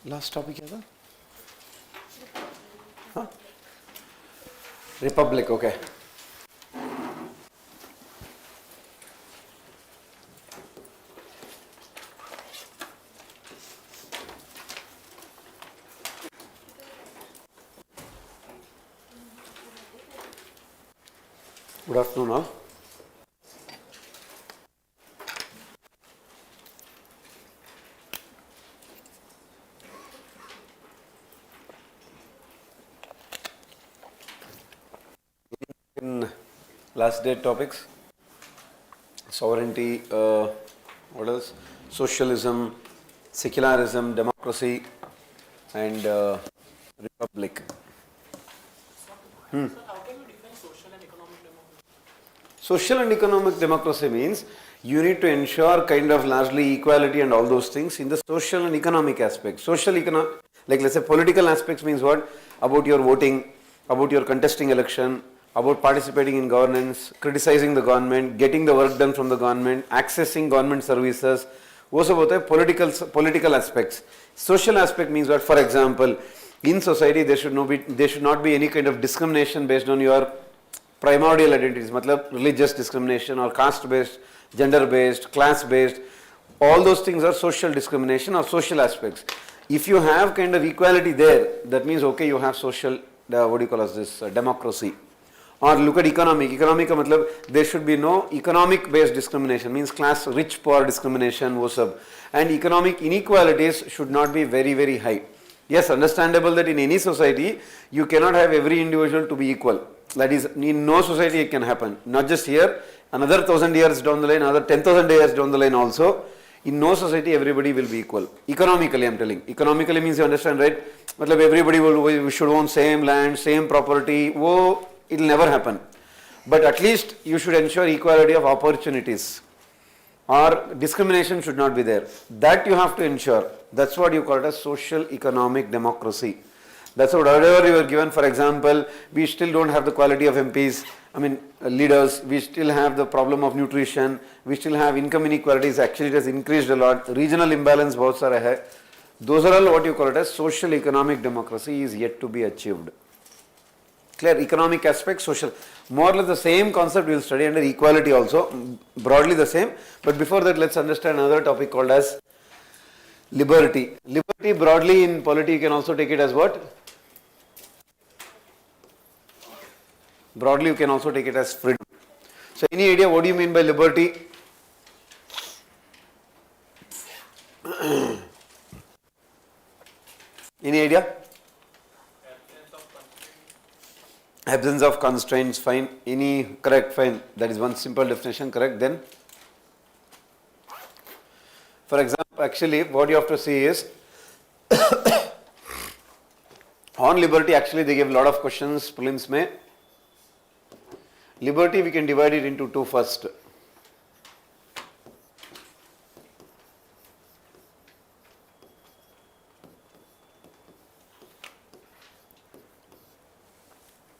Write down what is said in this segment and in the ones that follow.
Last topic क्या था? हाँ? Republic, okay. Good afternoon all. In last day topics, sovereignty, what else? Socialism, secularism, democracy, and republic. Sir, how can you define social and economic democracy? Social and economic democracy means you need to ensure kind of largely equality and all those things in the social and economic aspects. Social, like let's say political aspects means what? About your voting, about your contesting election, about participating in governance, criticizing the government, getting the work done from the government, accessing government services. वो सब होता है political aspects. Social aspect means what? For example, in society there should not be any kind of discrimination based on your primordial identities, मतलब religious discrimination or caste based, gender based, class based. All those things are social discrimination or social aspects. If you have kind of equality there, that means okay, you have social, what do you call this, democracy. Or look at economic. Economic का मतलब there should be no economic based discrimination, means class rich poor discrimination वो सब. And economic inequalities should not be very very high. Yes, understandable that in any society you cannot have every individual to be equal. That is, in no society it can happen. Not just here, another 1,000 years down the line, another 10,000 years down the line also. In no society everybody will be equal. Economically I am telling. Economically means you understand, right? मतलब everybody we should own same land, same property. वो it will never happen. But at least you should ensure equality of opportunities. Or discrimination should not be there. That you have to ensure. That's what you call it as social economic democracy. That's what whatever you were given. For example, we still don't have the quality of MPs, leaders. We still have the problem of nutrition. We still have income inequalities. Actually, it has increased a lot. Regional imbalance bahut sara hai. Those are all what you call it as social economic democracy is yet to be achieved. Clear? Economic aspects, social. More or less the same concept we will study under equality also. Broadly the same. But before that, let's understand another topic called as liberty. Liberty broadly in polity you can also take it as what? Broadly you can also take it as freedom. So any idea what do you mean by liberty? Any idea? Absence of constraints, fine. Any, correct, fine. That is one simple definition, correct. Then, for example, actually what you have to see is, on liberty actually they give a lot of questions, prelims mein. Liberty we can divide it into two first.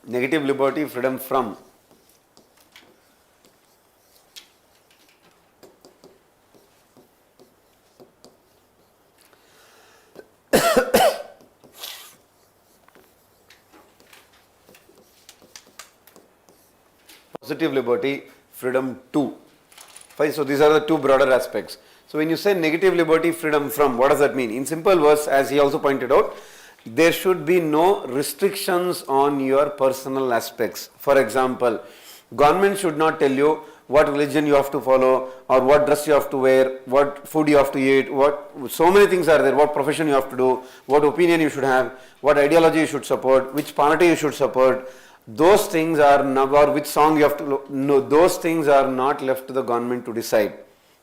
Negative liberty, freedom from. Positive liberty, freedom to. Fine, so these are the two broader aspects. So when you say negative liberty, freedom from, what does that mean? In simple words, as he also pointed out, there should be no restrictions on your personal aspects. For example, government should not tell you what religion you have to follow or what dress you have to wear, what food you have to eat, so many things are there, what profession you have to do, what opinion you should have, what ideology you should support, which party you should support. Those things are not, or which song you have to, no, those things are not left to the government to decide.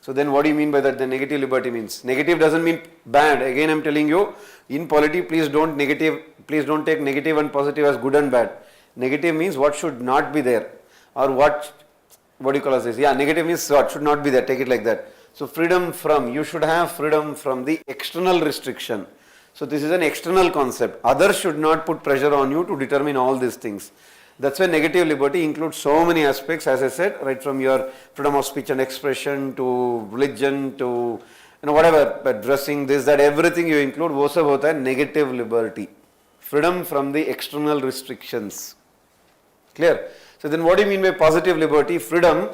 So then what do you mean by that? The negative liberty means. Negative doesn't mean bad. Again I am telling you, in polity please don't take negative and positive as good and bad. Negative means what should not be there. Or what do you call this? Yeah, negative means what should not be there. Take it like that. So freedom from, you should have freedom from the external restriction. So this is an external concept. Others should not put pressure on you to determine all these things. That's why negative liberty includes so many aspects, as I said, right from your freedom of speech and expression to religion to whatever, but dressing, this, that, everything you include, वो सब होता है negative liberty. Freedom from the external restrictions. Clear? So then what do you mean by positive liberty? Freedom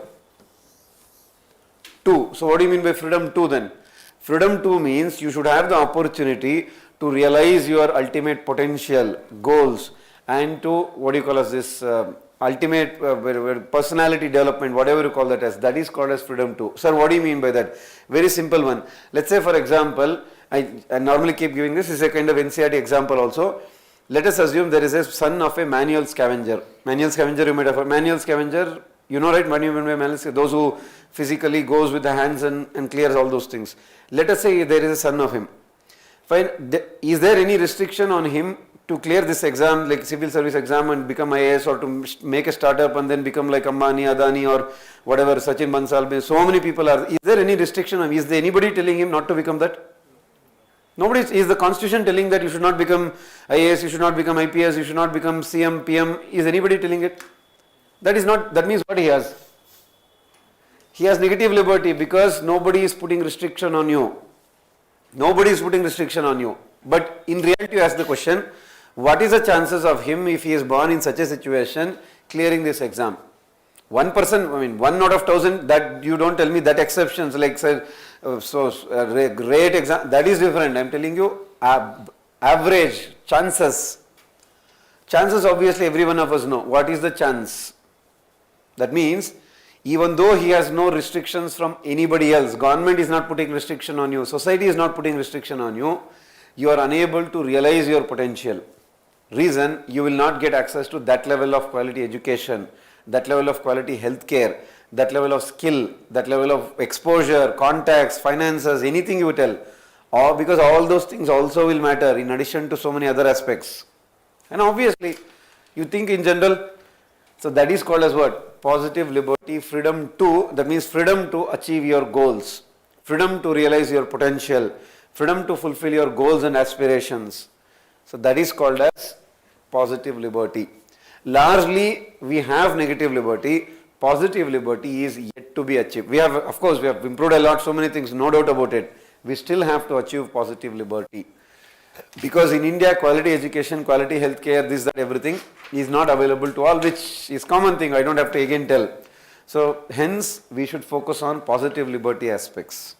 to. So what do you mean by freedom to then? Freedom to means you should have the opportunity to realize your ultimate potential, goals, and to, what do you call as this, ultimate personality development, whatever you call that as, that is called as freedom to. Sir, what do you mean by that? Very simple one. Let's say for example, I normally keep giving this is a kind of NCERT example also. Let us assume there is a son of a manual scavenger. Manual scavenger, you might have heard. Manual scavenger, you know, right? What do you mean by manual scavenger? Those who physically goes with the hands and clears all those things. Let us say there is a son of him. Fine. Is there any restriction on him to clear this exam, like civil service exam, and become IAS, or to make a startup and then become like Ambani, Adani, or whatever, Sachin Bansal? So many people are. Is there any restriction on him? Is there anybody telling him not to become that? Nobody. Is the constitution telling that you should not become IAS, you should not become IPS, you should not become CM, PM? Is anybody telling it? That is not. That means what he has? He has negative liberty because nobody is putting restriction on you. Nobody is putting restriction on you. But in reality, you ask the question, what is the chances of him, if he is born in such a situation, clearing this exam? 1%, I mean 1 out of 1,000, that you don't tell me that exceptions, like say, great exam, that is different. I am telling you average chances. Chances, obviously every one of us know. What is the chance? That means even though he has no restrictions from anybody else, government is not putting restriction on you, society is not putting restriction on you, you are unable to realize your potential. Reason, you will not get access to that level of quality education, that level of quality healthcare, that level of skill, that level of exposure, contacts, finances, anything you tell. Or because all those things also will matter in addition to so many other aspects. And obviously, you think in general, so that is called as what? Positive liberty, freedom to, that means freedom to achieve your goals, freedom to realize your potential, freedom to fulfill your goals and aspirations. So that is called as positive liberty. Largely, we have negative liberty. Positive liberty is yet to be achieved. We have, of course, we have improved a lot, so many things, no doubt about it. We still have to achieve positive liberty. Because in India, quality education, quality healthcare, this, that, everything is not available to all, which is common thing. I don't have to again tell. So hence, we should focus on positive liberty aspects.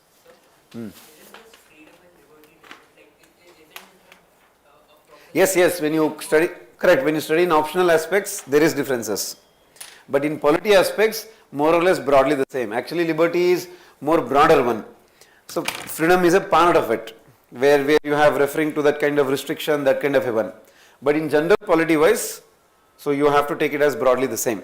Yes, when you study, correct, when you study in optional aspects, there is differences. But in polity aspects, more or less broadly the same. Actually, liberty is more broader one. So freedom is a part of it, where you have referring to that kind of restriction, that kind of a one. But in general polity wise, so you have to take it as broadly the same.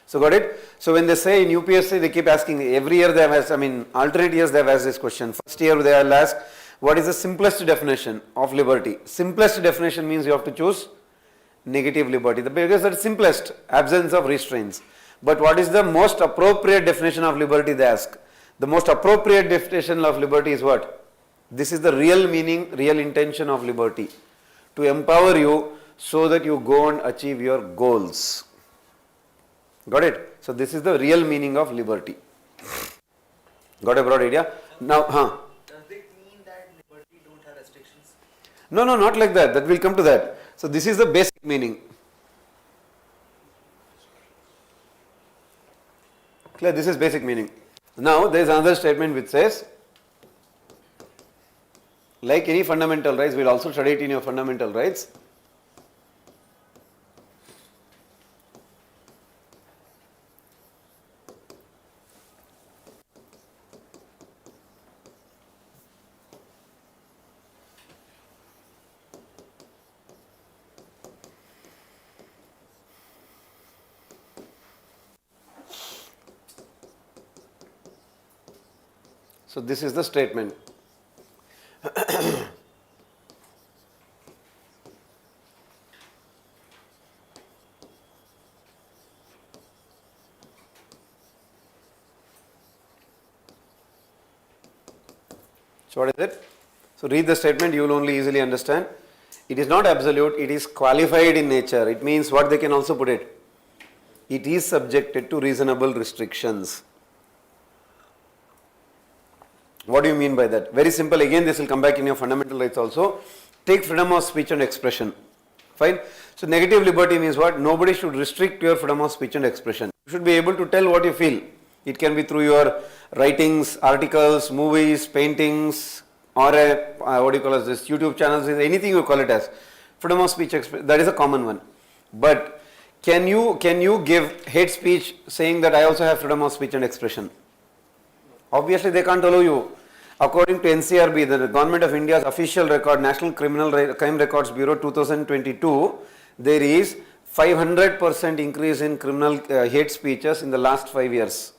So got it? So when they say in UPSC, they keep asking, every year they have asked, alternate years they have asked this question. First year they will ask, what is the simplest definition of liberty? Simplest definition means you have to choose negative liberty. Because that's simplest, absence of restraints. But what is the most appropriate definition of liberty, they ask? The most appropriate definition of liberty is what? This is the real meaning, real intention of liberty. To empower you so that you go and achieve your goals. Got it? So this is the real meaning of liberty. Got a broad idea? Now, Does it mean that liberty don't have restrictions? No, not like that. That will come to that. So this is the basic meaning. Clear? This is basic meaning. Now there is another statement which says, like any fundamental rights, we will also study it in your fundamental rights. So this is the statement. So what is it? So read the statement, you will only easily understand. It is not absolute, it is qualified in nature. It means what they can also put it. It is subjected to reasonable restrictions. What do you mean by that? Very simple. Again, this will come back in your fundamental rights also. Take freedom of speech and expression. Fine. So negative liberty means what? Nobody should restrict your freedom of speech and expression. You should be able to tell what you feel. It can be through your writings, articles, movies, paintings, or what do you call as this, YouTube channels, anything you call it as. Freedom of speech, that is a common one. But can you give hate speech saying that I also have freedom of speech and expression? Obviously they can't allow you. According to NCRB, the Government of India's official record, National Crime Records Bureau 2022, there is 500% increase in criminal hate speeches in the last 5 years.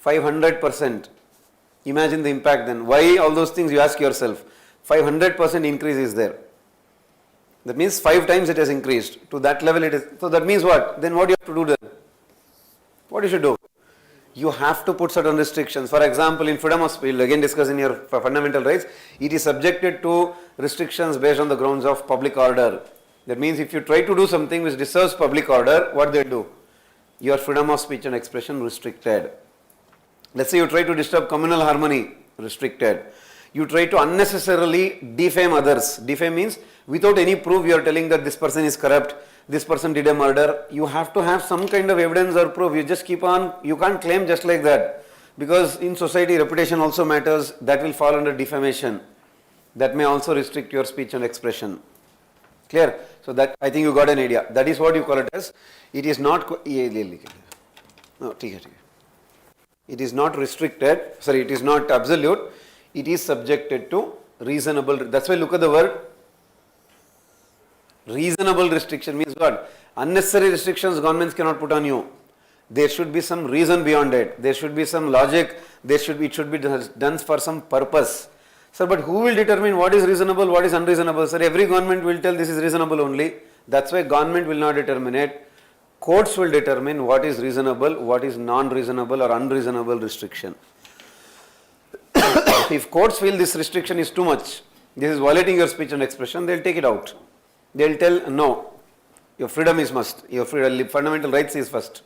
500%. Imagine the impact then. Why all those things, you ask yourself. 500% increase is there. That means 5 times it has increased. To that level it is. So that means what? Then what do you have to do then? What you should do? You have to put certain restrictions. For example, in freedom of speech, again discuss in your fundamental rights, it is subjected to restrictions based on the grounds of public order. That means if you try to do something which disturbs public order, what they do? Your freedom of speech and expression restricted. Let's say you try to disturb communal harmony, restricted. You try to unnecessarily defame others. Defame means without any proof you are telling that this person is corrupt, this person did a murder. You have to have some kind of evidence or proof. You just keep on, you can't claim just like that. Because in society reputation also matters, that will fall under defamation. That may also restrict your speech and expression. Clear? So that, I think you got an idea. That is what you call it as. It is not, no, it is not restricted, sorry, it is not absolute. It is subjected to reasonable, that's why look at the word. Reasonable restriction means what? Unnecessary restrictions governments cannot put on you. There should be some reason beyond it. There should be some logic. It should be done for some purpose. Sir, but who will determine what is reasonable, what is unreasonable? Sir, every government will tell this is reasonable only. That's why government will not determine it. Courts will determine what is reasonable, what is non-reasonable or unreasonable restriction. If courts feel this restriction is too much, this is violating your speech and expression, they'll take it out. They'll tell, no, your freedom is must, your fundamental rights is first.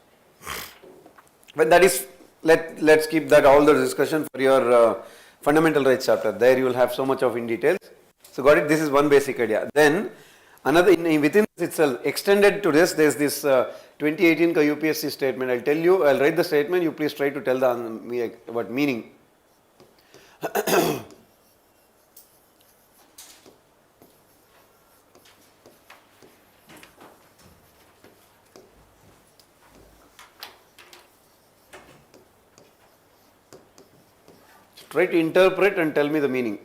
But that is, let's keep that all the discussion for your fundamental rights chapter. There you will have so much of in details. So got it, this is one basic idea. Then, another, within this itself, extended to this, there is this 2018 UPSC statement. I'll tell you, I'll write the statement, you please try to tell the what meaning. Try to interpret and tell me the meaning.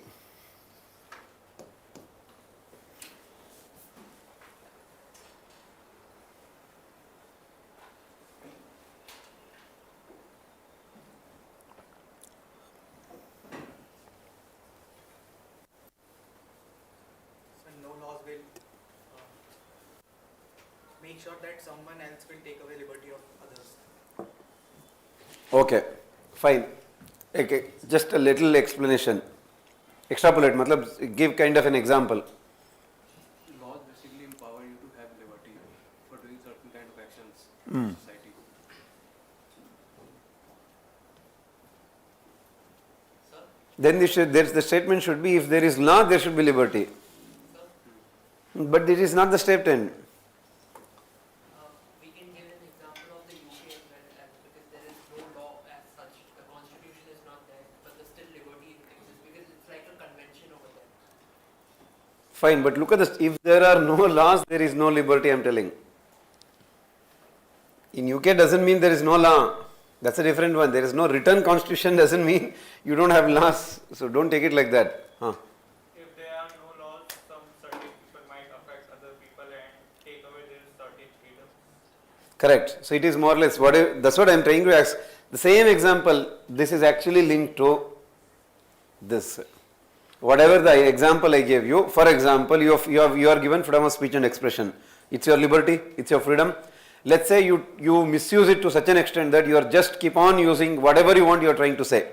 Make sure that someone else will take away liberty of others. Okay, fine. Okay, just a little explanation. Extrapolate, matlab, give kind of an example. Laws basically empower you to have liberty for doing certain kind of actions in society. Then the statement should be, if there is law, there should be liberty. But it is not the statement. We can give an example of the UK as well, because there is no law as such. The constitution is not there, but the still liberty exists because it's like a convention over there. Fine, but look at this. If there are no laws, there is no liberty, I am telling. In UK doesn't mean there is no law. That's a different one. There is no written constitution doesn't mean you don't have laws. So don't take it like that. If there are no laws, some certain people might affect other people and take away their certain freedom. Correct. So it is more or less, that's what I am trying to ask. The same example, this is actually linked to this. Whatever the example I gave you, for example, you are given freedom of speech and expression. It's your liberty, it's your freedom. Let's say you misuse it to such an extent that you are just keep on using whatever you want you are trying to say.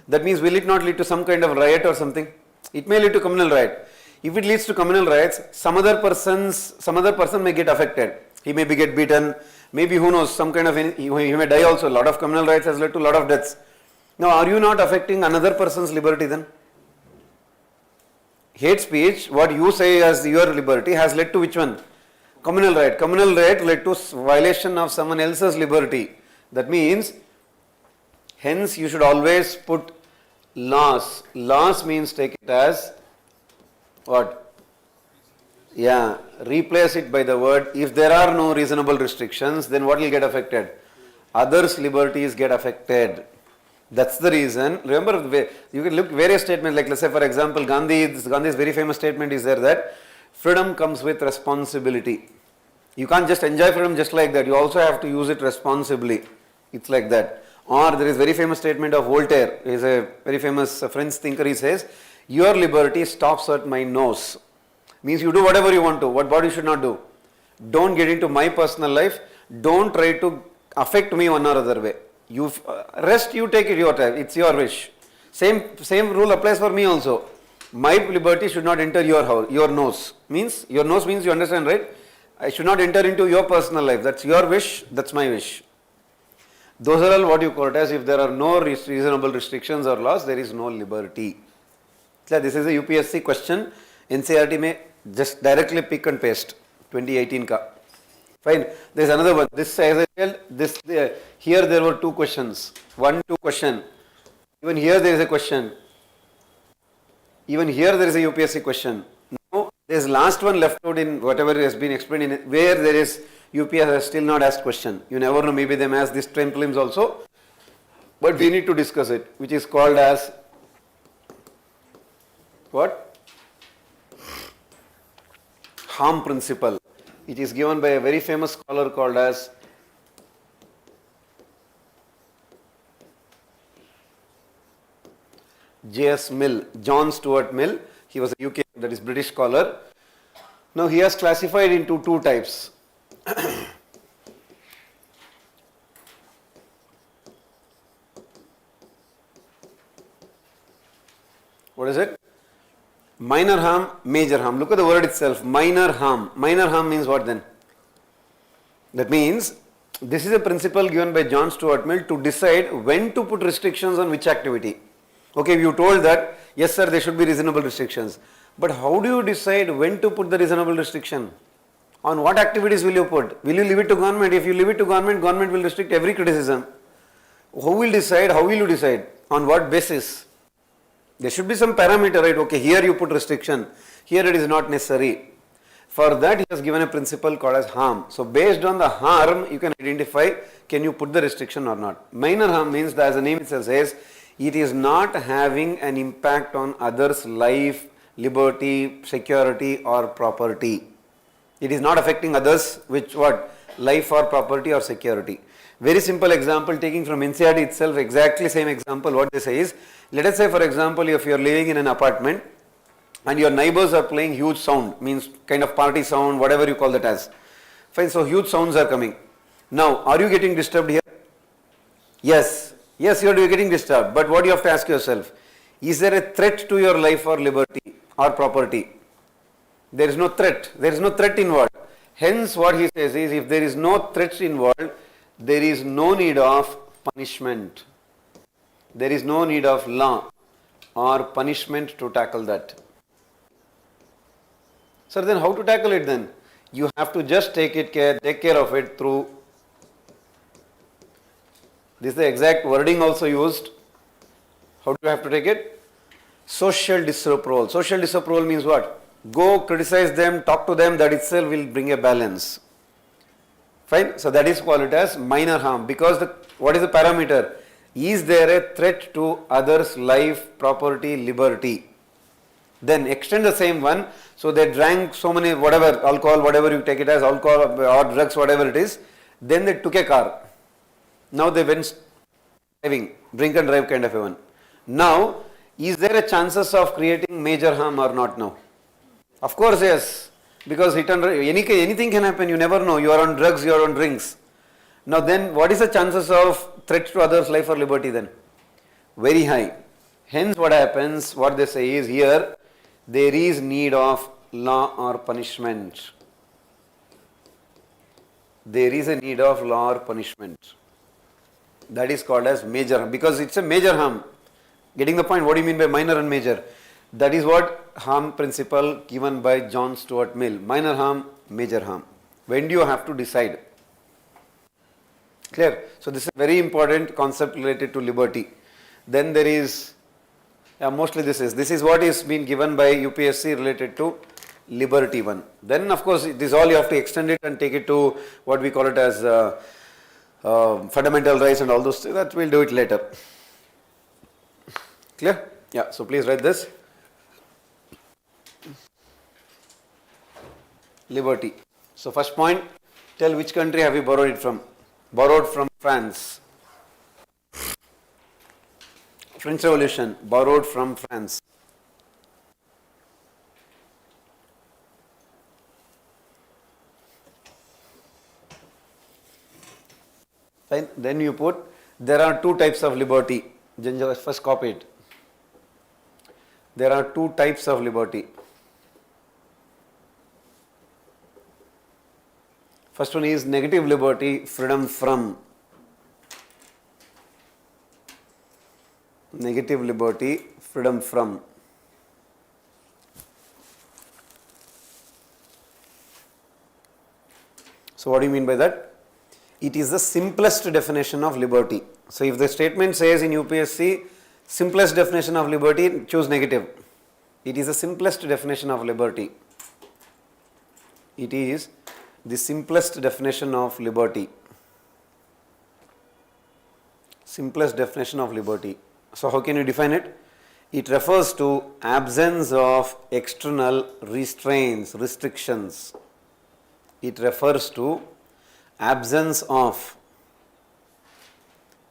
That means will it not lead to some kind of riot or something? It may lead to communal riot. If it leads to communal riots, some other person may get affected. He may get beaten, maybe who knows, some kind of, he may die also. A lot of communal riots has led to a lot of deaths. Now, are you not affecting another person's liberty then? Hate speech, what you say as your liberty, has led to which one? Communal right. Communal right led to violation of someone else's liberty. That means, hence you should always put laws. Laws means take it as what? Yeah, replace it by the word, if there are no reasonable restrictions, then what will get affected? Others' liberties get affected. That's the reason. Remember, you can look various statements, like let's say for example, Gandhi's very famous statement is there that freedom comes with responsibility. You can't just enjoy freedom just like that. You also have to use it responsibly. It's like that. Or there is very famous statement of Voltaire. He is a very famous French thinker. He says, your liberty stops at my nose. Means you do whatever you want to. What you should not do. Don't get into my personal life. Don't try to affect me one or other way. You rest, you take it your time. It's your wish. Same rule applies for me also. My liberty should not enter your house, your nose. Means your nose means you understand, right? I should not enter into your personal life. That's your wish. That's my wish. Those are all what you quote as if there are no reasonable restrictions or laws, there is no liberty. So this is a UPSC question. NCERT may just directly pick and paste. 2018 ka. Fine. There is another one. This as I tell, here there were two questions. 1, 2 question. Even here there is a question. Even here there is a UPSC question. Now there is last one left out in whatever has been explained in it, where there is UPSC has still not asked question. You never know, maybe they may ask this 10 prelims also. But we need to discuss it, which is called as what? Harm principle. It is given by a very famous scholar called as J.S. Mill, John Stuart Mill. He was a UK, that is British scholar. Now he has classified into two types. What is it? Minor harm, major harm. Look at the word itself, minor harm. Minor harm means what then? That means, this is a principle given by John Stuart Mill to decide when to put restrictions on which activity. Okay, you told that, yes sir, there should be reasonable restrictions. But how do you decide when to put the reasonable restriction? On what activities will you put? Will you leave it to government? If you leave it to government, government will restrict every criticism. Who will decide? How will you decide? On what basis? There should be some parameter, right? Okay, here you put restriction. Here it is not necessary. For that he has given a principle called as harm. So based on the harm, you can identify, can you put the restriction or not. Minor harm means, as the name itself says, it is not having an impact on others' life, liberty, security or property. It is not affecting others, which what? Life or property or security. Very simple example taking from NCERT itself, exactly same example. What they say is, let us say for example, if you are living in an apartment and your neighbors are playing huge sound, means kind of party sound, whatever you call that as. Fine, so huge sounds are coming. Now, are you getting disturbed here? Yes. Yes, you are getting disturbed. But what you have to ask yourself, is there a threat to your life or liberty or property? There is no threat. There is no threat involved. Hence, what he says is, if there is no threat involved, there is no need of punishment. There is no need of law or punishment to tackle that. Sir, then how to tackle it then? You have to just take care of it through, this is the exact wording also used. How do you have to take it? Social disapproval. Social disapproval means what? Go criticize them, talk to them, that itself will bring a balance. Fine. So that is called as minor harm, because what is the parameter? Is there a threat to others' life, property, liberty? Then extend the same one. So they drank so many, whatever, alcohol, whatever you take it as, alcohol or drugs, whatever it is. Then they took a car. Now they went driving, drink and drive kind of a one. Now, is there a chances of creating major harm or not now? Of course, yes. Because anything can happen, you never know. You are on drugs, you are on drinks. Now then, what is the chances of threat to others' life or liberty then? Very high. Hence what happens, what they say is here, there is need of law or punishment. There is a need of law or punishment. That is called as major harm, because it's a major harm. Getting the point? What do you mean by minor and major? That is what harm principle given by John Stuart Mill. Minor harm, major harm. When do you have to decide? Clear? So this is a very important concept related to liberty. Then there is, mostly this is what is being given by UPSC related to liberty one. Then of course this all you have to extend it and take it to what we call it as fundamental rights and all those things. That we'll do it later. Clear? Yeah, so please write this. Liberty. So first point, tell which country have you borrowed it from? Borrowed from France. French Revolution, borrowed from France. Fine. Then you put, there are two types of liberty. First copy it. There are two types of liberty. First one is negative liberty, freedom from. Negative liberty, freedom from. So what do you mean by that? It is the simplest definition of liberty. So if the statement says in UPSC, simplest definition of liberty, choose negative. It is the simplest definition of liberty. It is the simplest definition of liberty. Simplest definition of liberty. So how can you define it? It refers to absence of external restraints, restrictions. It refers to absence of.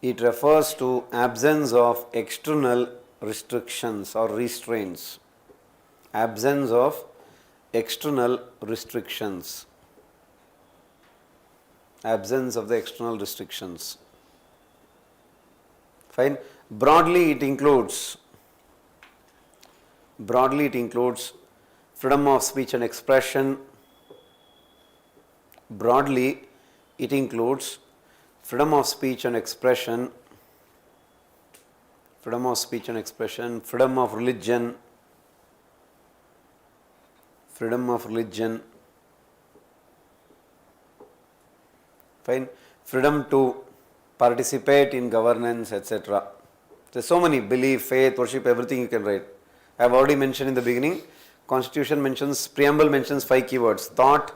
It refers to absence of external restrictions or restraints. Absence of external restrictions. Absence of the external restrictions. Fine. Broadly it includes freedom of speech and expression. Broadly it includes freedom of speech and expression, freedom of speech and expression, freedom of religion, fine, freedom to participate in governance, etc. There's so many, belief, faith, worship, everything you can write. I have already mentioned in the beginning, Constitution mentions, preamble mentions 5 keywords: thought,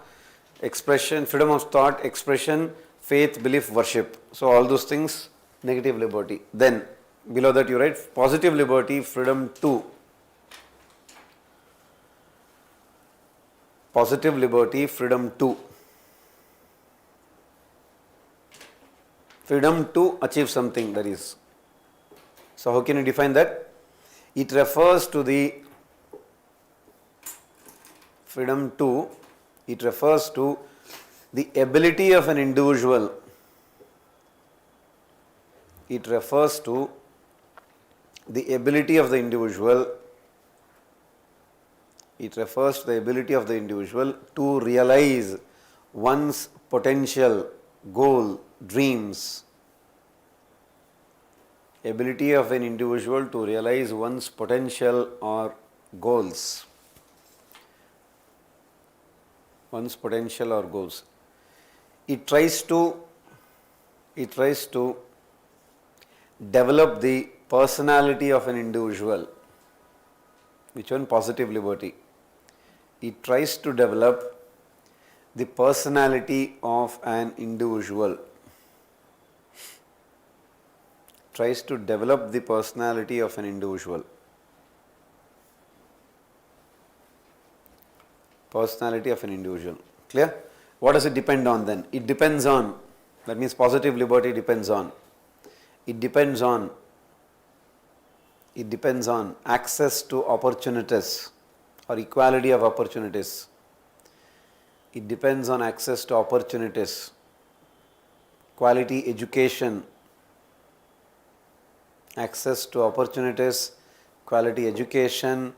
expression, freedom of thought, expression, faith, belief, worship. So all those things, negative liberty. Then below that you write positive liberty, freedom to. Positive liberty, freedom to. Freedom to achieve something, that is. So how can you define that? It refers to the freedom to, it refers to the ability of an individual. It refers to the ability of the individual. It refers to the ability of the individual to realize one's potential, goal, dreams. Ability of an individual to realize one's potential or goals. One's potential or goals. It tries to develop the personality of an individual. Which one? Positive liberty. It tries to develop the personality of an individual. Tries to develop the personality of an individual. Personality of an individual. Clear? What does it depend on then? It depends on, that means positive liberty depends on. It depends on access to opportunities or equality of opportunities. It depends on access to opportunities, quality education, access to opportunities, quality education,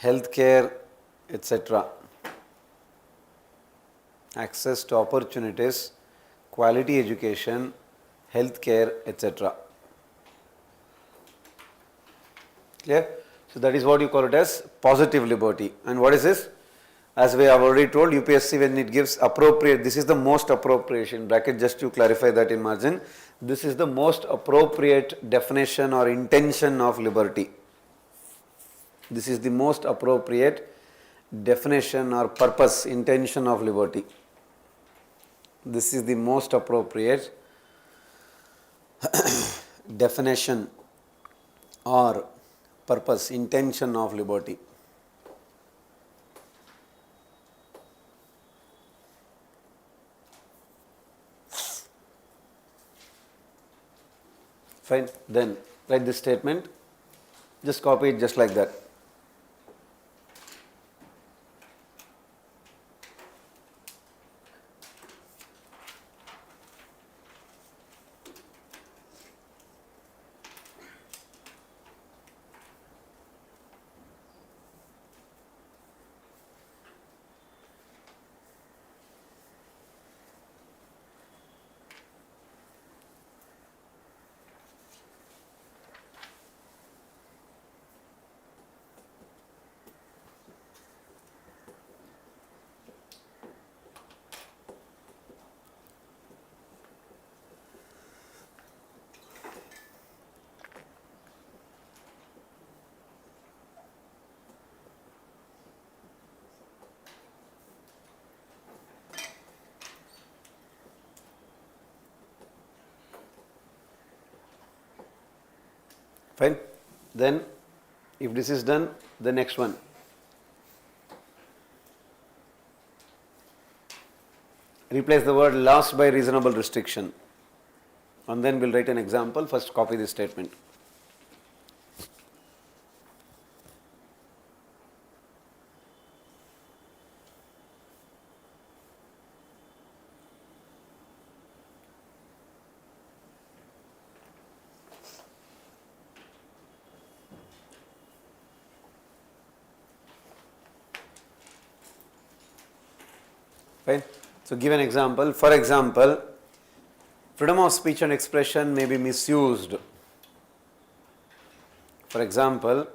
healthcare, etc. Access to opportunities, quality education, healthcare, etc. Clear? So that is what you call it as positive liberty. And what is this? As we have already told, UPSC when it gives appropriate, this is the most appropriate, in bracket just to clarify that in margin, this is the most appropriate definition or intention of liberty. This is the most appropriate definition or purpose, intention of liberty. This is the most appropriate definition or purpose, intention of liberty. Fine. Then write this statement. Just copy it just like that. Fine. Then if this is done, the next one. Replace the word lost by reasonable restriction. And then we'll write an example. First copy this statement. Fine. So give an example. For example, freedom of speech and expression may be misused. For example,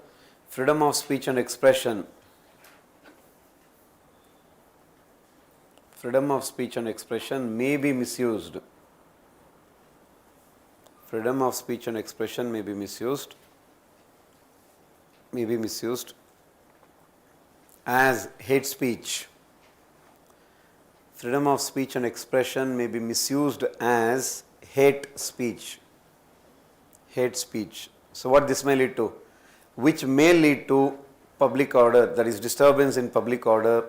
freedom of speech and expression. Freedom of speech and expression may be misused. Freedom of speech and expression may be misused. May be misused as hate speech. Freedom of speech and expression may be misused as hate speech. Hate speech. So what this may lead to? Which may lead to public order, that is disturbance in public order,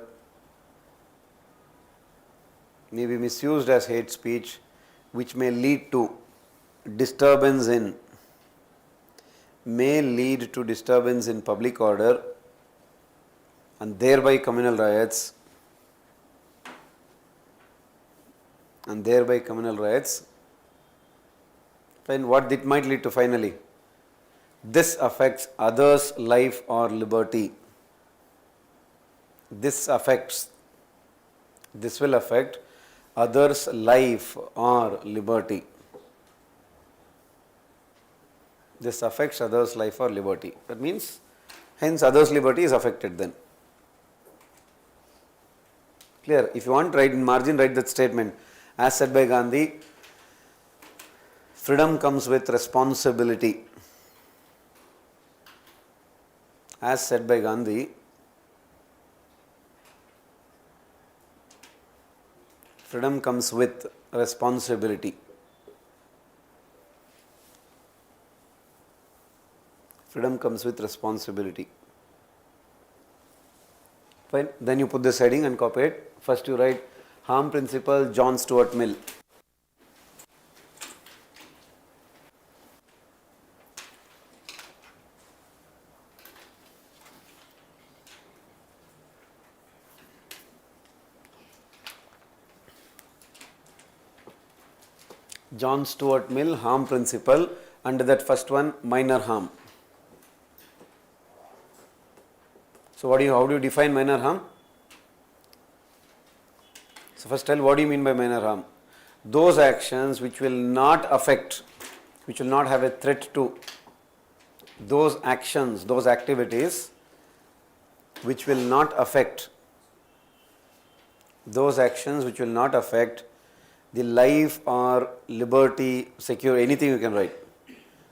may be misused as hate speech, which may lead to disturbance in, may lead to disturbance in public order and thereby communal riots, and thereby communal riots. Then what it might lead to finally? This affects others' life or liberty. This will affect others' life or liberty. This affects others' life or liberty. That means, hence others' liberty is affected then. Clear? If you want, write in margin, write that statement. As said by Gandhi, freedom comes with responsibility. As said by Gandhi, freedom comes with responsibility. Freedom comes with responsibility. Fine. Then you put this heading and copy it. First you write harm principle, John Stuart Mill. John Stuart Mill, harm principle. Under that first one, minor harm. So how do you define minor harm? So first tell what do you mean by minor harm. those actions which will not affect, which will not have a threat to, those actions, those activities which will not affect, those actions which will not affect the life or liberty, secure, anything you can write,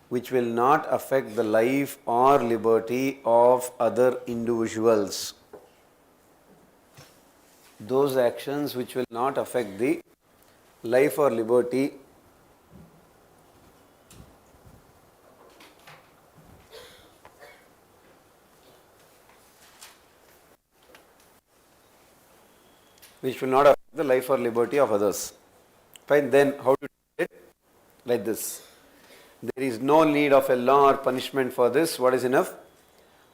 which will not affect the life or liberty of other individuals. Those actions which will not affect the life or liberty which will not affect the life or liberty of others. Fine, then how to do it? Like this. There is no need of a law or punishment for this. What is enough?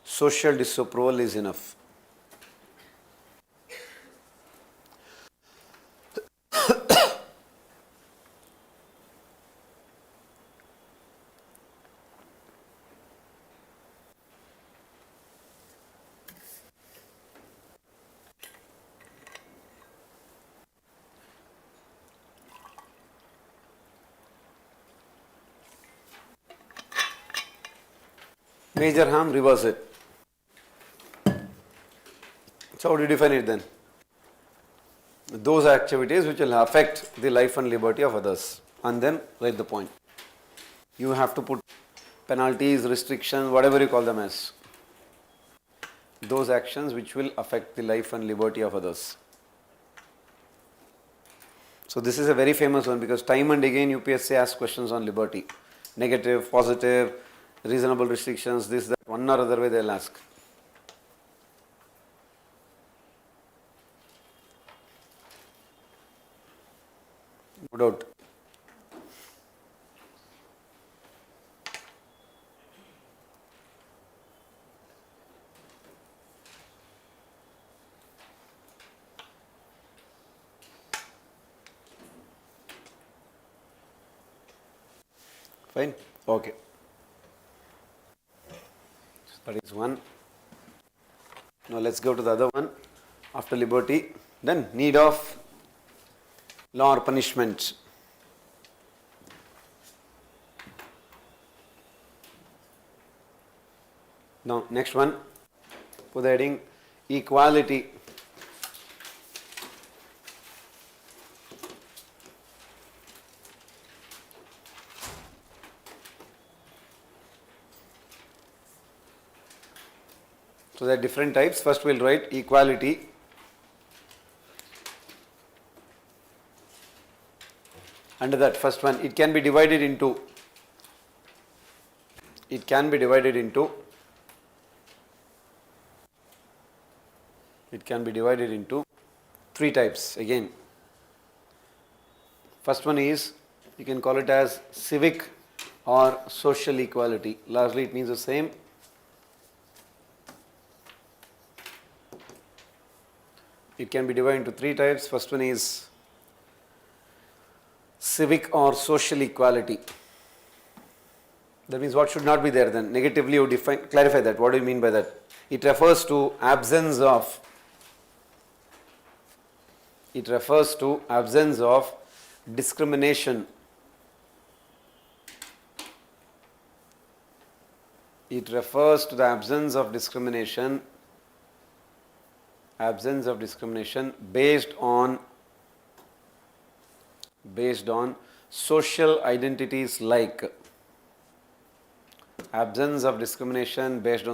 Social disapproval is enough. Major harm, reverse it. So how do you define it then? Those activities which will affect the life and liberty of others, and then write the point. You have to put penalties, restrictions, whatever you call them as. Those actions which will affect the life and liberty of others. So this is a very famous one because time and again UPSC asks questions on liberty. Negative, positive, reasonable restrictions, this, that, one or other way they will ask. No doubt. Fine? Okay. That is one. Now let's go to the other one. After liberty, then need of law or punishment. Now next one, put the heading equality. So there are different types. First we'll write equality. Under that first one, it can be divided into three types again. First one is, you can call it as civic or social equality. Largely it means the same. It can be divided into three types. First one is civic or social equality. That means what should not be there then? Negatively you clarify that. What do you mean by that? It refers to absence of discrimination. It refers to the absence of discrimination based on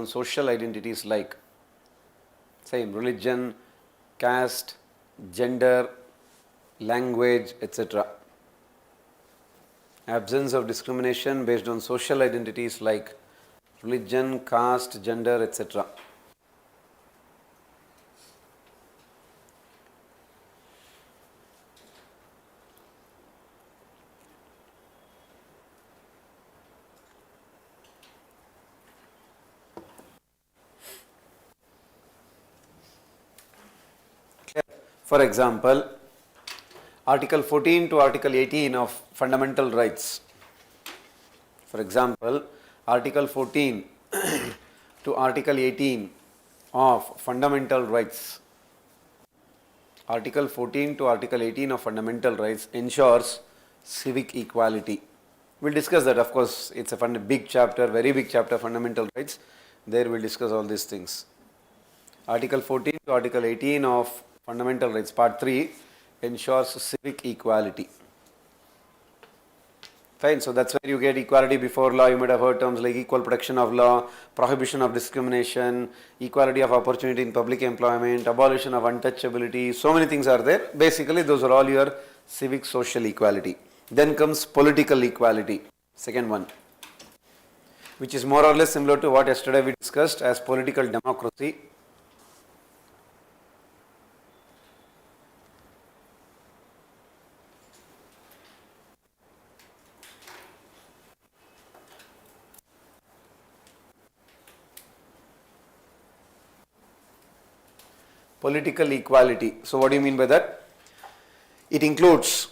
social identities like same religion, caste, gender, language, etc. Absence of discrimination based on social identities like religion, caste, gender, etc. For example, Article 14 to Article 18 of Fundamental Rights. For example, Article 14 to Article 18 of Fundamental Rights Article 14 to Article 18 of Fundamental Rights ensures civic equality. We'll discuss that, of course. It's a big chapter, very big chapter, Fundamental Rights. There we'll discuss all these things. Article 14 to Article 18 of Fundamental Rights, Part 3, ensures civic equality. Fine, so that's where you get equality before law. You might have heard terms like equal protection of law, prohibition of discrimination, equality of opportunity in public employment, abolition of untouchability. So many things are there. Basically, those are all your civic social equality. Then comes political equality, second one, which is more or less similar to what yesterday we discussed as political democracy. Political equality. So what do you mean by that? It includes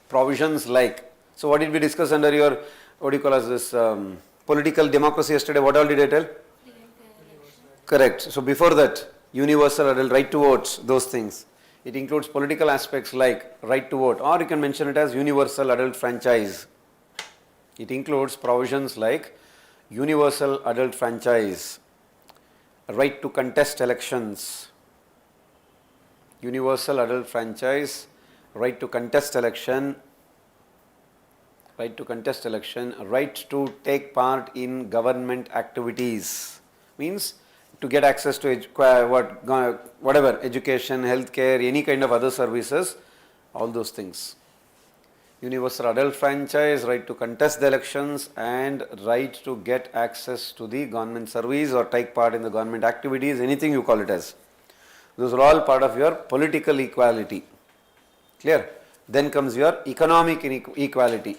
provisions like, so what did we discuss under your, what do you call as this, political democracy yesterday? What all did I tell? Correct. So before that, universal adult right to vote, those things. It includes political aspects like right to vote, or you can mention it as universal adult franchise. It includes provisions like universal adult franchise, right to contest elections, universal adult franchise, right to contest election, right to take part in government activities, means to get access to whatever, education, healthcare, any kind of other services, all those things. Universal adult franchise, right to contest the elections, and right to get access to the government service or take part in the government activities, anything you call it as. Those are all part of your political equality. Clear? Then comes your economic equality,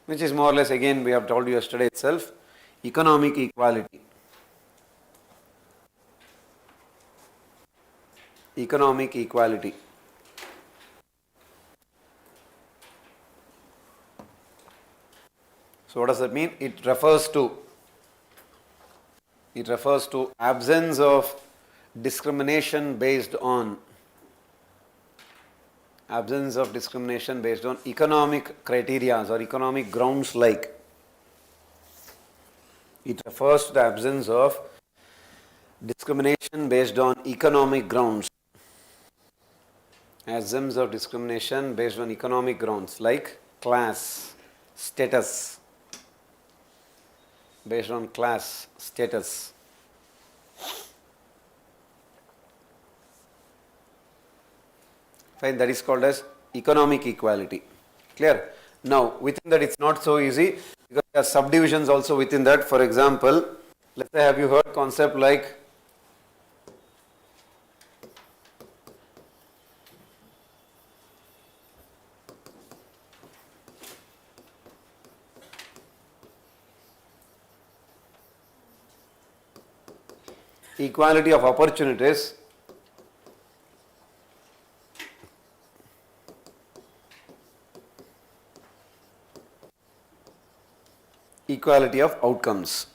which is more or less, again, we have told you yesterday itself, economic equality. Economic equality. So what does that mean? It refers to absence of discrimination based on economic criteria or economic grounds like. It refers to the absence of discrimination based on economic grounds. Absence of discrimination based on economic grounds like class, status. Based on class, status. Fine, that is called as economic equality. Clear? Now, within that it's not so easy because there are subdivisions also within that. For example, let's say, have you heard concept like equality of opportunities, equality of outcomes.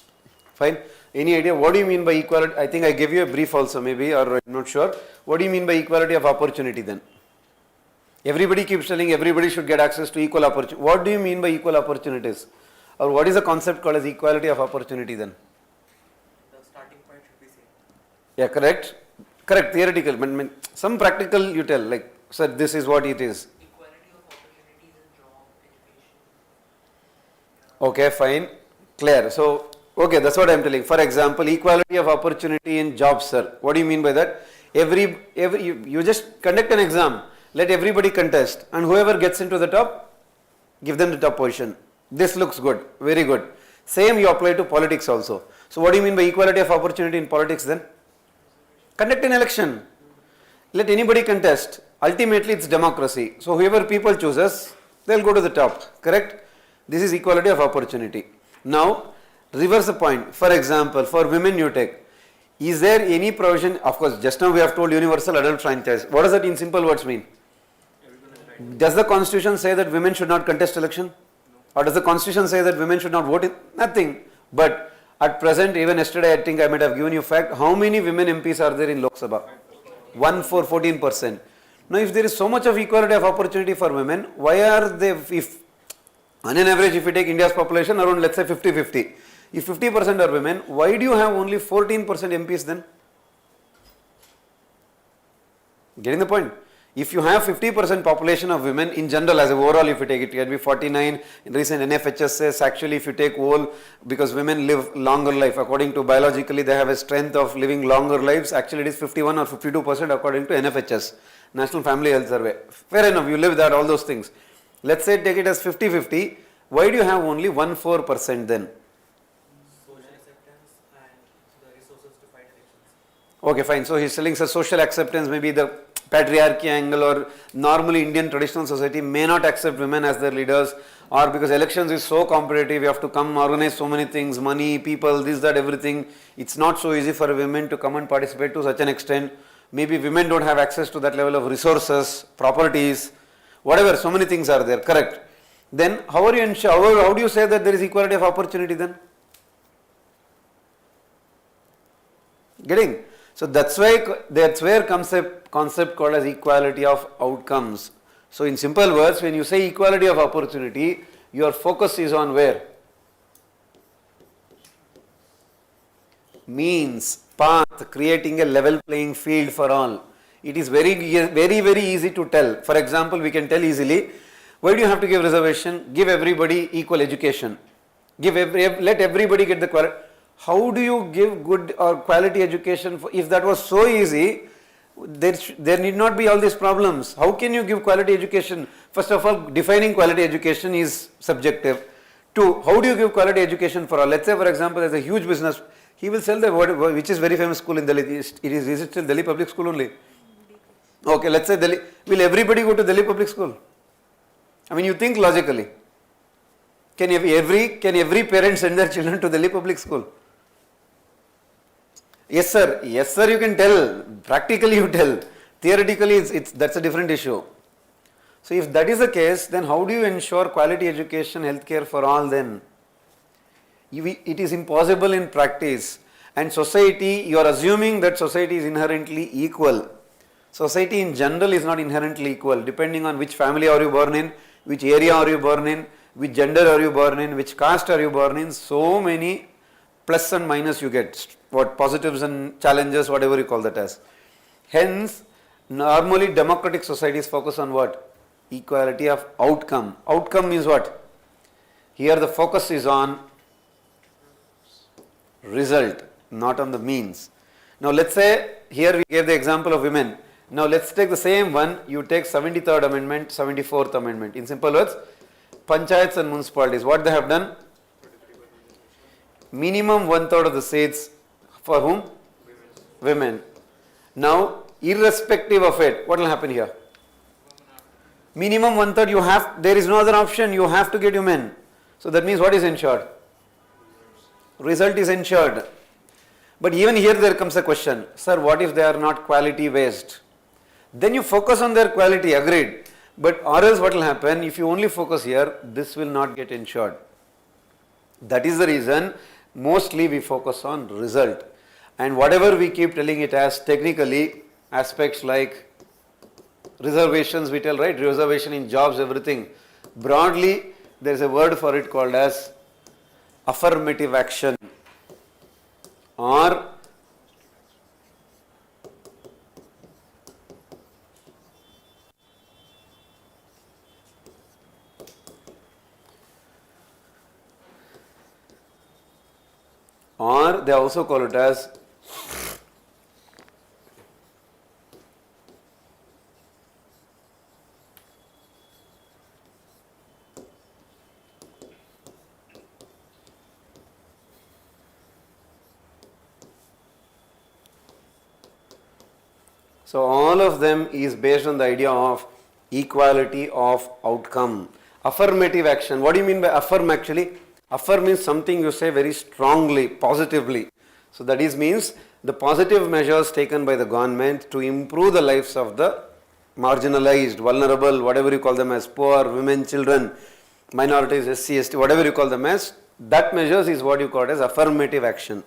Fine. Any idea what do you mean by equality? I think I gave you a brief also maybe, or I'm not sure. What do you mean by equality of opportunity then? Everybody keeps telling everybody should get access to equal opportunity. What do you mean by equal opportunities? Or what is the concept called as equality of opportunity then? The starting point should be same. Yeah, correct. Correct, theoretical, but some practical you tell, like, sir, this is what it is. Equality of opportunities in job, education. Okay, fine, clear. So, okay, that's what I am telling. For example, equality of opportunity in jobs, sir. What do you mean by that? You just conduct an exam, let everybody contest, and whoever gets into the top, give them the top position. This looks good, very good. Same you apply to politics also. So, what do you mean by equality of opportunity in politics then? Conduct an election. Let anybody contest. Ultimately, it's democracy. So, whoever people chooses, they'll go to the top. Correct? This is equality of opportunity. Now, reverse the point. For example, for women you take. Is there any provision? Of course, just now we have told universal adult franchise. What does that in simple words mean? Does the constitution say that women should not contest election? Or does the constitution say that women should not vote in? Nothing. But At present, even yesterday, I think I might have given you fact, how many women MPs are there in Lok Sabha? 14%. Now, if there is so much of equality of opportunity for women, why are they, if on an average, if you take India's population around, let's say 50-50, if 50% are women, why do you have only 14% MPs then? Getting the point? If you have 50% population of women in general, as a overall, if you take it, it can be 49. In recent NFHS says actually if you take whole, because women live longer life, according to biologically they have a strength of living longer lives, actually it is 51 or 52% according to NFHS, National Family Health Survey. Fair enough, you live that, all those things. Let's say take it as 50-50, why do you have only 14% then? Social acceptance and the resources to fight elections. Okay, fine. So he's telling us social acceptance, maybe the patriarchy angle, or normally Indian traditional society may not accept women as their leaders, or because elections is so competitive, you have to come organize so many things, money, people, this, that, everything. It's not so easy for women to come and participate to such an extent. Maybe women don't have access to that level of resources, properties, whatever, so many things are there, correct. Then how are you ensure, how do you say that there is equality of opportunity then? Getting? So that's where comes a concept called as equality of outcomes. So in simple words, when you say equality of opportunity, your focus is on where? Means, path, creating a level playing field for all. It is very easy to tell. For example, we can tell easily, why do you have to give reservation? Give everybody equal education. Let everybody get the quality. How do you give good or quality education? If that was so easy, there need not be all these problems. How can you give quality education? First of all, defining quality education is subjective. Two, how do you give quality education for all? Let's say, for example, there's a huge business. He will sell the which is very famous school in Delhi. Is it still Delhi public school only? Okay, let's say Delhi. Will everybody go to Delhi public school? I mean, you think logically. Can every parent send their children to Delhi public school? Yes sir, you can tell, practically you tell, theoretically that's a different issue. So if that is the case, then how do you ensure quality education, healthcare for all then? It is impossible in practice, and society, you are assuming that society is inherently equal. Society in general is not inherently equal, depending on which family are you born in, which area are you born in, which gender are you born in, which caste are you born in, so many plus and minus you get, what positives and challenges, whatever you call that as. Hence, normally democratic societies focus on what? Equality of outcome. Outcome means what? Here the focus is on result, not on the means. Now let's say, here we gave the example of women. Now let's take the same one, you take 73rd Amendment, 74th Amendment. In simple words, panchayats and municipalities, what they have done? Minimum 1/3 of the seats for whom? Women. Now, irrespective of it, what will happen here? Minimum 1/3 there is no other option, you have to get women. So that means what is ensured? Result is ensured. But even here there comes a question, sir, what if they are not quality based? Then you focus on their quality, agreed. But or else what will happen, if you only focus here, this will not get ensured. That is the reason mostly we focus on result. And whatever we keep telling it as technically, aspects like reservations we tell, right, reservation in jobs, everything. Broadly, there is a word for it called as affirmative action or they also call it as so all of them is based on the idea of equality of outcome. Affirmative action. What do you mean by affirm actually? Affirm means something you say very strongly, positively. So that is means the positive measures taken by the government to improve the lives of the marginalized, vulnerable, whatever you call them as poor, women, children, minorities, SC, ST, whatever you call them as, That measures is what you call as affirmative action.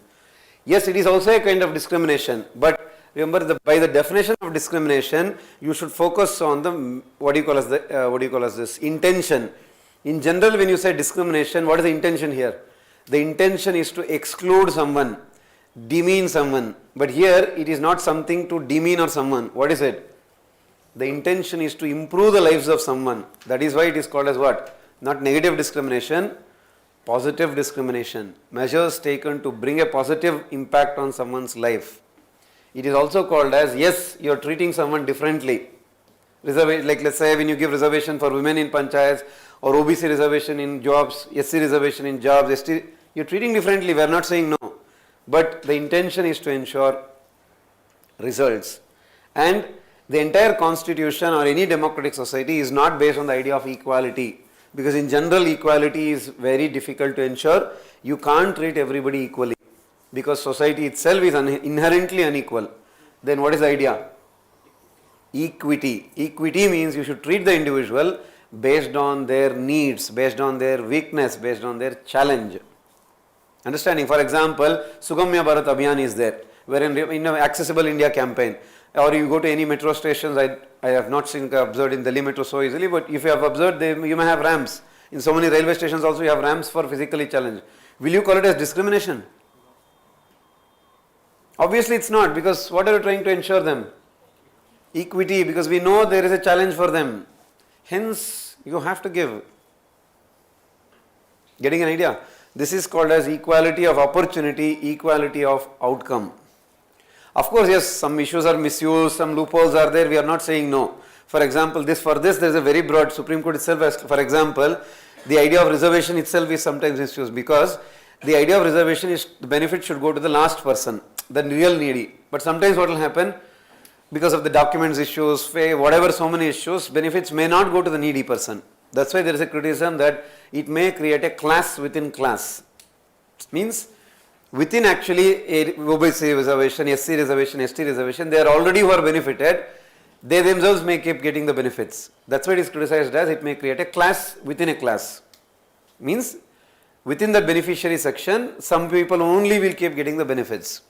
Yes, it is also a kind of discrimination, but remember by the definition of discrimination, you should focus on the what do you call as this intention. In general, when you say discrimination, what is the intention here? The intention is to exclude someone, demean someone. But here it is not something to demean or someone. What is it? The intention is to improve the lives of someone. That is why it is called as what? Not negative discrimination, positive discrimination. Measures taken to bring a positive impact on someone's life. It is also called as, yes, you are treating someone differently. Like let's say when you give reservation for women in panchayats, or OBC reservation in jobs, SC reservation in jobs, ST, you're treating differently, we are not saying no. But the intention is to ensure results. And the entire constitution or any democratic society is not based on the idea of equality. Because in general, equality is very difficult to ensure. You can't treat everybody equally. Because society itself is inherently unequal. Then what is the idea? Equity. Equity means you should treat the individual based on their needs, based on their weakness, based on their challenge. Understanding? For example, Sugamya Bharat Abhiyan is there, wherein in an Accessible India campaign, or you go to any metro stations, I have not seen observed in Delhi metro so easily, but if you have observed, you may have ramps. In so many railway stations also you have ramps for physically challenged. Will you call it as discrimination? Obviously it's not, because what are you trying to ensure them? Equity, because we know there is a challenge for them. Hence, you have to give. Getting an idea? This is called as equality of opportunity, equality of outcome. Of course, yes, some issues are misused, some loopholes are there, we are not saying no. For example, there is a very broad, Supreme Court itself has, for example, the idea of reservation itself is sometimes misused, because the idea of reservation is the benefit should go to the last person, the real needy. But sometimes what will happen, because of the documents issues, whatever so many issues, benefits may not go to the needy person. That's why there is a criticism that it may create a class within class. Means within actually a OBC reservation, SC reservation, ST reservation, they are already who are benefited. They themselves may keep getting the benefits. That's why it is criticized as it may create a class within a class. Means within that beneficiary section, some people only will keep getting the benefits.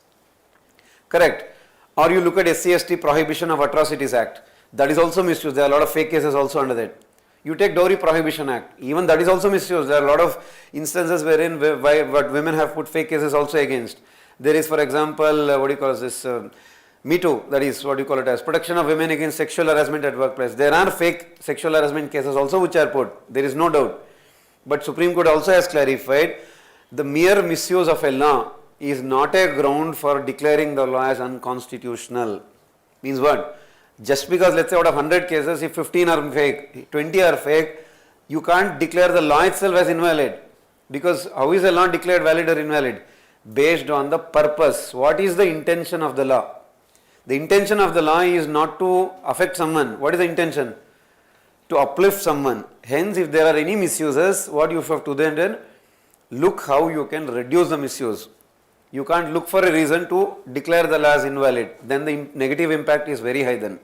Correct. Or you look at SC/ST Prohibition of Atrocities Act, that is also misused. There are a lot of fake cases also under that. You take Dowry Prohibition Act, even that is also misused. There are a lot of instances wherein what women have put fake cases also against. There is, for example, Me Too, that is what you call it as protection of women against sexual harassment at workplace. There are fake sexual harassment cases also which are put, there is no doubt. But Supreme Court also has clarified the mere misuse of a law is not a ground for declaring the law as unconstitutional. Means what? Just because let's say out of 100 cases, if 15 are fake, 20 are fake, you can't declare the law itself as invalid. Because how is a law declared valid or invalid? Based on the purpose. What is the intention of the law? The intention of the law is not to affect someone. What is the intention? To uplift someone. Hence, if there are any misuses, what you have to then look how you can reduce the misuse. You can't look for a reason to declare the law as invalid. Then the negative impact is very high then.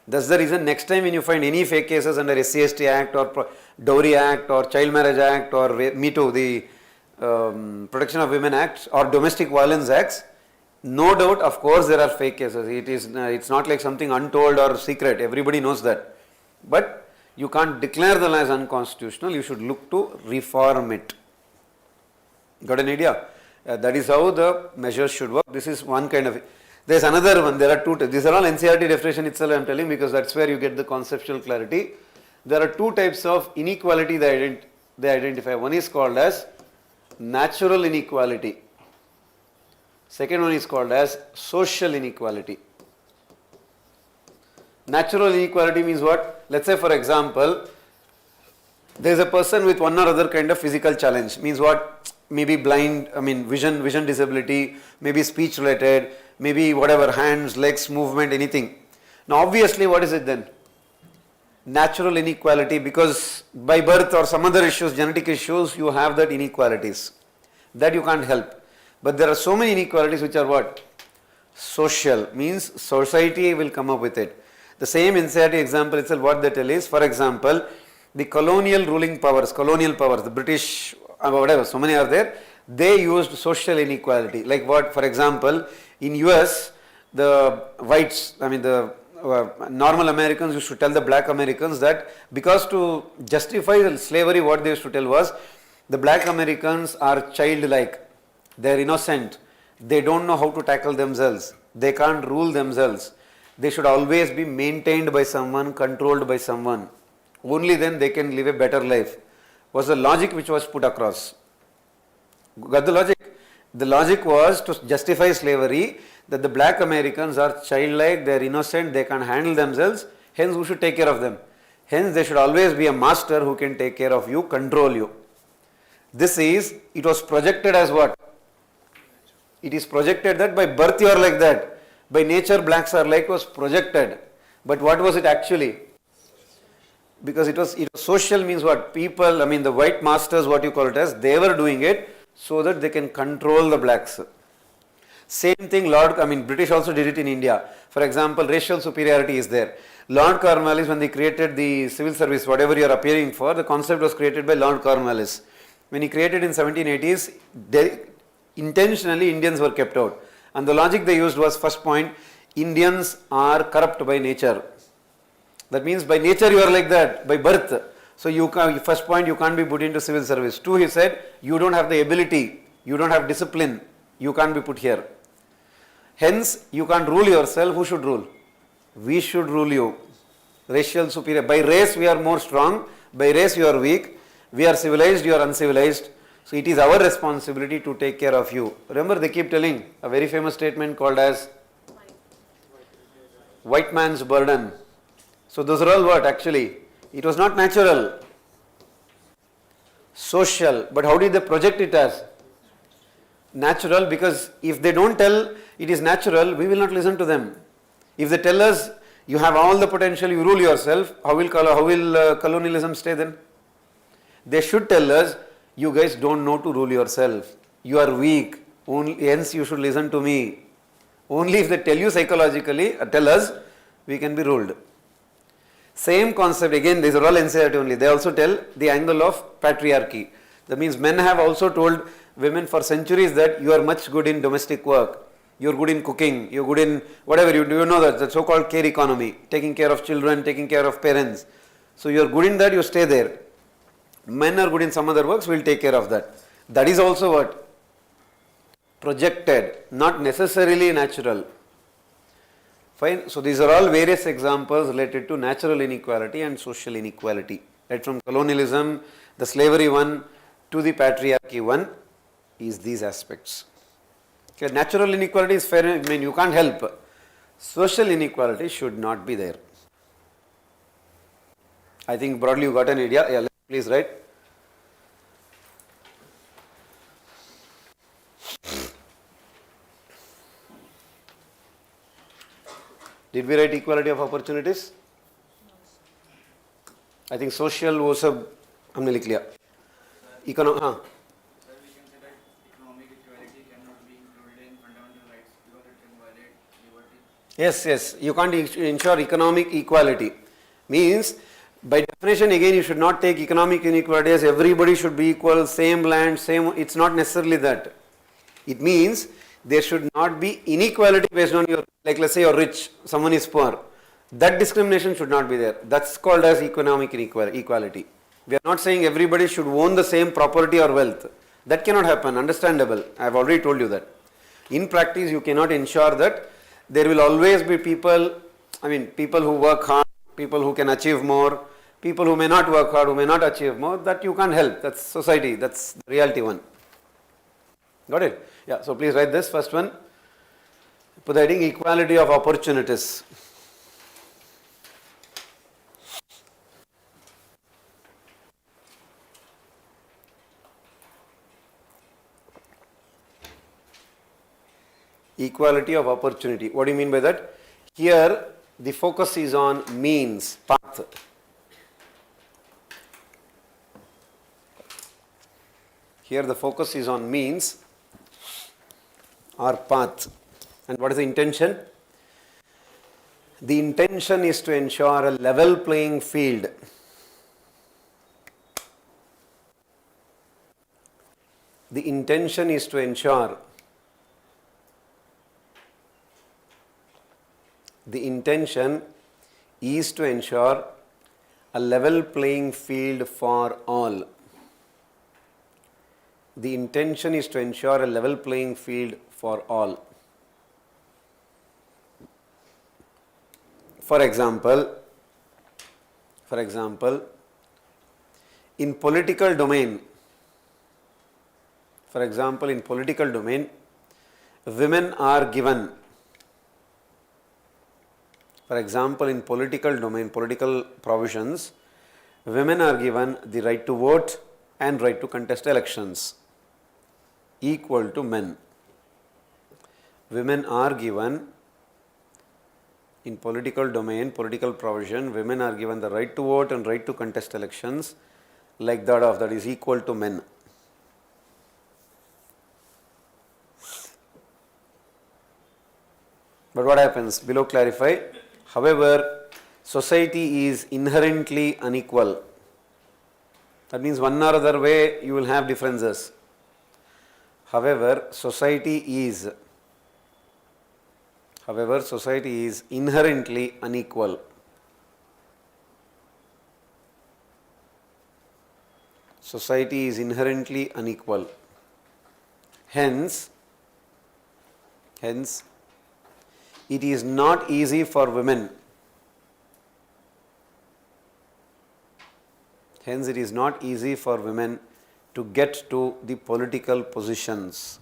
That's the reason next time when you find any fake cases under SC/ST Act or Dowry Act or Child Marriage Act or Me Too, the Protection of Women Act or Domestic Violence Acts, no doubt, of course, there are fake cases. It's not like something untold or secret. Everybody knows that. But you can't declare the law as unconstitutional. You should look to reform it. Got an idea? That is how the measures should work. This is one kind of. There is another one. There are two. These are all NCERT definition itself I am telling, because that's where you get the conceptual clarity. There are two types of inequality they identify. One is called as natural inequality. Second one is called as social inequality. Natural inequality means what? Let's say, for example, there is a person with one or other kind of physical challenge. Means what? Maybe blind, vision disability, maybe speech related, maybe whatever, hands, legs, movement, anything. Now obviously what is it then? Natural inequality, because by birth or some other issues, genetic issues, you have that inequalities. That you can't help. But there are so many inequalities which are what? Social, means society will come up with it. The same NCERT example itself, what they tell is, for example, the colonial ruling powers, the British whatever, so many are there, they used social inequality. Like what, for example, in US, the whites, I mean the normal Americans used to tell the black Americans that because to justify slavery, what they used to tell was, the black Americans are childlike, they are innocent, they don't know how to tackle themselves, they can't rule themselves, they should always be maintained by someone, controlled by someone. Only then they can live a better life. Was the logic which was put across. Got the logic? The logic was to justify slavery, that the black Americans are childlike, they are innocent, they can handle themselves, hence who should take care of them? Hence there should always be a master who can take care of you, control you. This is, it was projected as what? It is projected that by birth you are like that, by nature blacks are like, was projected. But what was it actually? Because it was social means what? People, I mean the white masters, what you call it as, they were doing it so that they can control the blacks. Same thing British also did it in India. For example, racial superiority is there. Lord Cornwallis, when they created the civil service, whatever you are appearing for, the concept was created by Lord Cornwallis. When he created in 1780s, intentionally Indians were kept out. And the logic they used was, first point, Indians are corrupt by nature. That means by nature you are like that, by birth. So first point, you can't be put into civil service. Two, he said, you don't have the ability, you don't have discipline, you can't be put here. Hence, you can't rule yourself. Who should rule? We should rule you. Racial superior. By race we are more strong, by race you are weak, we are civilized, you are uncivilized. So it is our responsibility to take care of you. Remember, they keep telling a very famous statement called as white man's burden. So those are all what actually? It was not natural, social. But how did they project it as? Natural, because if they don't tell it is natural, we will not listen to them. If they tell us you have all the potential, you rule yourself, how will colonialism stay then? They should tell us, you guys don't know to rule yourself, you are weak, hence you should listen to me. Only if they tell you psychologically, tell us, we can be ruled. Same concept, again these are all NCERT only, they also tell the angle of patriarchy. That means men have also told women for centuries that you are much good in domestic work, you are good in cooking, you are good in whatever you do, you know that, the so-called care economy, taking care of children, taking care of parents. So you are good in that, you stay there. Men are good in some other works, we will take care of that. That is also what? Projected, not necessarily natural. Fine. So these are all various examples related to natural inequality and social inequality. Right from colonialism, the slavery one, to the patriarchy one, is these aspects. Okay, natural inequality is fair, I mean you can't help. Social inequality should not be there. I think broadly you got an idea. Yeah, please write. Did we write equality of opportunities? I think social was हमने लिख लिया. हाँ. Sir, we can say that economic equality cannot be included in fundamental rights because it can violate liberty. Yes, you can't ensure economic equality. Means, by definition again you should not take economic inequality as everybody should be equal, same land, same, it's not necessarily that. It means there should not be inequality based on your, like let's say you're rich, someone is poor. That discrimination should not be there. That's called as economic equality. We are not saying everybody should own the same property or wealth. That cannot happen, understandable. I have already told you that. In practice, you cannot ensure that. There will always be people, people who work hard, people who can achieve more, people who may not work hard, who may not achieve more. That you can't help. That's society. That's the reality one. Got it? Yeah, so please write this first one. Put the heading equality of opportunities. Equality of opportunity. What do you mean by that? Here the focus is on means, path. Here the focus is on means or path. And what is the intention? The intention is to ensure a level playing field The intention is to ensure a level playing field for all. The intention is to ensure a level playing field for all. For example, in political domain, women are given, political provisions, women are given the right to vote and right to contest elections equal to men. Women are given in political domain, political provision, women are given the right to vote and right to contest elections like that is equal to men. But what happens? Below clarify. However, society is inherently unequal. That means one or other way you will have differences. However, society is inherently unequal. Society is inherently unequal. Hence, it is not easy for women. To get to the political positions.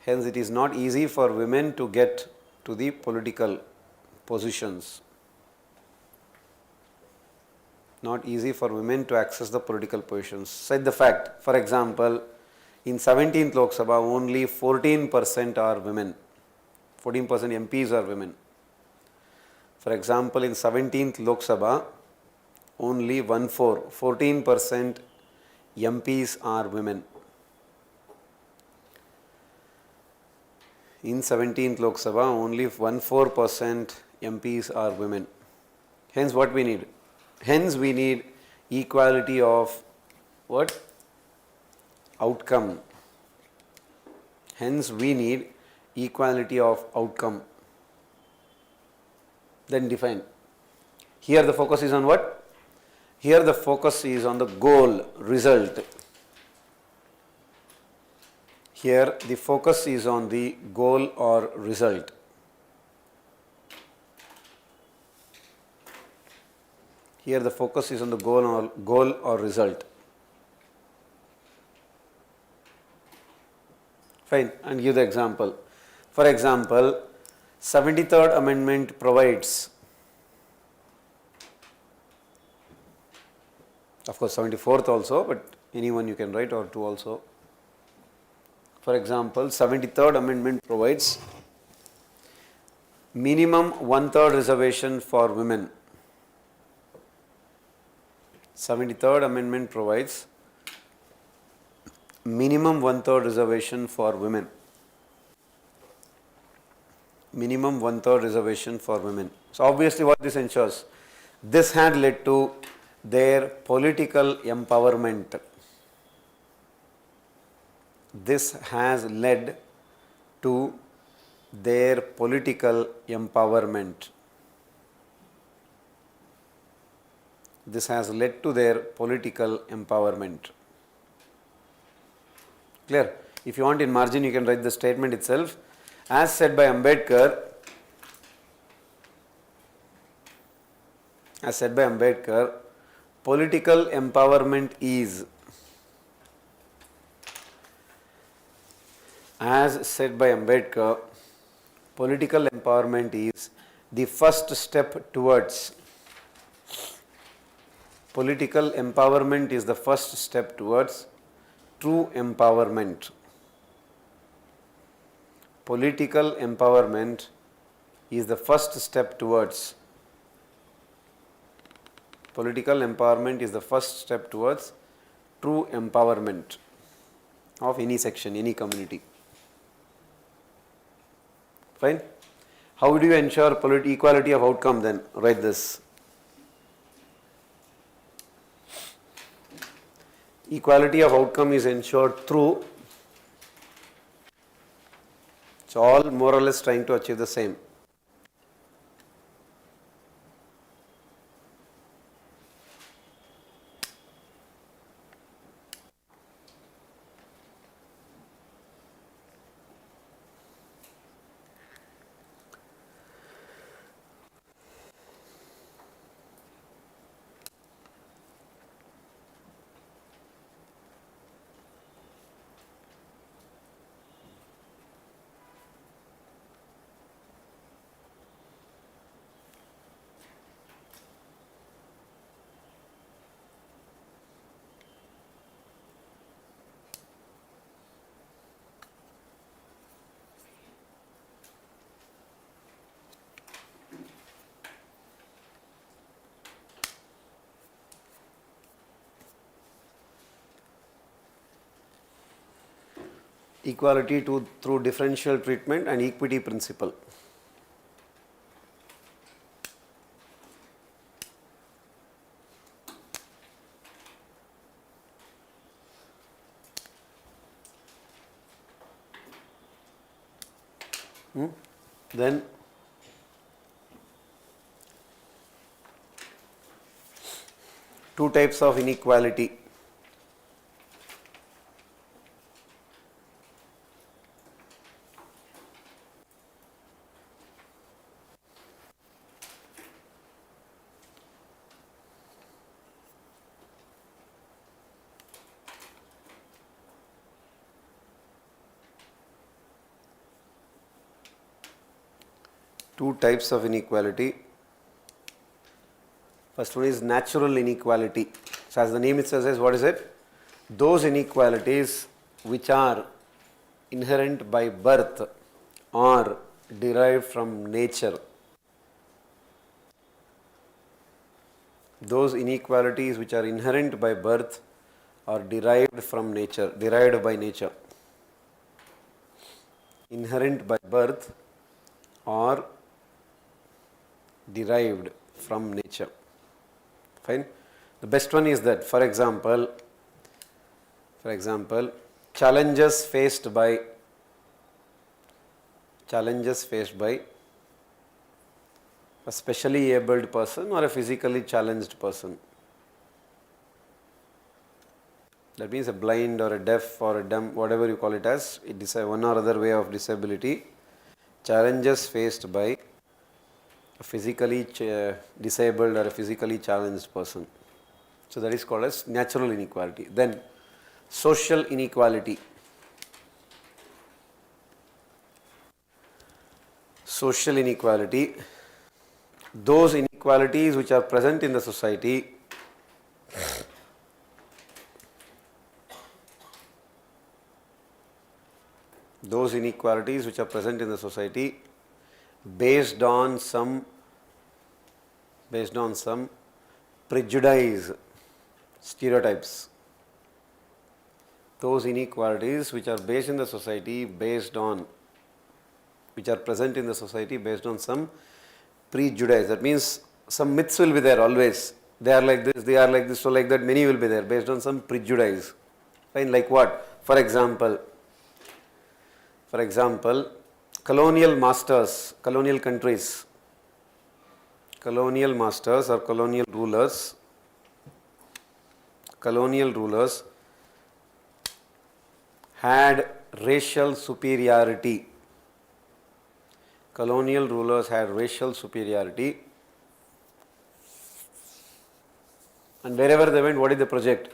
Hence, it is not easy for women to get to the political positions. Not easy for women to access the political positions. Cite the fact. For example, in 17th Lok Sabha, only 14% are women. 14% MPs are women. For example, in 17th Lok Sabha, only 14% MPs are women. In 17th Lok Sabha, only 14% MPs are women. Hence, what we need? Hence, we need equality of what? Outcome. Hence, we need equality of outcome. Then define. Here the focus is on what? Here the focus is on the goal, result. Here the focus is on the goal or result. Here the focus is on the goal or result. Fine, and give the example. For example, 73rd Amendment provides, of course 74th also, but any one you can write or two also. For example, 73rd Amendment provides minimum 1/3 reservation for women. 73rd Amendment provides minimum 1/3 reservation for women. Minimum 1/3 reservation for women. So obviously what this ensures? This had led to their political empowerment. This has led to their political empowerment. This has led to their political empowerment. Clear? If you want in margin, you can write the statement itself. As said by Ambedkar, political empowerment is, as said by Ambedkar, political empowerment is the first step towards, political empowerment is the first step towards true empowerment. Political empowerment is the first step towards, political empowerment is the first step towards true empowerment of any section, any community. Fine? How do you ensure equality of outcome then? Write this. Equality of outcome is ensured through, it's all more or less trying to achieve the same. Equality through differential treatment and equity principle. Then two types of inequality. Two types of inequality. First one is natural inequality. So as the name itself says, what is it? Those inequalities which are inherent by birth or derived from nature. Those inequalities which are inherent by birth or derived from nature, derived by nature. Inherent by birth or derived from nature. Fine. The best one is that, for example, challenges faced by a specially abled person or a physically challenged person. That means a blind or a deaf or a dumb, whatever you call it as, it is one or other way of disability. Challenges faced by a physically disabled or a physically challenged person. So that is called as natural inequality. Then social inequality. Social inequality. Those inequalities which are present in the society based on some prejudice, stereotypes. Those inequalities which are based in the society which are present in the society based on some prejudice. That means some myths will be there always. They are like this, so like that, many will be there based on some prejudice. Fine, like what? For example, colonial masters, colonial countries, colonial masters or colonial rulers had racial superiority. Colonial rulers had racial superiority, and wherever they went, what did they project?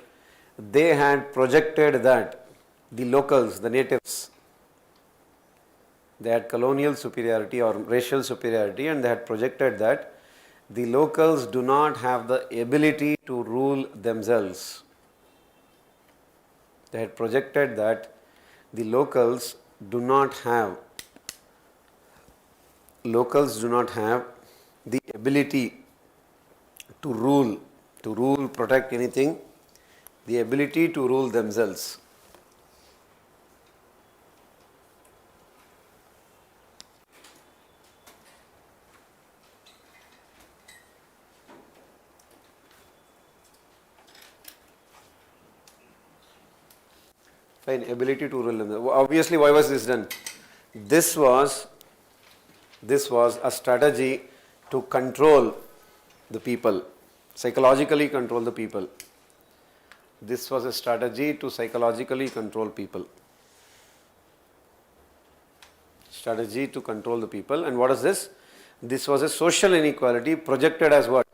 They had projected that the locals, the natives, they had colonial superiority or racial superiority, and they had projected that the locals do not have the ability to rule themselves. They had projected that the locals do not have the ability to rule, protect anything, the ability to rule themselves. Fine, ability to rule them. Obviously, why was this done? This was a strategy to control the people, psychologically control the people. This was a strategy to psychologically control people. Strategy to control the people. And what is this? This was a social inequality projected as what?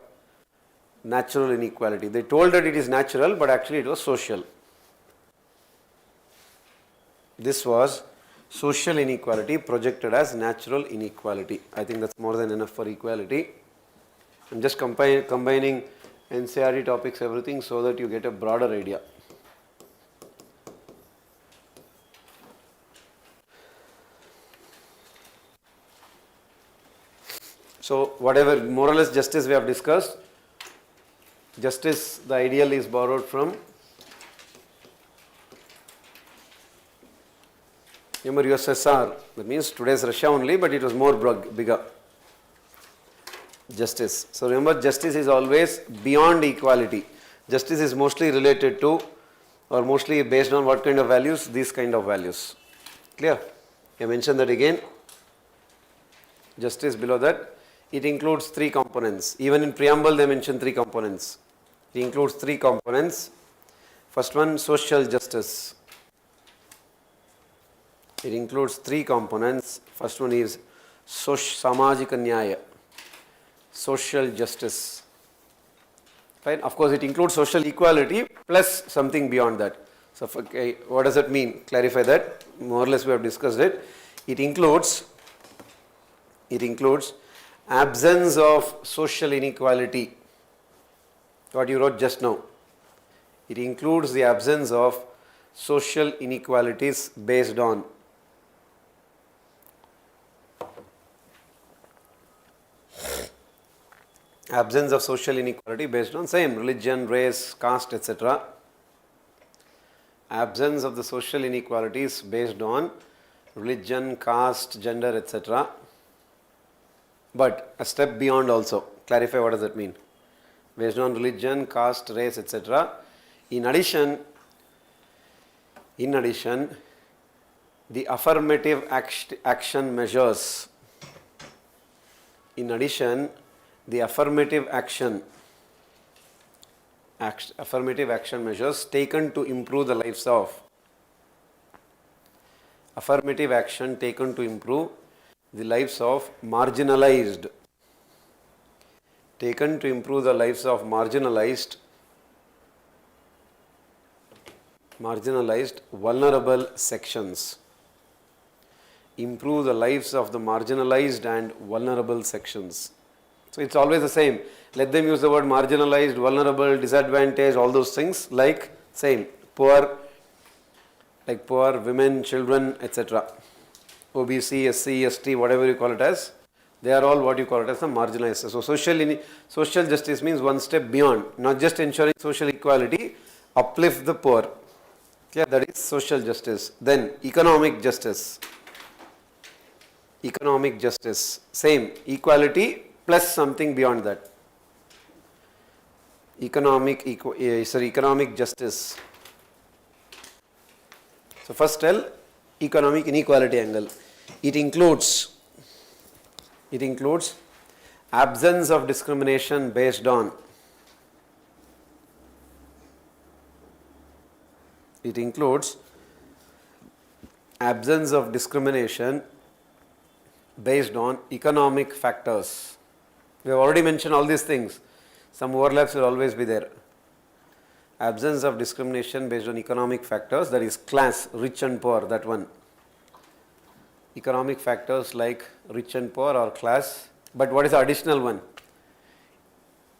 Natural inequality. They told that it is natural, but actually it was social. This was social inequality projected as natural inequality. I think that's more than enough for equality. I'm just combining NCERT topics, everything, so that you get a broader idea. So whatever more or less justice we have discussed, justice, the ideal is borrowed from, remember USSR, that means today's Russia only, but it was more bigger. Justice. So remember, justice is always beyond equality. Justice is mostly related to, or mostly based on what kind of values? These kind of values. Clear? I mentioned that again. Justice below that. It includes three components. Even in preamble they mention three components. It includes three components. First one, social justice. It includes three components. First one is samajika nyaya, social justice. Fine. Of course, it includes social equality plus something beyond that. So, okay, what does that mean? Clarify that. More or less, we have discussed it. It includes absence of social inequality. What you wrote just now. It includes the absence of social inequalities based on absence of social inequality based on same religion, race, caste, etc. Absence of the social inequalities based on religion, caste, gender, etc. But a step beyond also. Clarify what does that mean. Based on religion, caste, race, etc. In addition, the affirmative action measures. In addition, the affirmative action measures taken to improve the lives of marginalized vulnerable sections. Improve the lives of the marginalized and vulnerable sections. So it's always the same. Let them use the word marginalized, vulnerable, disadvantaged, all those things like same. Poor, women, children, etc. OBC, SC, ST, whatever you call it as, they are all what you call it as the marginalized. So social justice means one step beyond, not just ensuring social equality, uplift the poor. Okay, that is social justice. Then economic justice. Same, equality plus something beyond that. Economic justice. So first tell economic inequality angle. It includes absence of discrimination based on economic factors. We have already mentioned all these things. Some overlaps will always be there. Absence of discrimination based on economic factors, that is class, rich and poor, that one. Economic factors like rich and poor or class. But what is the additional one?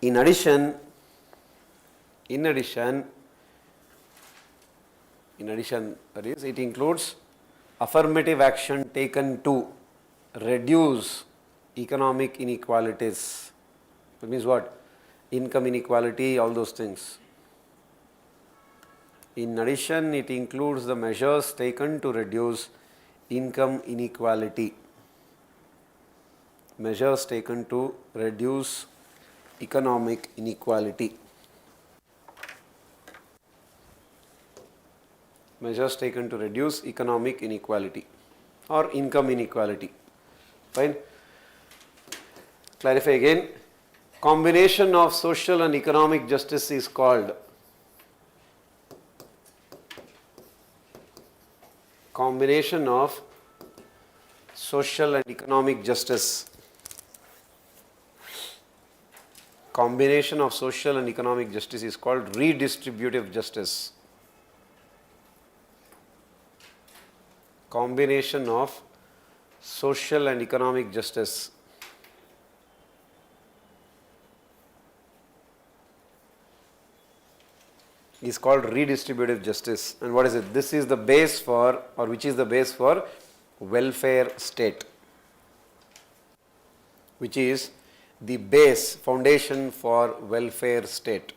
In addition, that is, it includes affirmative action taken to reduce economic inequalities. That means what? Income inequality, all those things. In addition, it includes the measures taken to reduce income inequality. Measures taken to reduce economic inequality. Measures taken to reduce economic inequality or income inequality. Fine. Clarify again. Combination of social and economic justice is called combination of social and economic justice. Combination of social and economic justice is called redistributive justice. Combination of social and economic justice is called redistributive justice. And what is it? This is the base for, or which is the base for, welfare state, which is the base, foundation for welfare state,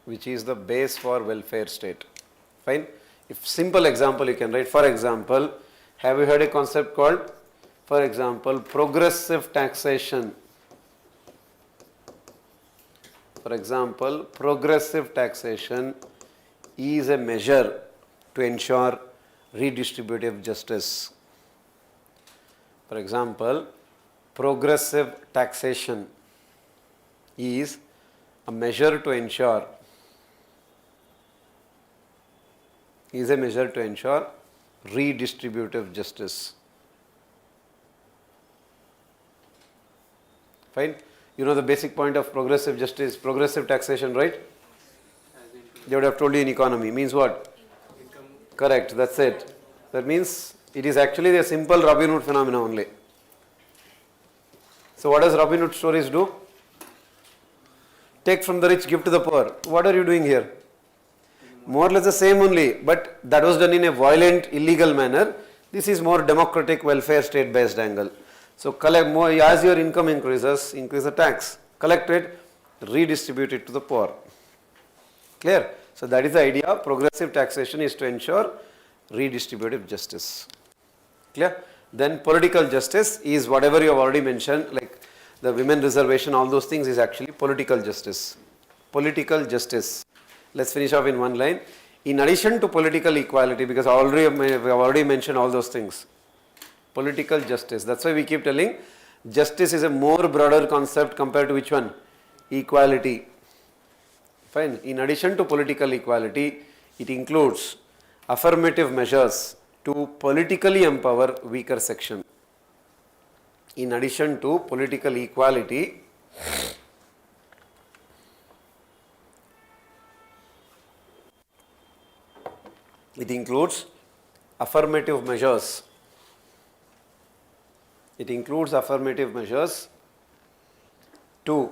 which is the base for welfare state. Fine. If simple example you can write, for example, have you heard a concept called, for example, progressive taxation? For example, progressive taxation is a measure to ensure redistributive justice. For example, progressive taxation is a measure to ensure redistributive justice. Fine. You know the basic point of progressive justice, progressive taxation, right? They would have told you in economy. Means what? Income. Correct, that's it. That means it is actually a simple Robin Hood phenomena only. So what does Robin Hood stories do? Take from the rich, give to the poor. What are you doing here? More or less the same only, but that was done in a violent, illegal manner. This is more democratic, welfare state based angle. So collect more, as your income increases, increase the tax. Collect it, redistribute it to the poor. Clear? So that is the idea. Progressive taxation is to ensure redistributive justice. Clear? Then political justice is whatever you have already mentioned, like the women reservation, all those things is actually political justice. Political justice. Let's finish off in one line. In addition to political equality, because we have already mentioned all those things. Political justice. That's why we keep telling justice is a more broader concept compared to which one? Equality. Fine. In addition to political equality, it includes affirmative measures to politically empower weaker section. In addition to political equality, it includes affirmative measures. It includes affirmative measures to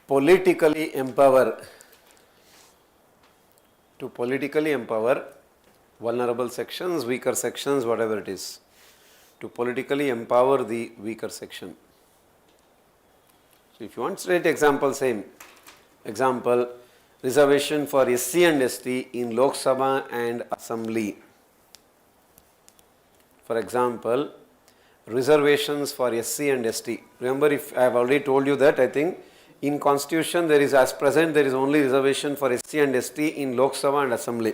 politically empower vulnerable sections, weaker sections, whatever it is, to politically empower the weaker section. So if you want to write example, same example, reservation for SC and ST in Lok Sabha and Assembly. For example, reservations for SC and ST. Remember, if I have already told you that, I think in constitution there is, as present, there is only reservation for SC and ST in Lok Sabha and Assembly.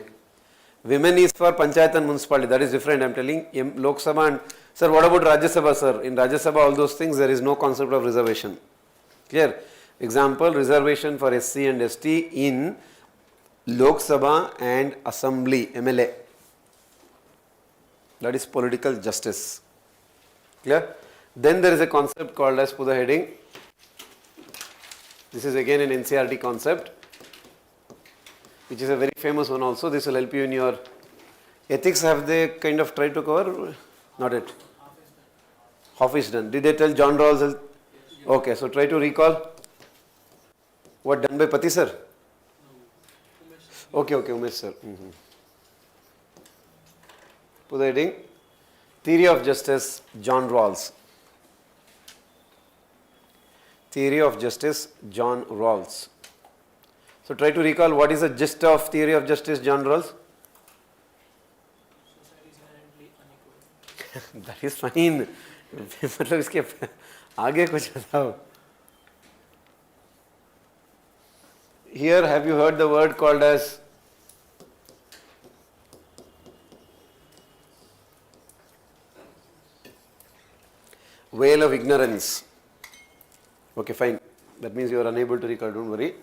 Women is for Panchayat and Municipality, that is different. I am telling Lok Sabha and, sir, what about Rajya Sabha, sir? In Rajya Sabha, all those things, there is no concept of reservation. Clear? Example, reservation for SC and ST in Lok Sabha and Assembly, MLA. That is political justice. Clear? Then there is a concept called as, put the heading, this is again an NCERT concept, which is a very famous one also. This will help you in your ethics. Have they kind of tried to cover? Not yet. Half is done. Did they tell John Rawls? Okay, so try to recall. What done by Pati sir? Okay, Umesh sir. Put the heading, Theory of Justice, John Rawls. Theory of Justice, John Rawls. So try to recall what is the gist of Theory of Justice, John Rawls? Society is inherently unequal. That is fine. मतलब इसके आगे कुछ बताओ. here have you heard the word called as veil of ignorance? Okay, fine. That means you are unable to recall, don't worry.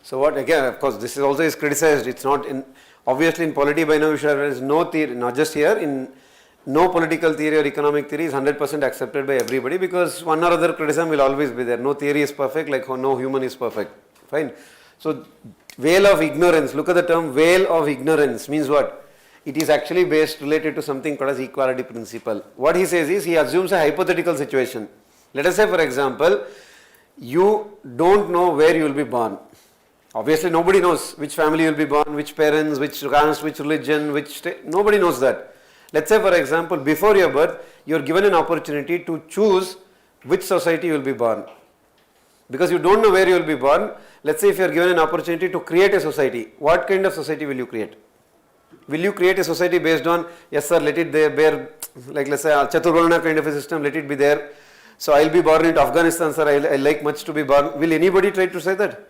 So what again, of course, this is also is criticized. It's not in, obviously in polity by now, there is no theory, not just here, in no political theory or economic theory is 100% accepted by everybody, because one or other criticism will always be there. No theory is perfect, like no human is perfect. Fine. So veil of ignorance, look at the term veil of ignorance means what? It is actually based related to something called as equality principle. What he says is, he assumes a hypothetical situation. Let us say, for example, you don't know where you will be born. Obviously, nobody knows which family you will be born, which parents, which caste, which religion, which state. Nobody knows that. Let's say, for example, before your birth, you are given an opportunity to choose which society you will be born. Because you don't know where you will be born, let's say if you are given an opportunity to create a society, what kind of society will you create? Will you create a society based on, yes sir, let it bear, like let's say a Chaturvarna kind of a system, let it be there. So I will be born in Afghanistan, sir, I like much to be born. Will anybody try to say that?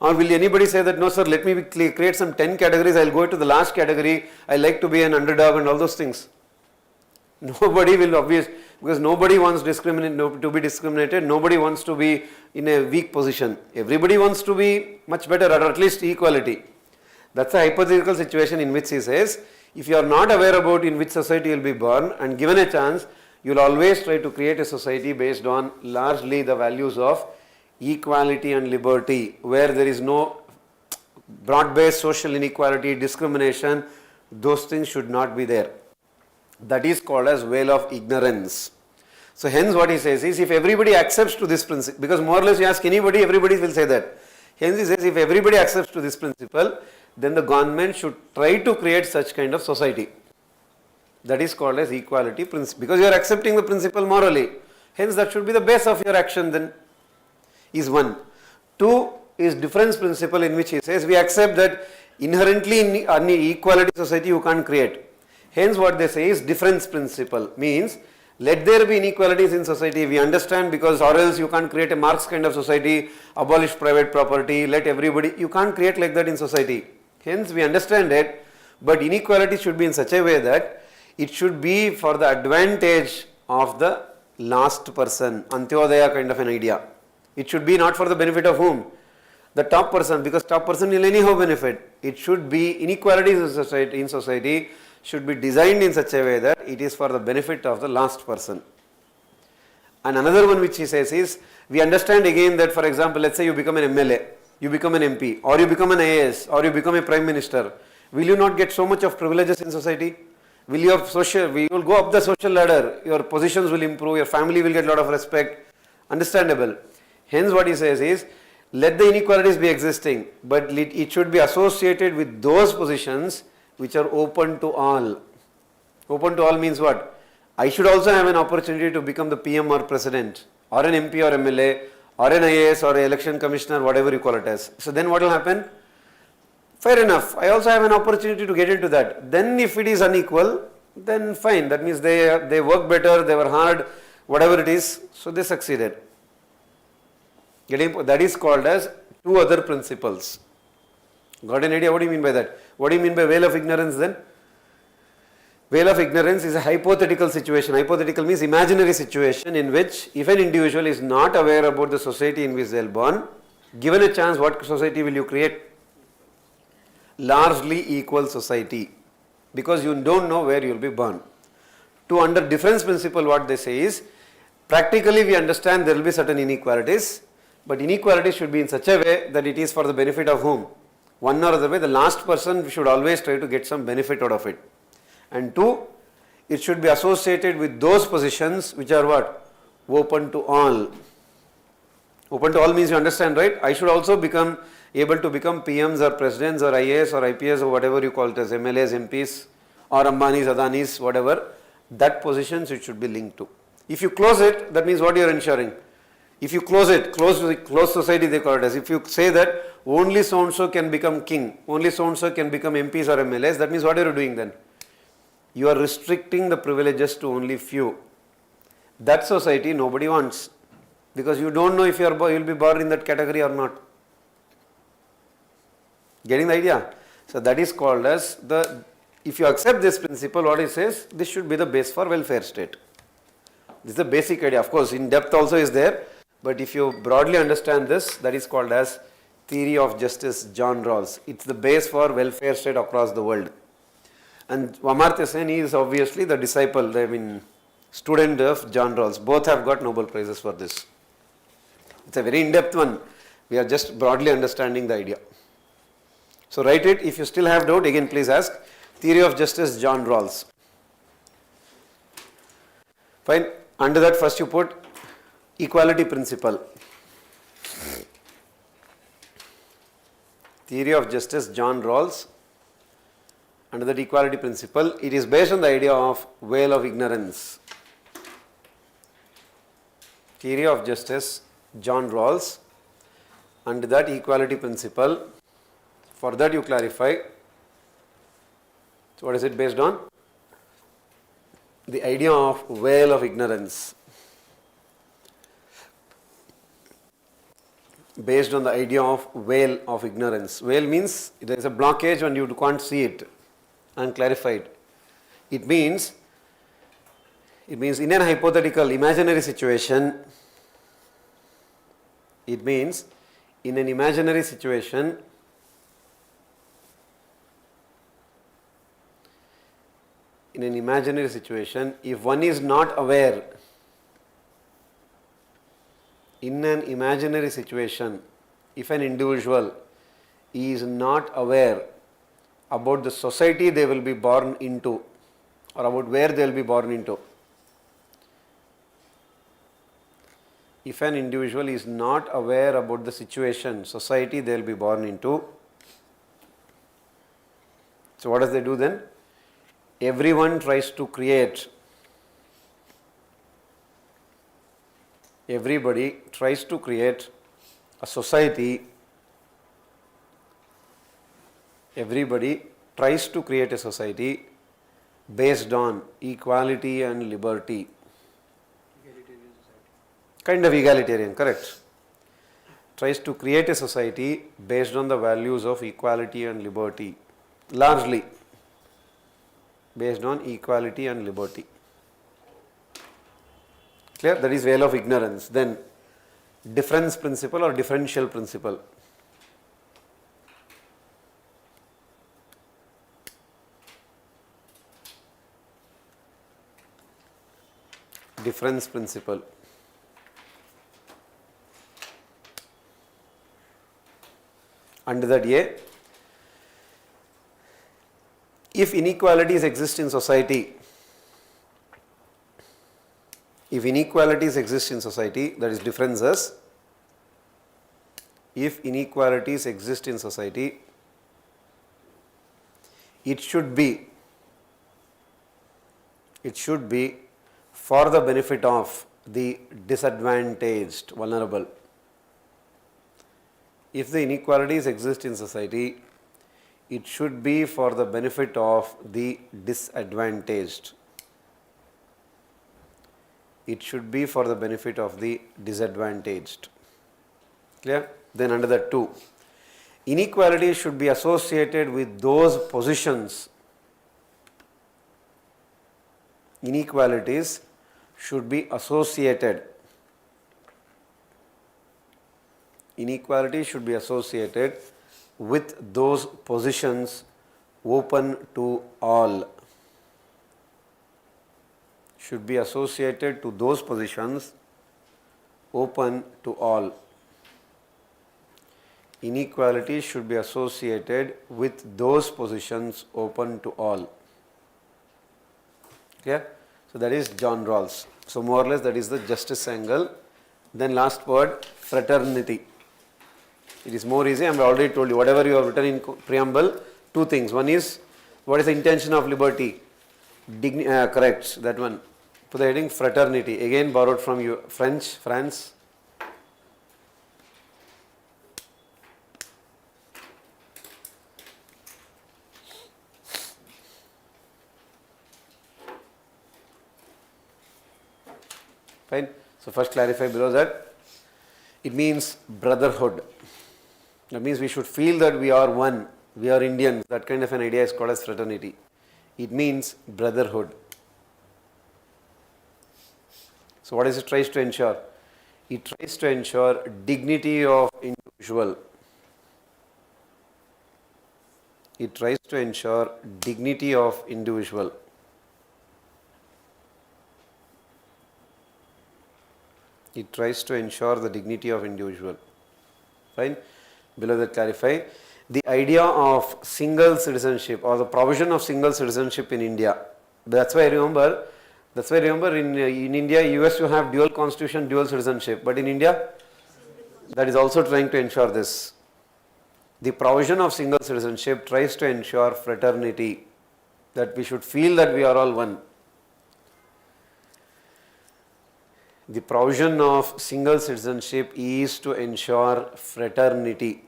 Or will anybody say that, no sir, let me create some 10 categories, I will go to the last category, I like to be an underdog and all those things. Nobody will because nobody wants to be discriminated, nobody wants to be in a weak position. Everybody wants to be much better, or at least equality. That's a hypothetical situation in which he says, if you are not aware about in which society you will be born and given a chance, you will always try to create a society based on largely the values of equality and liberty, where there is no broad-based social inequality, discrimination, those things should not be there. That is called as veil of ignorance. So hence what he says is, if everybody accepts to this principle, because more or less you ask anybody, everybody will say that. Hence he says, if everybody accepts to this principle, then the government should try to create such kind of society. That is called as equality principle, because you are accepting the principle morally. Hence that should be the base of your action then, is one. Two is difference principle, in which he says, we accept that inherently in an equality society you can't create. Hence what they say is difference principle, means let there be inequalities in society, we understand, because or else you can't create a Marx kind of society, abolish private property, let everybody, you can't create like that in society. Hence we understand it, but inequality should be in such a way that it should be for the advantage of the last person, Antyodaya kind of an idea. It should be not for the benefit of whom? The top person, because top person will anyhow benefit. It should be inequalities in society should be designed in such a way that it is for the benefit of the last person. And another one which he says is, we understand again that, for example, let's say you become an MLA, you become an MP, or you become an IAS, or you become a Prime Minister. Will you not get so much of privileges in society? Will you will go up the social ladder, your positions will improve, your family will get a lot of respect. Understandable. Hence what he says is, let the inequalities be existing, but it should be associated with those positions which are open to all. Open to all means what? I should also have an opportunity to become the PM or President, or an MP or MLA, or an IAS or an election commissioner, whatever you call it as. So then what will happen? Fair enough, I also have an opportunity to get into that. Then if it is unequal, then fine, that means they work better, they were hard, whatever it is, so they succeeded. That is called as two other principles. Got an idea what do you mean by that? What do you mean by veil of ignorance then? Veil of ignorance is a hypothetical situation. Hypothetical means imaginary situation in which if an individual is not aware about the society in which they are born, given a chance, what society will you create? Largely equal society, because you don't know where you will be born. To under difference principle, what they say is, practically we understand there will be certain inequalities, but inequality should be in such a way that it is for the benefit of whom? One or other way, the last person should always try to get some benefit out of it. And two, it should be associated with those positions which are what? Open to all. Open to all means you understand, right? I should also become able to become PMs or presidents or IAS or IPS or whatever you call it as MLAs, MPs or Ambanis, Adanis, whatever. That positions it should be linked to. If you close it, that means what you are ensuring? If you close it, close society they call it as, if you say that only so and so can become king, only so and so can become MPs or MLAs, that means what are you doing then? You are restricting the privileges to only few. That society nobody wants, because you don't know if you will be born in that category or not. Getting the idea? So that is called as if you accept this principle, what it says, this should be the base for welfare state. This is the basic idea. Of course, in depth also is there, but if you broadly understand this, that is called as theory of justice, John Rawls. It's the base for welfare state across the world. And Amartya Sen is obviously the disciple, student of John Rawls. Both have got Nobel Prizes for this. It's a very in-depth one. We are just broadly understanding the idea. So write it. If you still have doubt, again please ask. Theory of justice, John Rawls. Fine. Under that, first you put equality principle. Theory of justice, John Rawls. Under that equality principle, it is based on the idea of veil of ignorance. Theory of justice, John Rawls. Under that equality principle, for that you clarify. So what is it based on? The idea of veil of ignorance. Based on the idea of veil of ignorance. Veil means there is a blockage and you can't see it, unclarified. It means in an hypothetical imaginary situation, if one is not aware, if an individual is not aware about the society they will be born into, or about where they will be born into, if an individual is not aware about the situation, society they will be born into, so what does they do then? Everybody tries to create a society. Everybody tries to create a society based on equality and liberty. Egalitarian society. Kind of egalitarian, correct. Tries to create a society based on the values of equality and liberty. Largely based on equality and liberty. Clear? That is veil of ignorance. Then difference principle or differential principle. Difference principle. Under that if inequalities exist in society, that is differences, if inequalities exist in society, it should be for the benefit of the disadvantaged, vulnerable. If the inequalities exist in society, it should be for the benefit of the disadvantaged. It should be for the benefit of the disadvantaged. Clear? Then under that 2, inequality should be associated with those positions. Inequalities should be associated. Inequality should be associated with those positions open to all. Should be associated to those positions open to all. Inequality should be associated with those positions open to all. Clear? So that is John Rawls. So more or less that is the justice angle. Then last word, fraternity. It is more easy. I have already told you, whatever you have written in preamble, 2 things. One is, what is the intention of liberty? Correct, that one. Put the heading fraternity. Again borrowed from France. Fine. So first clarify below that. It means brotherhood. That means we should feel that we are one, we are Indians. That kind of an idea is called as fraternity. It means brotherhood. So what is it tries to ensure? It tries to ensure dignity of individual. It tries to ensure dignity of individual. It tries to ensure the dignity of individual. Fine. Below that clarify. The idea of single citizenship or the provision of single citizenship in India. That's why remember in India, US you have dual constitution, dual citizenship. But in India, that is also trying to ensure this. The provision of single citizenship tries to ensure fraternity. That we should feel that we are all one. The provision of single citizenship is to ensure fraternity.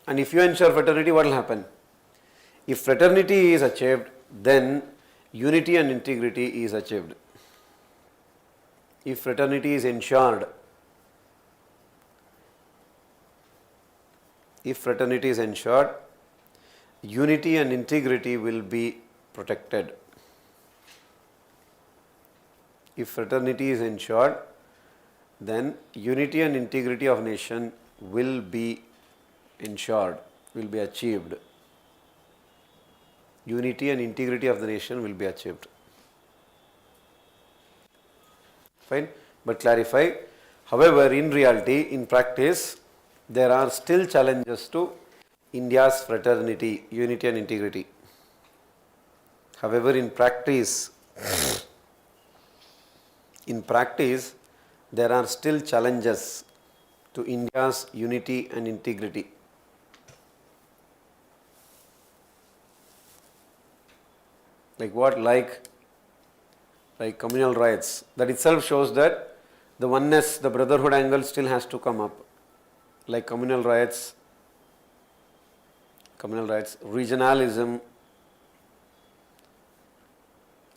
And if you ensure fraternity, what will happen? If fraternity is achieved, then unity and integrity is achieved. If fraternity is ensured, unity and integrity will be protected. If fraternity is ensured, then unity and integrity of nation will be ensured, will be achieved. Unity and integrity of the nation will be achieved. Fine, but clarify. However, in reality, in practice, there are still challenges to India's fraternity, unity and integrity. However, in practice, there are still challenges to India's unity and integrity. Like what? Like communal riots. That itself shows that the oneness, the brotherhood angle still has to come up. Like communal riots, regionalism,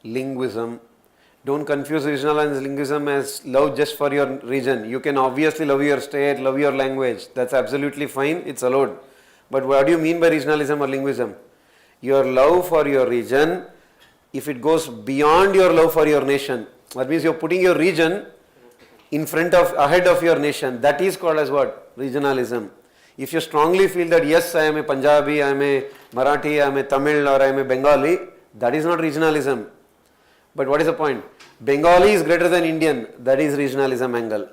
linguism. Don't confuse regional and linguism as love just for your region. You can obviously love your state, love your language. That's absolutely fine. It's allowed. But what do you mean by regionalism or linguism? Your love for your region, if it goes beyond your love for your nation, that means you're putting your region ahead of your nation. That is called as what? Regionalism. If you strongly feel that yes, I am a Punjabi, I am a Marathi, I am a Tamil or I am a Bengali, that is not regionalism. But what is the point? Bengali is greater than Indian, that is regionalism angle.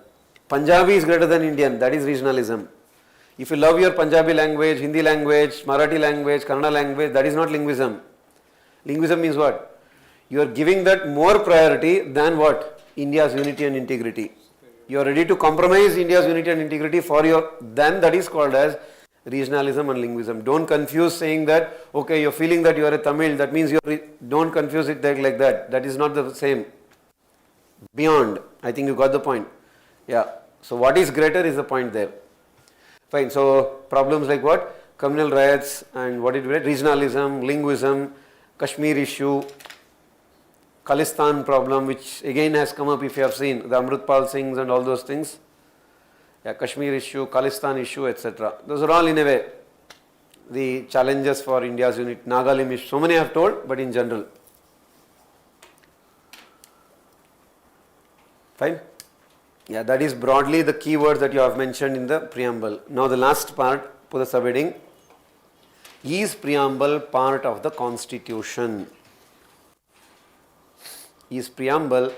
Punjabi is greater than Indian, that is regionalism. If you love your Punjabi language, Hindi language, Marathi language, Kannada language, that is not linguism. Linguism means what? You are giving that more priority than what? India's unity and integrity. You are ready to compromise India's unity and integrity for then that is called as regionalism and linguism. Don't confuse saying that, okay, you're feeling that you are a Tamil, that means don't confuse it like that. That is not the same. Beyond, I think you got the point. Yeah. So what is greater is the point there. Fine. So problems like what? Communal riots and what it was? Regionalism, linguism, Kashmir issue, Khalistan problem, which again has come up if you have seen the Amrutpal Singhs and all those things. Yeah, Kashmir issue, Khalistan issue, etc. Those are all in a way the challenges for India's unity. Nagalim issue, so many I have told, but in general. Fine? Yeah, that is broadly the key words that you have mentioned in the preamble. Now the last part, put the subheading. Is preamble part of the constitution? Is preamble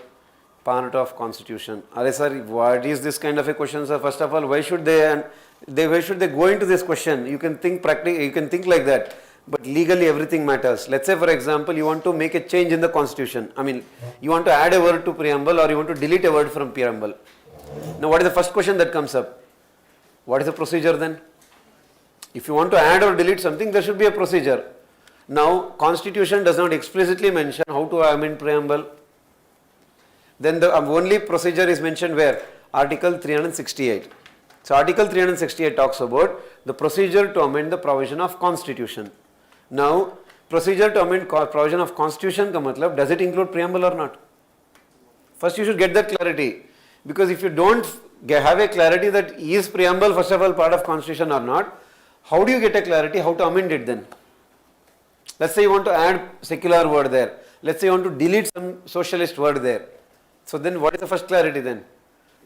part of constitution? Are sir, what is this kind of a question, sir? First of all, why should they go into this question? You can think you can think like that, but legally everything matters. Let's say for example, you want to make a change in the constitution. I mean, you want to add a word to preamble or you want to delete a word from preamble. Now what is the first question that comes up? What is the procedure then? If you want to add or delete something, there should be a procedure. Now, constitution does not explicitly mention how to amend preamble. Then the only procedure is mentioned where? Article 368. So, Article 368 talks about the procedure to amend the provision of constitution. Now, procedure to amend provision of constitution ka matlab, does it include preamble or not? First you should get that clarity. Because if you don't have a clarity that is preamble first of all part of constitution or not, how do you get a clarity how to amend it then? Let's say you want to add secular word there. Let's say you want to delete some socialist word there. So then what is the first clarity then?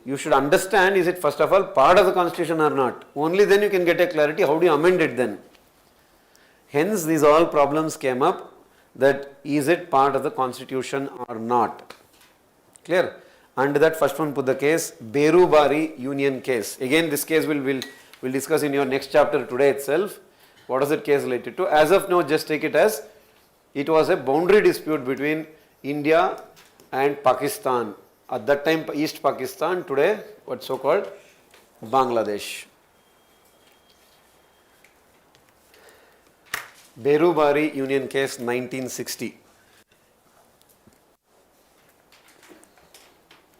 You should understand, is it first of all part of the constitution or not? Only then you can get a clarity how do you amend it then. Hence these all problems came up, that is it part of the constitution or not. Clear? Under that first one put the case, Berubari Union case. Again this case we'll discuss in your next chapter today itself. What is that case related to? As of now just take it as it was a boundary dispute between India and Pakistan. At that time East Pakistan, today what's so called Bangladesh. Berubari Union case 1960.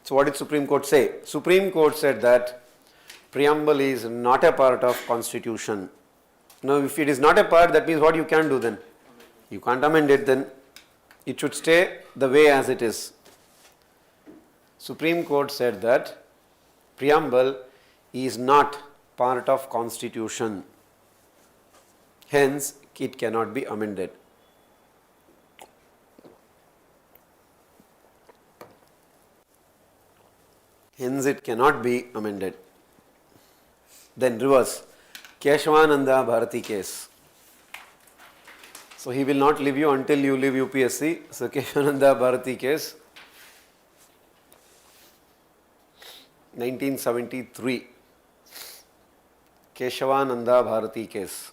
So what did Supreme Court say? Supreme Court said that preamble is not a part of constitution. Now if it is not a part, that means what you can do then? You can't amend it then. It should stay the way as it is. Supreme Court said that preamble is not part of constitution. Hence it cannot be amended. Hence it cannot be amended. Then reverse. Keshavananda Bharati case. So he will not leave you until you leave UPSC. So Keshavananda Bharati case 1973. Keshavananda Bharati case.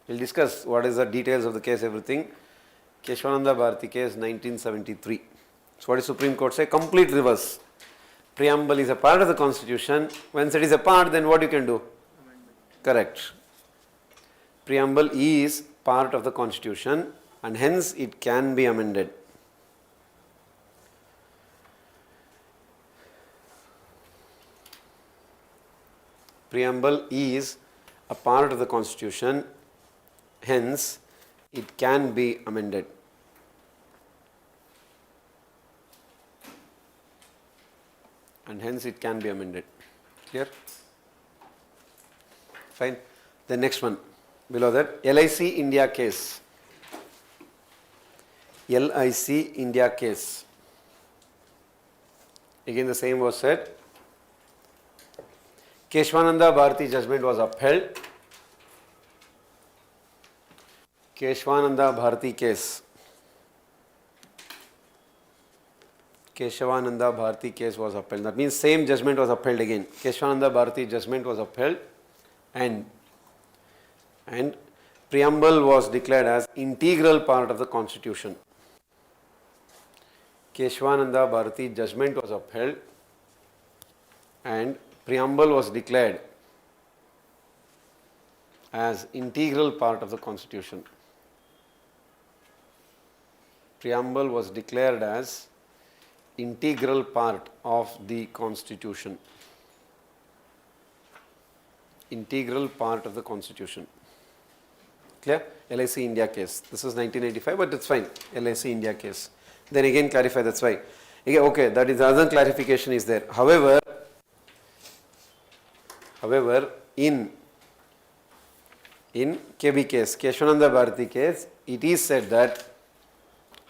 We'll discuss what is the details of the case, everything. Keshavananda Bharati case 1973. So what does Supreme Court say? Complete reverse. Preamble is a part of the constitution. Once it is a part, then what you can do? Correct. Preamble is part of the constitution and hence it can be amended. Preamble is a part of the constitution, hence it can be amended. And hence it can be amended. Clear? Fine. The next one below that, LIC India case. LIC India case. Again the same was said. Keshavananda Bharati judgment was upheld. Keshavananda Bharati case. Keshavananda Bharati case was upheld. That means same judgment was upheld again. Keshavananda Bharati judgment was upheld and preamble was declared as integral part of the constitution. Keshavananda Bharati judgment was upheld and preamble was declared as integral part of the constitution. Preamble was declared as integral part of the constitution. Integral part of the constitution. Clear? LIC India case. This is 1985, but it's fine. LIC India case. Then again clarify, that's why. Again, okay, that is other clarification is there. However, in KB case, Keshavananda Bharati case, it is said that,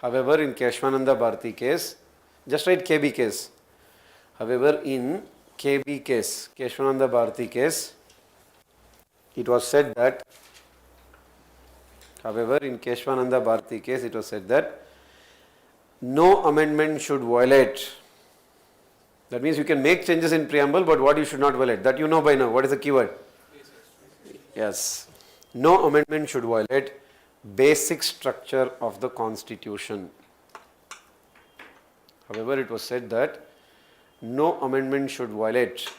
however, in Keshavananda Bharati case, just write KB case. However, in KB case, Keshavananda Bharati case, it was said that, however, in Keshavananda Bharati case, it was said that no amendment should violate. That means you can make changes in preamble, but what you should not violate. That you know by now. What is the keyword? Yes. No amendment should violate basic structure of the constitution. However, it was said that no amendment should violate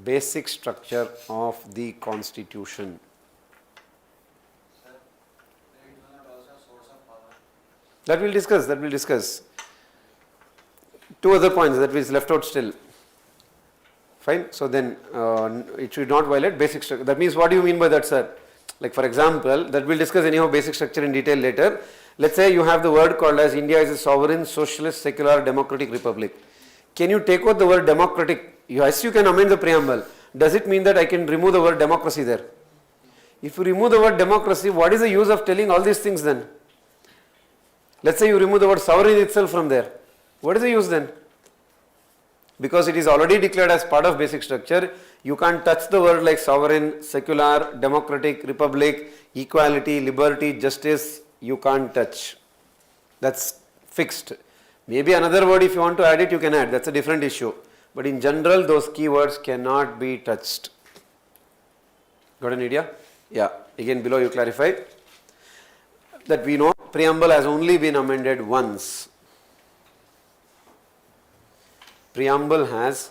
basic structure of the constitution. That we'll discuss. Two other points that is left out still. Fine. So then it should not violate basic structure. That means what do you mean by that, sir? Like for example, that we'll discuss anyhow basic structure in detail later. Let's say you have the word called as India is a sovereign, socialist, secular, democratic republic. Can you take out the word democratic? Yes, you can amend the preamble. Does it mean that I can remove the word democracy there? If you remove the word democracy, what is the use of telling all these things then? Let's say you remove the word sovereign itself from there. What is the use then? Because it is already declared as part of basic structure, you can't touch the word like sovereign, secular, democratic, republic, equality, liberty, justice, you can't touch. That's fixed. Maybe another word if you want to add it, you can add. That's a different issue. But in general, those keywords cannot be touched. Got an idea? Yeah. Again, below you clarify that we know preamble has only been amended once. Preamble has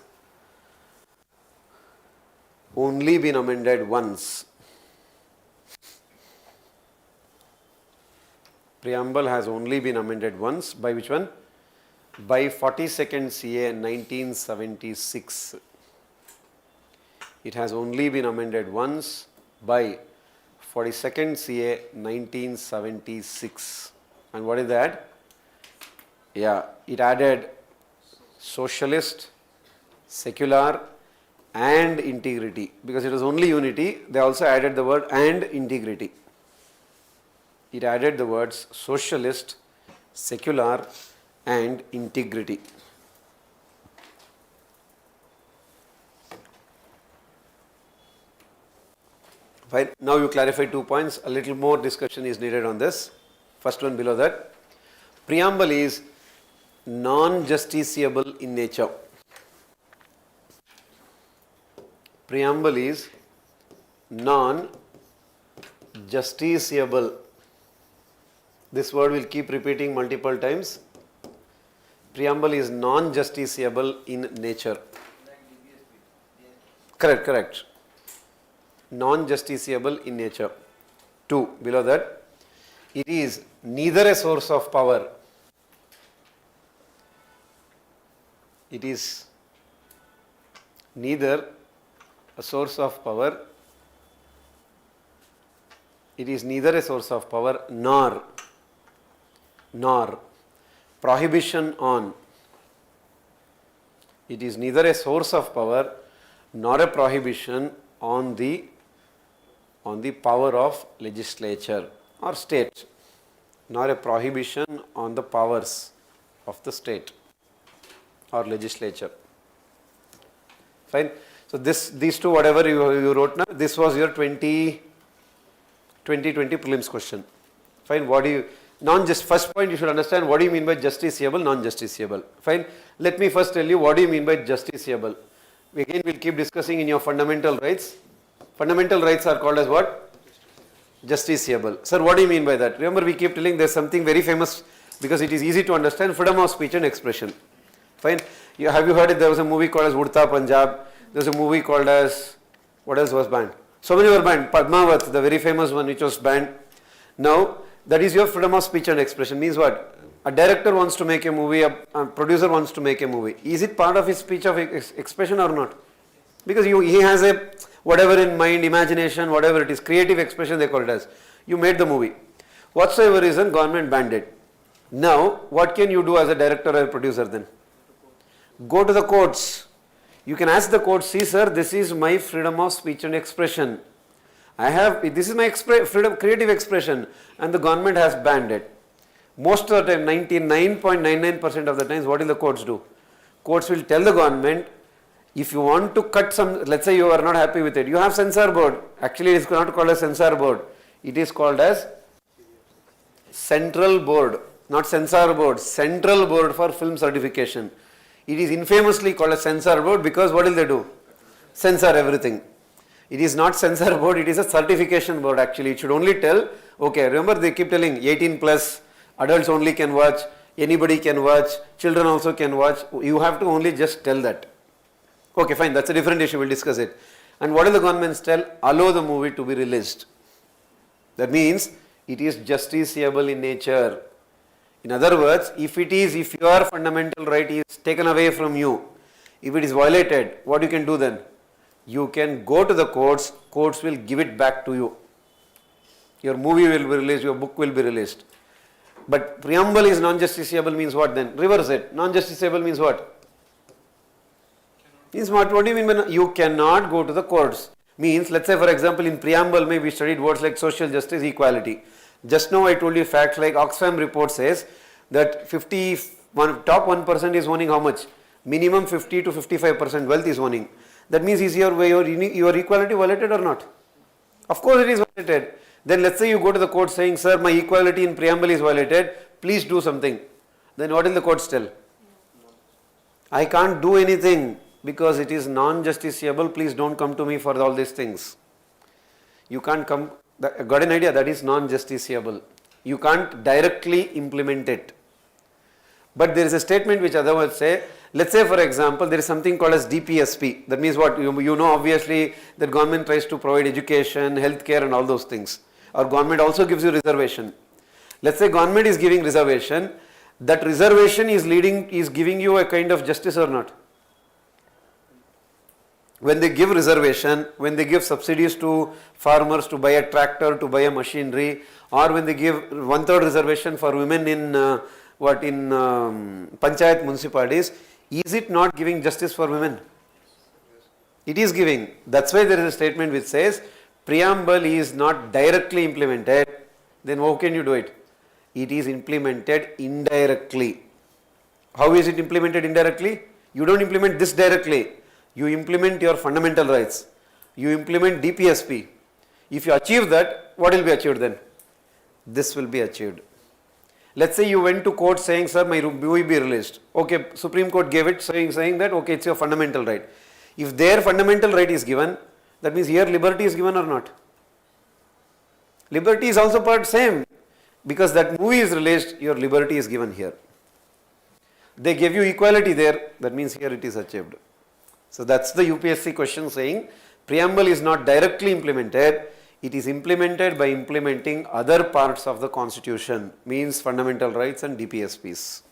only been amended once. Preamble has only been amended once. By which one? By 42nd CA 1976. It has only been amended once by 42nd CA 1976. And what is that? Yeah, it added socialist, secular and integrity. Because it was only unity, they also added the word and integrity. It added the words socialist, secular and integrity. Fine. Now you clarify 2 points. A little more discussion is needed on this. First one below that. Preamble is non-justiciable in nature. Preamble is non-justiciable. This word will keep repeating multiple times. Preamble is non-justiciable in nature. Correct, correct. Non-justiciable in nature. 2. Below that, it is neither a source of power. It is neither a source of power. It is neither a source of power nor prohibition on. It is neither a source of power nor a prohibition on the power of legislature or state, nor a prohibition on the powers of the state or legislature. Fine. So these two, whatever you wrote now, this was your 2020 prelims question. Fine. What do you first point you should understand, what do you mean by justiciable, non-justiciable. Fine. Let me first tell you what do you mean by justiciable. Again, we'll keep discussing in your fundamental rights. Fundamental rights are called as what? Justiciable. Sir, what do you mean by that? Remember, we keep telling there's something very famous because it is easy to understand, freedom of speech and expression. Fine. Have you heard it? There was a movie called as Udta Punjab. There was a movie called as, what else was banned? So many were banned. Padmavat, the very famous one which was banned. Now, that is your freedom of speech and expression. Means what? A director wants to make a movie, a producer wants to make a movie. Is it part of his speech of expression or not? Because he has a whatever in mind, imagination, whatever it is, creative expression they call it as. You made the movie. Whatsoever reason, government banned it. Now, what can you do as a director or a producer then? Go to the courts. You can ask the court, see sir, this is my freedom of speech and expression. This is my freedom, creative expression, and the government has banned it. Most of the time, 99.99% of the times, what will the courts do? Courts will tell the government, if you want to cut some, let's say you are not happy with it, you have censor board. Actually, it is not called as censor board. It is called as central board, not censor board, central board for film certification. It is infamously called a censor board because what will they do? Censor everything. It is not censor board, it is a certification board actually. It should only tell, okay, remember they keep telling 18 plus, adults only can watch, anybody can watch, children also can watch. You have to only just tell that. Okay, fine, that's a different issue, we'll discuss it. And what do the governments tell? Allow the movie to be released. That means it is justiciable in nature. In other words, if your fundamental right is taken away from you, if it is violated, what you can do then? You can go to the courts, courts will give it back to you. Your movie will be released, your book will be released. But preamble is non-justiciable means what then? Reverse it. Non-justiciable means what? Means what do you mean by you cannot go to the courts? Means, let's say for example in preamble maybe we studied words like social justice, equality. Just now I told you facts like Oxfam report says that top 1% is owning how much? Minimum 50 to 55% wealth is owning. That means is your equality violated or not? Of course it is violated. Then let's say you go to the court saying, sir, my equality in preamble is violated, please do something. Then what will the courts tell? I can't do anything because it is non-justiciable, please don't come to me for all these things. You can't come, got an idea, that is non-justiciable. You can't directly implement it. But there is a statement which otherwise say, let's say for example there is something called as DPSP. That means what? You know obviously that government tries to provide education, healthcare and all those things. Or government also gives you reservation. Let's say government is giving reservation. That reservation is giving you a kind of justice or not? When they give reservation, when they give subsidies to farmers to buy a tractor, to buy a machinery, or when they give 1/3 reservation for women in panchayat municipalities, is it not giving justice for women? It is giving. That's why there is a statement which says preamble is not directly implemented. Then how can you do it? It is implemented indirectly. How is it implemented indirectly? You don't implement this directly. You implement your fundamental rights. You implement DPSP. If you achieve that, what will be achieved then? This will be achieved. Let's say you went to court saying, sir, my will be released. Okay, Supreme Court gave it saying that, okay, it's your fundamental right. If their fundamental right is given, that means here liberty is given or not? Liberty is also part same. Because that movie is released, your liberty is given here. They gave you equality there, that means here it is achieved. So that's the UPSC question saying, preamble is not directly implemented, it is implemented by implementing other parts of the constitution, means fundamental rights and DPSPs.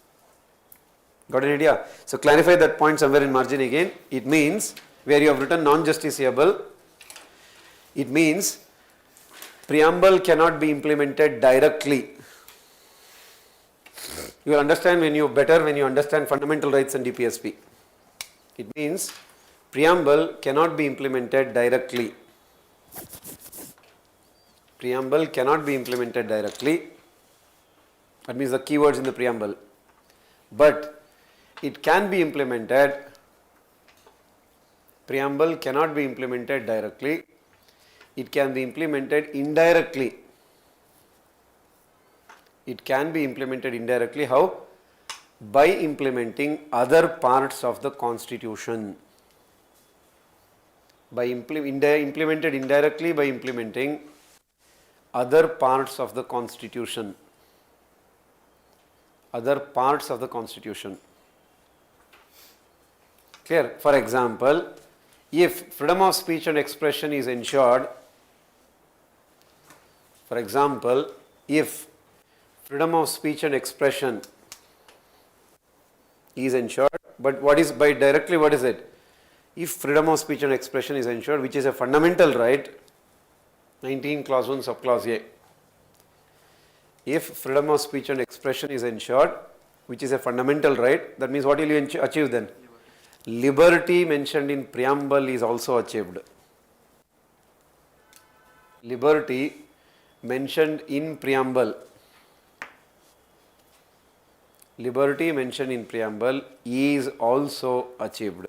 Got an idea? So clarify that point somewhere in margin again. It means, where you have written non-justiciable, it means preamble cannot be implemented directly. You will understand when you understand fundamental rights and DPSP. It means preamble cannot be implemented directly. Preamble cannot be implemented directly. That means the keywords in the preamble. But it can be implemented. Preamble cannot be implemented directly. It can be implemented indirectly. It can be implemented indirectly. How? By implementing other parts of the constitution. By implemented indirectly by implementing other parts of the constitution. Other parts of the constitution. Clear? For example, if freedom of speech and expression is ensured, for example, if freedom of speech and expression is ensured, but what is by directly, what is it? If freedom of speech and expression is ensured, which is a fundamental right, 19 clause 1 subclause A. If freedom of speech and expression is ensured, which is a fundamental right, that means what will you achieve then? Liberty mentioned in preamble is also achieved. Liberty mentioned in preamble. Liberty mentioned in preamble is also achieved.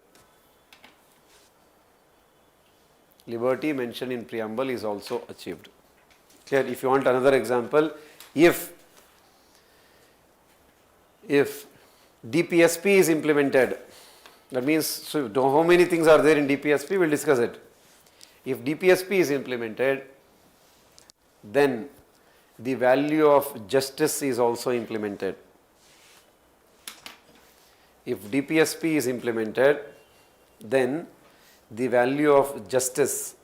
Liberty mentioned in preamble is also achieved. Clear? If you want another example, if DPSP is implemented, that means, so how many things are there in DPSP? We'll discuss it. If DPSP is implemented, then the value of justice is also implemented. If DPSP is implemented, then the value of justice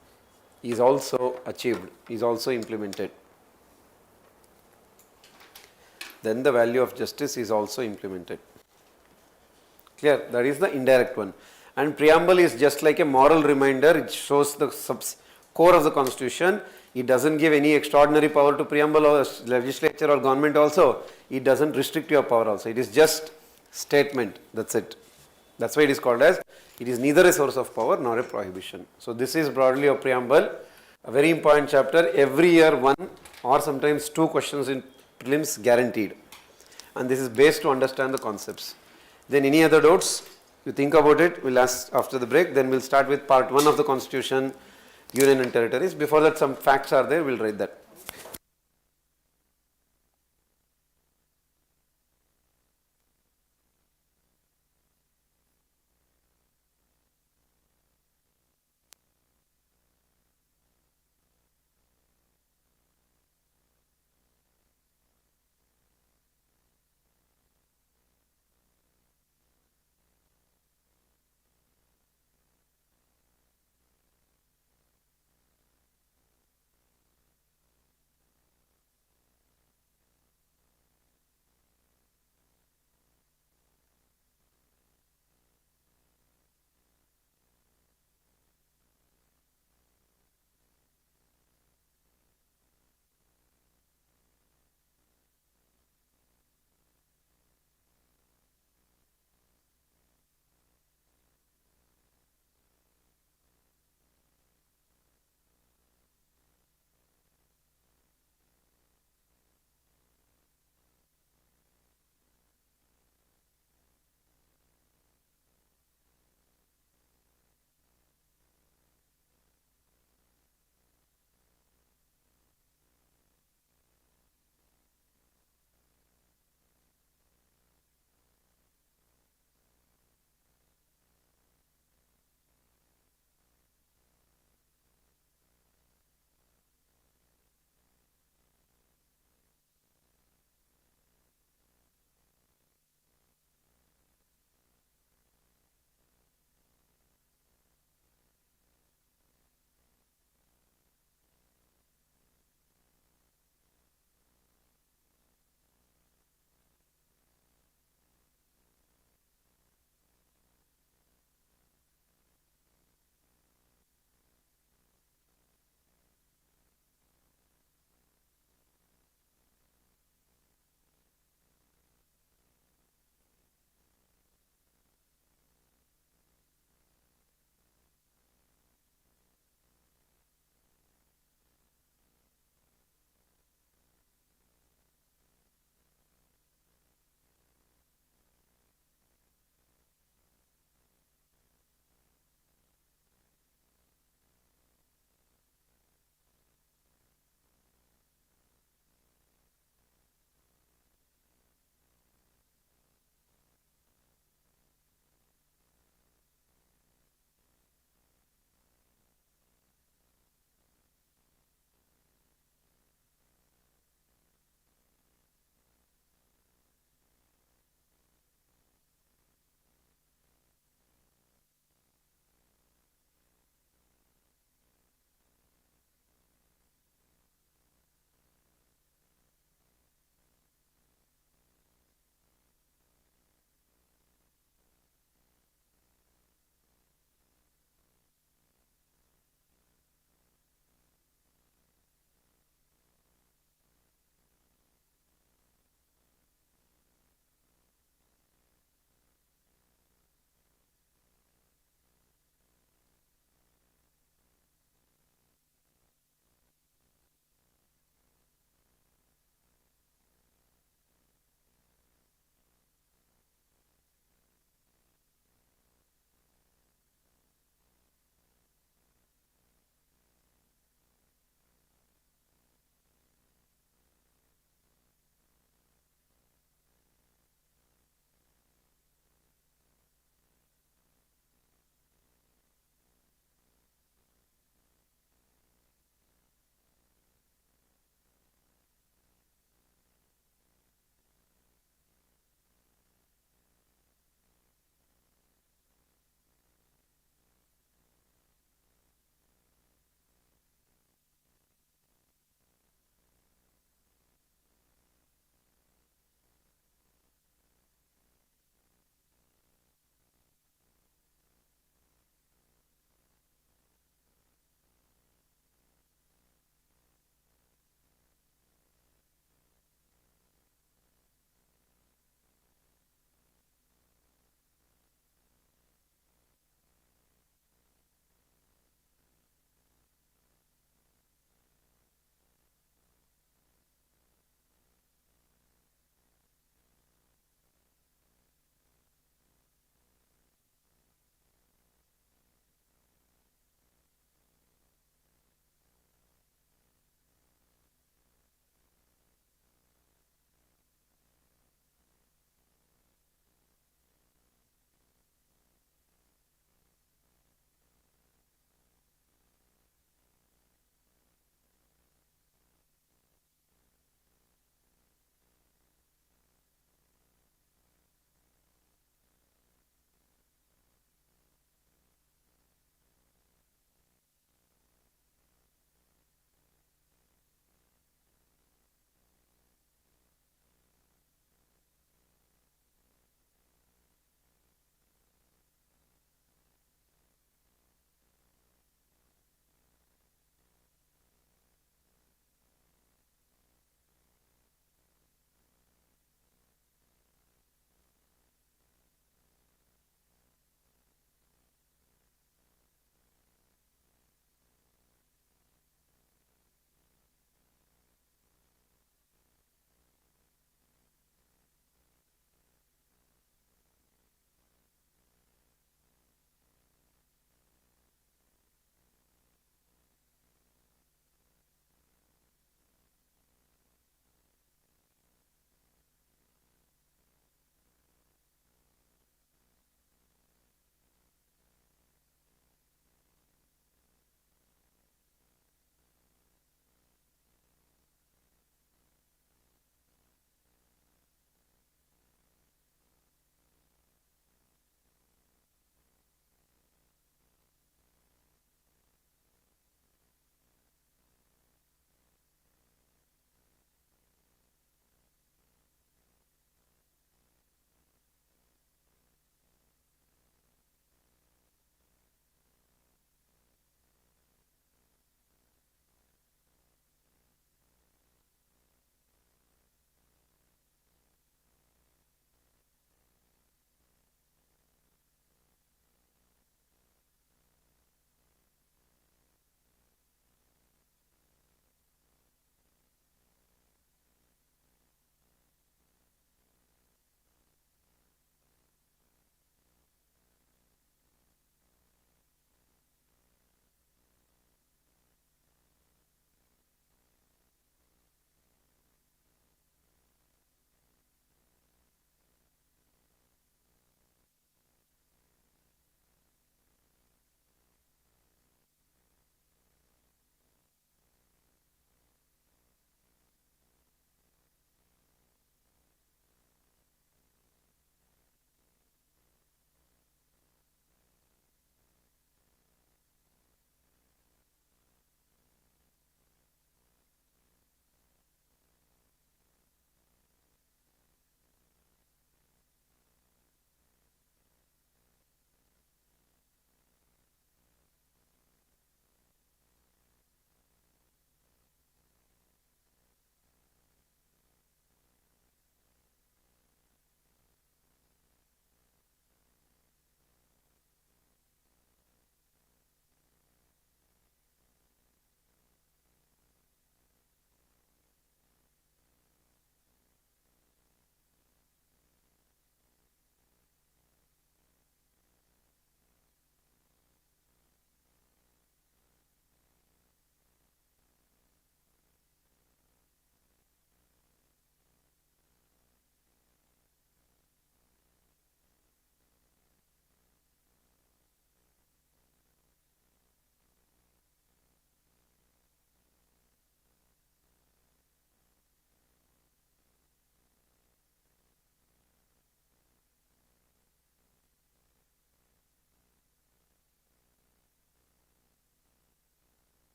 is also achieved, is also implemented. Then the value of justice is also implemented. Clear? That is the indirect one. And preamble is just like a moral reminder, it shows the core of the constitution. It doesn't give any extraordinary power to preamble or legislature or government also. It doesn't restrict your power also. It is just statement. That's it. That's why it is called as, it is neither a source of power nor a prohibition. So this is broadly a preamble, a very important chapter. Every year one or sometimes two questions in prelims guaranteed. And this is based to understand the concepts. Then any other doubts? You think about it, we'll ask after the break. Then we'll start with part 1 of the Constitution, Union and Territories. Before that, some facts are there, we'll write that.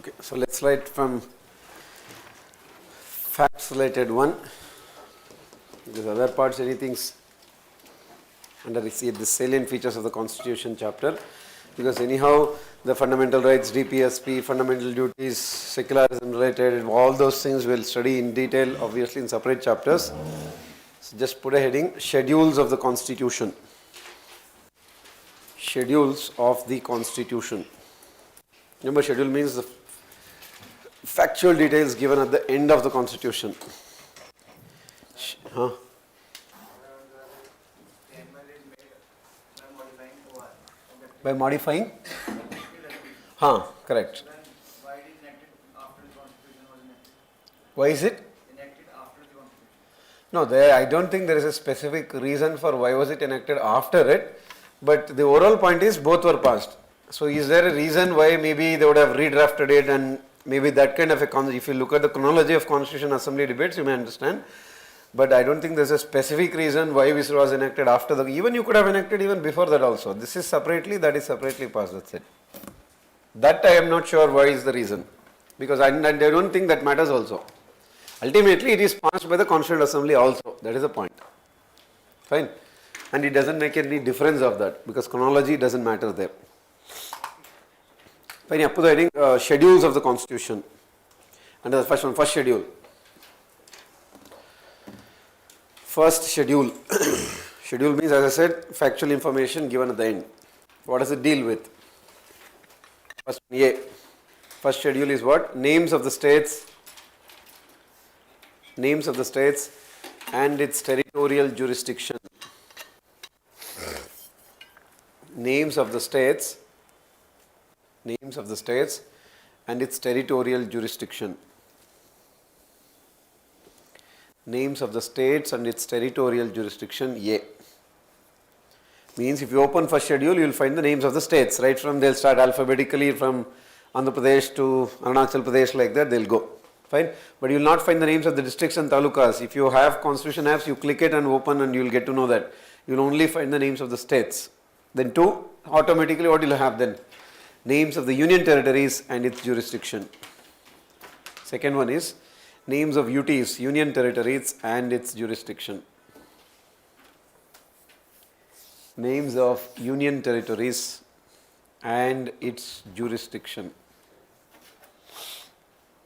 Okay, so let's write from facts related one. These other parts, anything's under the salient features of the Constitution chapter, because anyhow the fundamental rights, DPSP, fundamental duties, secularism related, all those things we'll study in detail, obviously in separate chapters. So just put a heading, schedules of the Constitution. Schedules of the Constitution. Remember, schedule means the factual details given at the end of the Constitution. Huh? By modifying? Huh, correct. Why it is enacted after the Constitution was enacted? Why is it? Enacted after the Constitution. No, I don't think there is a specific reason for why was it enacted after it, but the overall point is both were passed. So is there a reason why maybe they would have redrafted it, and maybe that kind of if you look at the chronology of Constitution Assembly debates, you may understand. But I don't think there's a specific reason why this was enacted after the, even you could have enacted even before that also. This is separately, that is separately passed, that's it. That I am not sure why is the reason, because I don't think that matters also. Ultimately it is passed by the Constituent Assembly also, that is the point. Fine. And it doesn't make any difference of that, because chronology doesn't matter there. Fine, put the heading, schedules of the Constitution. And the first one, first schedule. First schedule. Schedule means, as I said, factual information given at the end. What does it deal with? First, A. First schedule is what? Names of the states. Names of the states and its territorial jurisdiction. Names of the states. Names of the states and its territorial jurisdiction. Names of the states and its territorial jurisdiction, A. Means if you open first schedule, you will find the names of the states. Right from, they'll start alphabetically from Andhra Pradesh to Arunachal Pradesh, like that they'll go. Fine. But you will not find the names of the districts and talukas. If you have Constitution apps, you click it and open and you will get to know that. You will only find the names of the states. Then 2, automatically what you will have then? Names of the union territories and its jurisdiction. Second one is names of UTs, union territories and its jurisdiction. Names of union territories and its jurisdiction.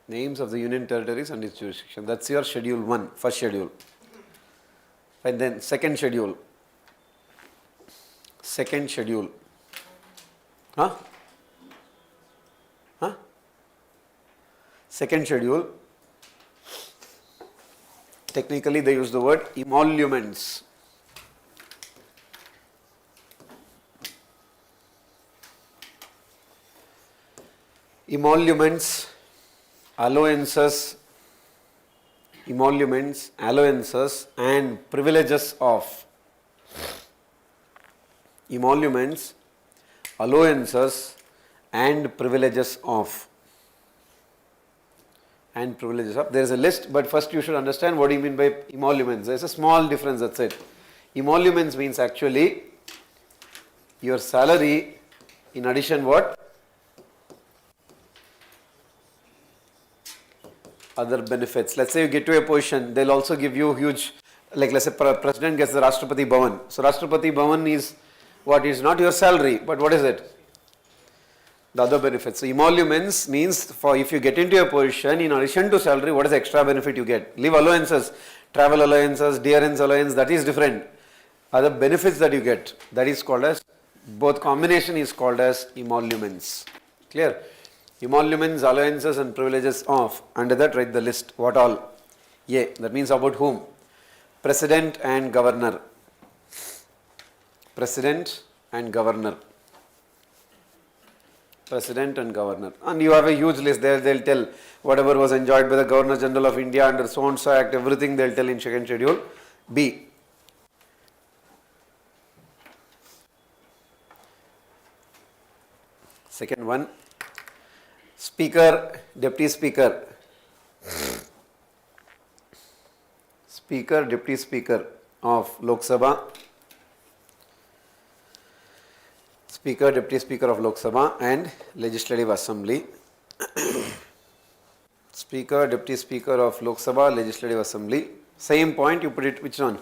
Names of the union territories and its jurisdiction. That's your schedule 1, first schedule. And then second schedule. Second schedule. Huh? Huh? Second schedule. Technically they use the word emoluments. Emoluments, allowances, emoluments, allowances and privileges of. Emoluments, allowances and privileges of. And privileges of. There is a list, but first you should understand what do you mean by emoluments. There is a small difference, that's it. Emoluments means actually your salary in addition what? Other benefits. Let's say you get to a position, they'll also give you huge, like let's say president gets the Rashtrapati Bhavan. So Rashtrapati Bhavan is what is not your salary, but what is it? The other benefits. So emoluments means for if you get into a position, in addition to salary, what is the extra benefit you get? Leave allowances, travel allowances, dearance allowance, that is different. Other benefits that you get, that is called as, both combination is called as emoluments. Clear? Emoluments, allowances and privileges of. Under that write the list. What all? A. That means about whom? President and governor. President and governor. President and governor. And you have a huge list there. They'll tell whatever was enjoyed by the Governor General of India under so and so act, everything they'll tell in second schedule. B. Second one. Speaker, Deputy Speaker. Speaker, Deputy Speaker of Lok Sabha. Speaker, Deputy Speaker of Lok Sabha and Legislative Assembly. Speaker, Deputy Speaker of Lok Sabha, Legislative Assembly. Same point, you put it which one?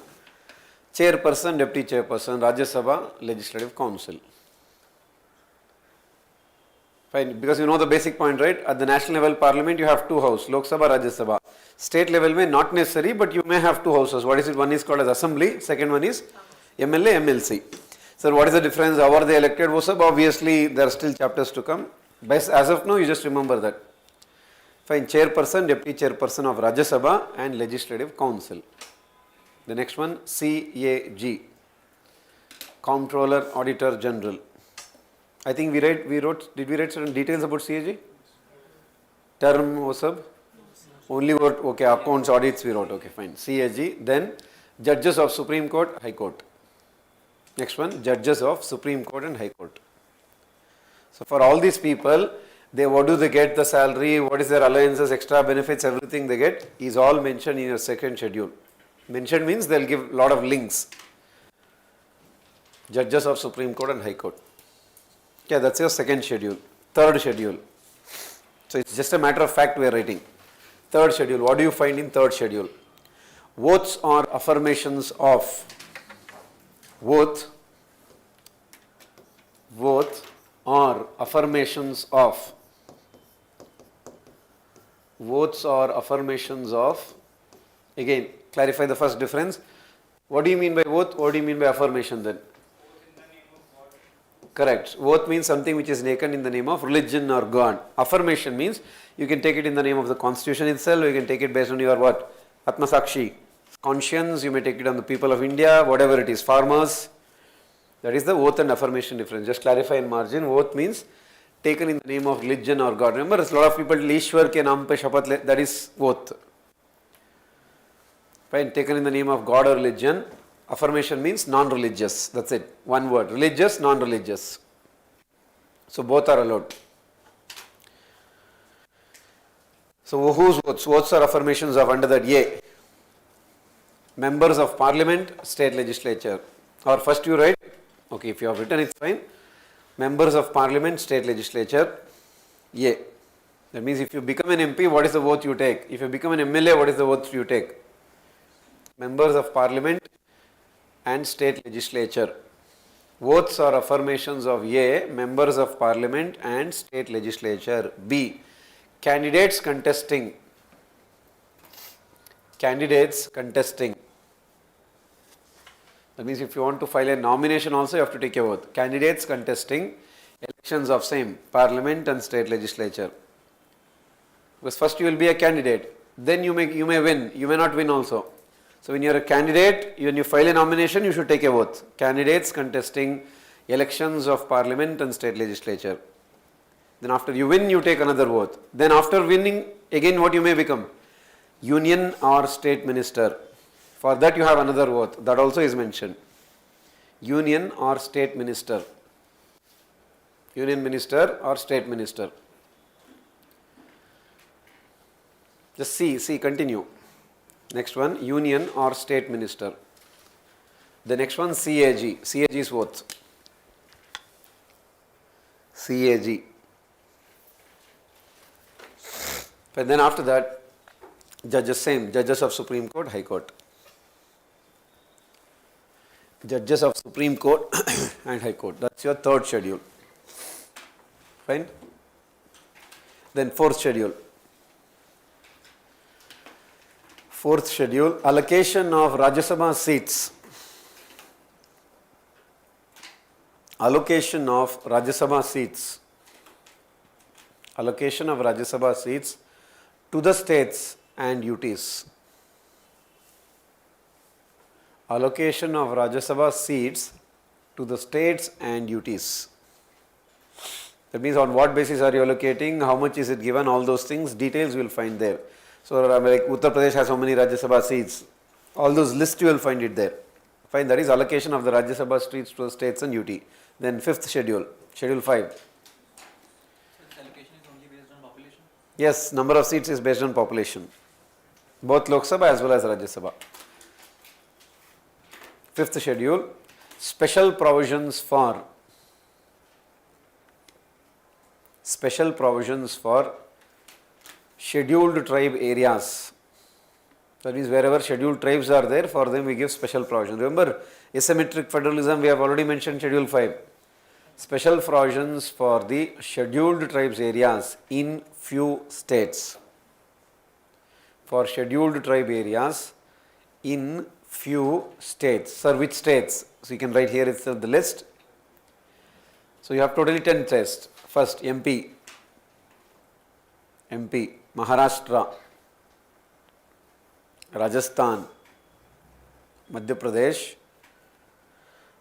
Chairperson, Deputy Chairperson, Rajya Sabha, Legislative Council. Fine, because you know the basic point, right? At the national level parliament, you have two houses, Lok Sabha, Rajya Sabha. State level may not necessary, but you may have two houses. What is it? One is called as assembly, second one is MLA, MLC. So what is the difference? How are they elected? Obviously, there are still chapters to come. Best as of now, you just remember that. Fine, chairperson, deputy chairperson of Rajya Sabha and Legislative Council. The next one, CAG, Comptroller Auditor General. I think did we write certain details about CAG? Term wo sab? Only what, okay, accounts, audits we wrote, okay, fine. CAG, then Judges of Supreme Court, High Court. Next one, Judges of Supreme Court and High Court. So for all these people, what do they get, the salary, what is their allowances, extra benefits, everything they get is all mentioned in your second schedule. Mentioned means they'll give a lot of links. Judges of Supreme Court and High Court. Okay, that's your second schedule. Third schedule. So it's just a matter of fact we are writing. Third schedule. What do you find in third schedule? Votes or affirmations of. Vote or affirmations of. Votes or affirmations of. Again, clarify the first difference. What do you mean by vote? What do you mean by affirmation then? Correct. Vote means something which is taken in the name of religion or God. Affirmation means you can take it in the name of the constitution itself, or you can take it based on your what? Atma Sakshi. Conscience, you may take it on the people of India, whatever it is, farmers. That is the oath and affirmation difference. Just clarify in margin. Oath means taken in the name of religion or God. Remember, a lot of people, Ishwar ke naam pe shapat le, that is oath. Fine, taken in the name of God or religion. Affirmation means non-religious. That's it. One word. Religious, non-religious. So both are allowed. So whose votes? Votes or affirmations of under that A. Members of Parliament, State Legislature. Or first you write, okay, if you have written it's fine. Members of Parliament, State Legislature, A. That means if you become an MP, what is the vote you take? If you become an MLA, what is the vote you take? Members of Parliament and State Legislature. Votes or affirmations of A, Members of Parliament and State Legislature. B, candidates contesting. Candidates contesting. That means if you want to file a nomination also, you have to take a vote. Candidates contesting elections of same Parliament and State Legislature. Because first you will be a candidate, then you may win, you may not win also. So when you are a candidate, when you file a nomination, you should take a vote. Candidates contesting elections of Parliament and State Legislature. Then after you win, you take another vote. Then after winning, again what you may become? Union or State Minister. For that you have another vote. That also is mentioned. Union or State Minister. Union Minister or State Minister. Just see, continue. Next one, Union or State Minister. The next one, CAG. CAG is what? CAG. But then after that, judges same. Judges of Supreme Court, High Court. Judges of Supreme Court and High Court. That's your third schedule. Fine? Then fourth schedule. Fourth schedule, allocation of Rajya Sabha seats. Allocation of Rajya Sabha seats. Allocation of Rajya Sabha seats to the states and UTs. Allocation of Rajya Sabha seats to the states and UTs. That means on what basis are you allocating, how much is it given, all those things, details you will find there. So like Uttar Pradesh has how many Rajya Sabha seats, all those lists you will find it there. Fine, that is allocation of the Rajya Sabha seats to the states and UT. Then fifth schedule, schedule 5. So this allocation is only based on population? Yes, number of seats is based on population. Both Lok Sabha as well as Rajya Sabha. Fifth schedule, special provisions for scheduled tribe areas. That means wherever scheduled tribes are there, for them we give special provision. Remember, asymmetric federalism, we have already mentioned Schedule 5. Special provisions for the scheduled tribes areas in few states. For scheduled tribe areas in few states. Sir, which states? So you can write here itself the list. So you have totally 10 states. First, MP, Maharashtra, Rajasthan, Madhya Pradesh,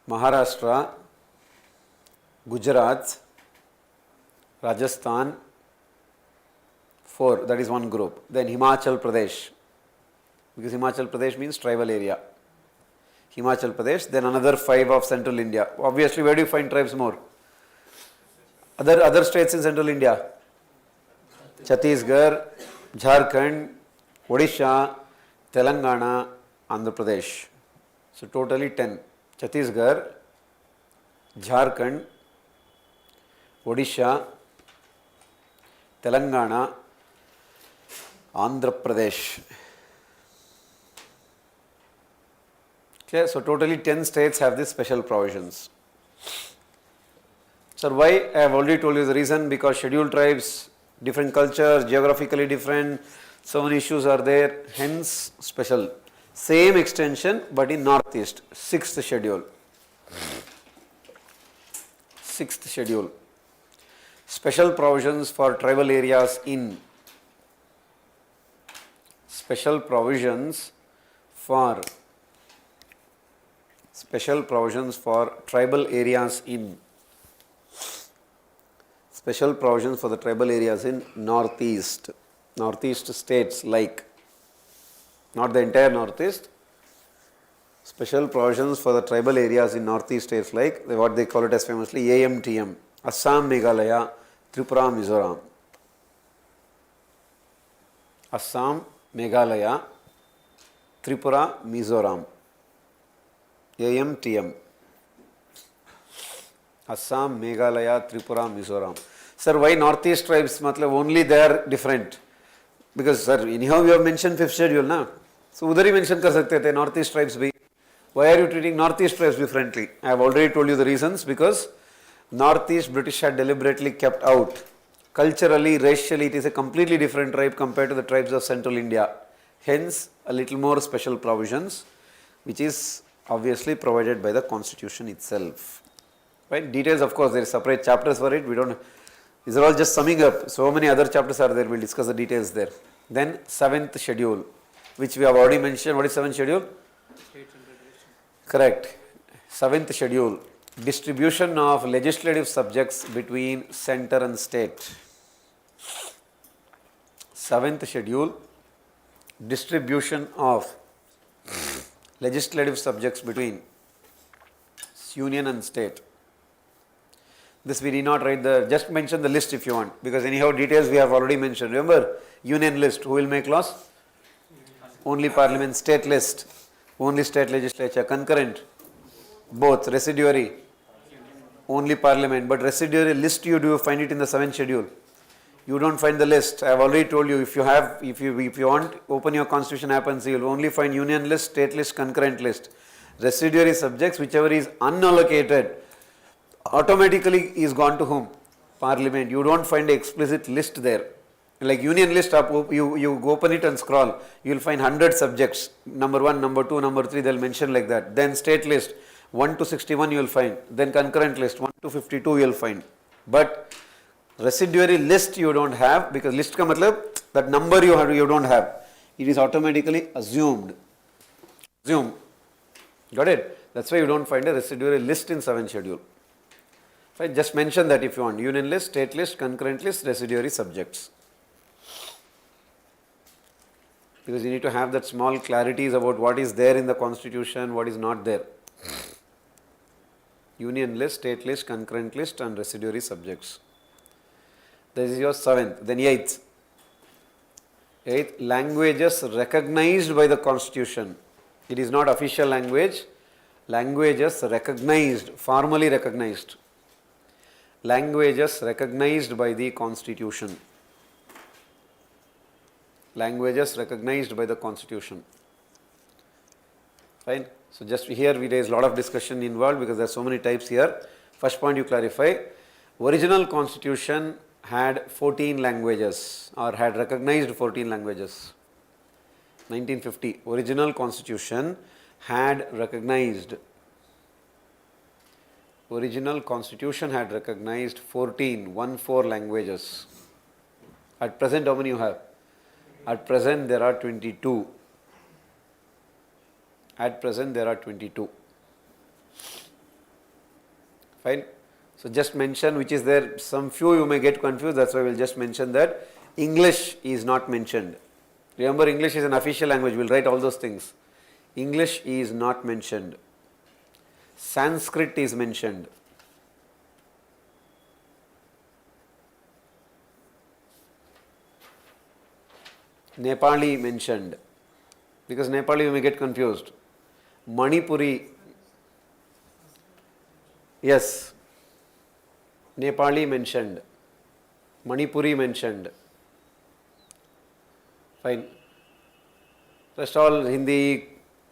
Maharashtra, Gujarat, Rajasthan, 4, that is one group. Then Himachal Pradesh, because Himachal Pradesh means tribal area. Himachal Pradesh, then another 5 of central India. Obviously, where do you find tribes more? Other states in central India? Chhattisgarh, Jharkhand, Odisha, Telangana, Andhra Pradesh. So totally 10. Chhattisgarh, Jharkhand, Odisha, Telangana, Andhra Pradesh. Okay, so totally 10 states have these special provisions. Sir, why? I have already told you the reason, because scheduled tribes, different cultures, geographically different, so many issues are there, hence special. Same extension but in northeast, 6th schedule. 6th schedule. Special provisions for tribal areas in. Special provisions for tribal areas in. Special provisions for the tribal areas in northeast. Northeast states like, not the entire northeast, special provisions for the tribal areas in northeast states like what they call it as famously AMTM, Assam, Meghalaya, Tripura, Mizoram. Assam, Meghalaya, Tripura, Mizoram. AMTM. Assam, Meghalaya, Tripura, Mizoram. Sir, why northeast tribes? Matlab only they are different. Because sir, anyhow you have mentioned 5th schedule, na? So udhar hi mention kar sakte the northeast tribes bhi. Why are you treating northeast tribes differently? I have already told you the reasons. Because northeast British had deliberately kept out. Culturally, racially, it is a completely different tribe compared to the tribes of central India. Hence, a little more special provisions, which is obviously provided by the constitution itself. Right? Details, of course, there is separate chapters for it. We don't. These are all just summing up. So many other chapters are there. We'll discuss the details there. Then 7th schedule, which we have already mentioned. What is 7th schedule? States and federation. Correct. 7th schedule, distribution of legislative subjects between center and state. 7th schedule, distribution of legislative subjects between union and state. This we need not write just mention the list if you want, because anyhow details we have already mentioned. Remember, union list, who will make laws? Only parliament. State list, only state legislature. Concurrent, both. Residuary, only parliament. But residuary list, you do find it in the 7th schedule. You don't find the list. I have already told you, if you want, open your constitution app and see, you will only find union list, state list, concurrent list. Residuary subjects, whichever is unallocated, automatically is gone to whom? Parliament. You don't find an explicit list there. Like union list, you open it and scroll, you will find 100 subjects. Number 1, number 2, number 3, they will mention like that. Then state list, 1 to 61 you will find. Then concurrent list, 1 to 52 you will find. But residuary list you don't have, because list ka matlab, that number you don't have. It is automatically assumed. Assume. Got it? That's why you don't find a residuary list in 7th schedule. Fine, just mention that if you want. Union list, state list, concurrent list, residuary subjects. Because you need to have that small clarities about what is there in the constitution, what is not there. Union list, state list, concurrent list and residuary subjects. This is your 7th. Then 8th. 8th, languages recognized by the constitution. It is not official language. Languages recognized, formally recognized. Languages recognized by the constitution. languages recognized by the constitution. Fine. So just here there is a lot of discussion involved because there are so many types here. First point you clarify, original constitution had 14 languages or had recognized 14 languages. 1950, original constitution had recognized 14 languages. At present, how many you have? At present, there are 22. At present, there are 22. Fine. So just mention which is there. Some few you may get confused. That's why we'll just mention that English is not mentioned. Remember, English is an official language. We'll write all those things. English is not mentioned. Sanskrit is mentioned. Nepali mentioned. Because Nepali you may get confused. Manipuri, yes. Nepali mentioned. Manipuri mentioned. Fine. Rest all Hindi,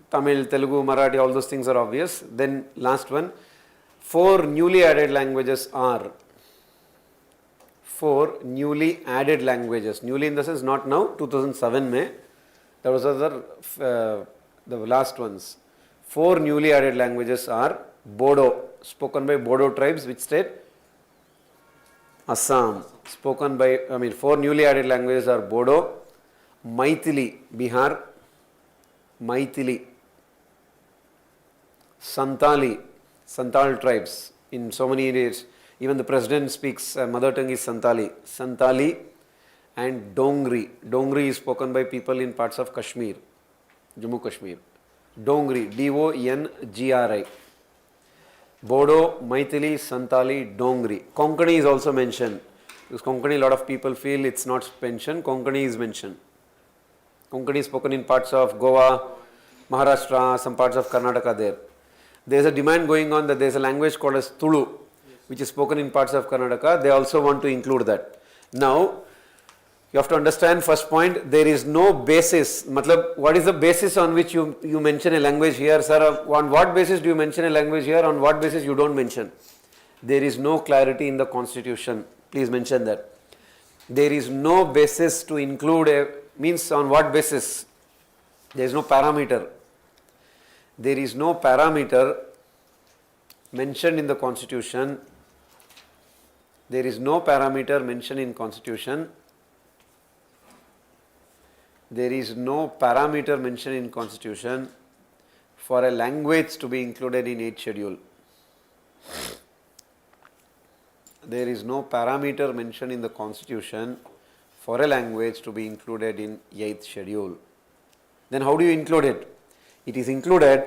Tamil, Telugu, Marathi, all those things are obvious. Then last one, 4 newly added languages are. 4 newly added languages. Newly in the sense not now, 2007 May. There was other, the last ones. 4 newly added languages are Bodo, spoken by Bodo tribes, which state? Assam. Spoken by, 4 newly added languages are Bodo, Maithili, Bihar, Maithili, Santali, Santal tribes in so many areas. Even the president speaks, mother tongue is Santali. Santali and Dongri. Dongri is spoken by people in parts of Kashmir, Jammu Kashmir. Dongri, D-O-N-G-R-I. Bodo, Maithili, Santali, Dongri. Konkani is also mentioned. Because Konkani, a lot of people feel it's not mentioned. Konkani is mentioned. Konkani is spoken in parts of Goa, Maharashtra, some parts of Karnataka there. There is a demand going on that there is a language called as Tulu, which is spoken in parts of Karnataka. They also want to include that. Now, you have to understand first point, there is no basis. Matlab, what is the basis on which you mention a language here, sir? On what basis do you mention a language here? On what basis you don't mention? There is no clarity in the constitution. Please mention that. There is no basis to include a, means on what basis? There is no parameter. There is no parameter mentioned in the constitution. There is no parameter mentioned in constitution. There is no parameter mentioned in constitution for a language to be included in 8th schedule. There is no parameter mentioned in the constitution for a language to be included in 8th schedule. Then how do you include it? It is included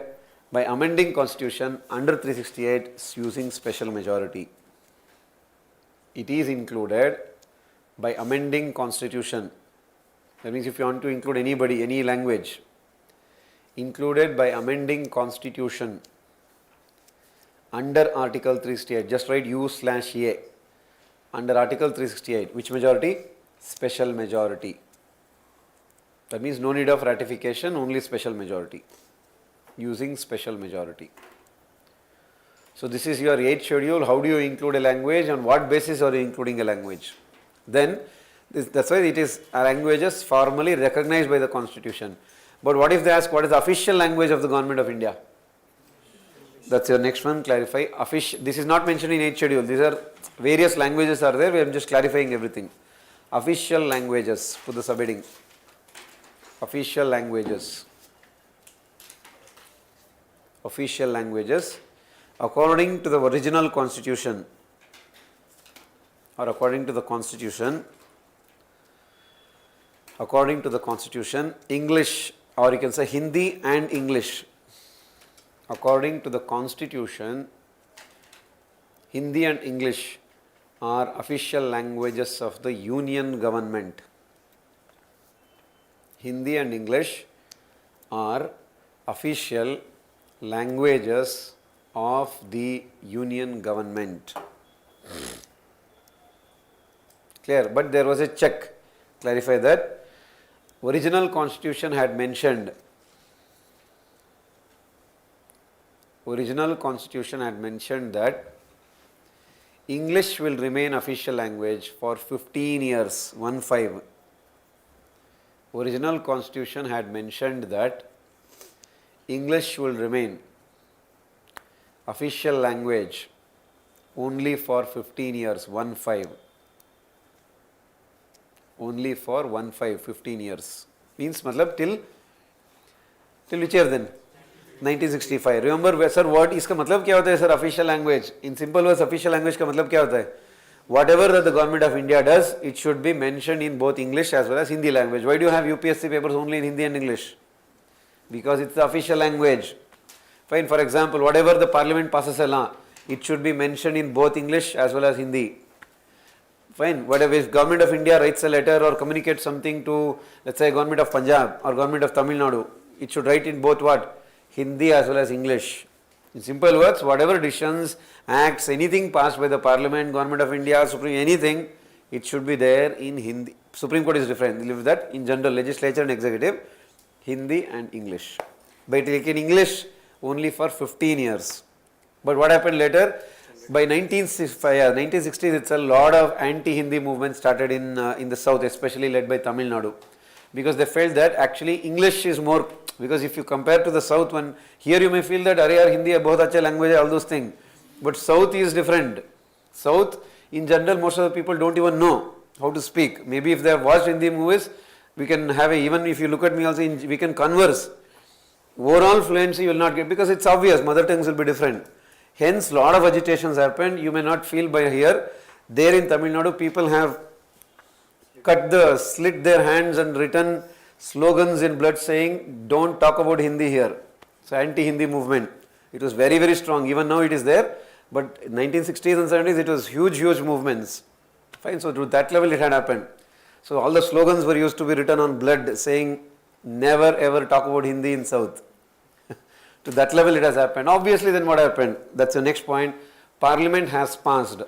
by amending constitution under 368 using special majority. It is included by amending constitution. That means if you want to include anybody, any language, included by amending constitution under article 368, just write U/A, under article 368, which majority? Special majority. That means no need of ratification, only special majority, using special majority. So this is your 8th schedule. How do you include a language? On what basis are you including a language? Then that's why it is languages formally recognized by the constitution. But what if they ask what is the official language of the government of India? That's your next one, clarify. This is not mentioned in 8th schedule. These are various languages are there. We are just clarifying everything. Official languages, put the subheading. Official languages. Official languages according to the original constitution or according to the constitution. According to the constitution, English, or you can say Hindi and English. According to the constitution, Hindi and English are official languages of the union government. Hindi and English are official languages of the union government. Clear? But there was a check. Clarify that. Original constitution had mentioned that English will remain official language for 15 years, 1-5. Original constitution had mentioned that English will remain official language only for 15 years, 1-5. Only for 1-5, 15 years. Means matlab till which year then? 1965. Remember sir, what इसका मतलब क्या होता है sir? Official language. In simple words, official language का मतलब क्या होता है? Whatever that the government of India does, it should be mentioned in both English as well as Hindi language. Why do you have UPSC papers only in Hindi and English? Because it's the official language. Fine. For example, whatever the parliament passes a law, it should be mentioned in both English as well as Hindi. Fine. Whatever, if government of India writes a letter or communicates something to, let's say, government of Punjab or government of Tamil Nadu, it should write in both what? Hindi as well as English. In simple words, whatever decisions, acts, anything passed by the Parliament, Government of India, Supreme, anything, it should be there in Hindi. Supreme Court is different. They leave that in general, legislature and executive, Hindi and English. But in English only for 15 years. But what happened later? By 1960s, it's a lot of anti-Hindi movement started in the south, especially led by Tamil Nadu. Because they felt that actually English is more, because if you compare to the south one, here you may feel that Arey Hindi hai, bahut acha language hai, all those things. But south is different. South, in general, most of the people don't even know how to speak. Maybe if they have watched Hindi movies, we can have even if you look at me also, we can converse. Overall fluency you will not get, because it's obvious, mother tongues will be different. Hence, lot of agitations happened. You may not feel by here. There in Tamil Nadu, people have slit their hands and written slogans in blood saying, don't talk about Hindi here. So, anti-Hindi movement. It was very, very strong. Even now it is there. But in 1960s and 70s, it was huge, huge movements. Fine. So, to that level it had happened. So, all the slogans were used to be written on blood saying, never ever talk about Hindi in South. To that level it has happened. Obviously, then what happened? That's the next point. Parliament has passed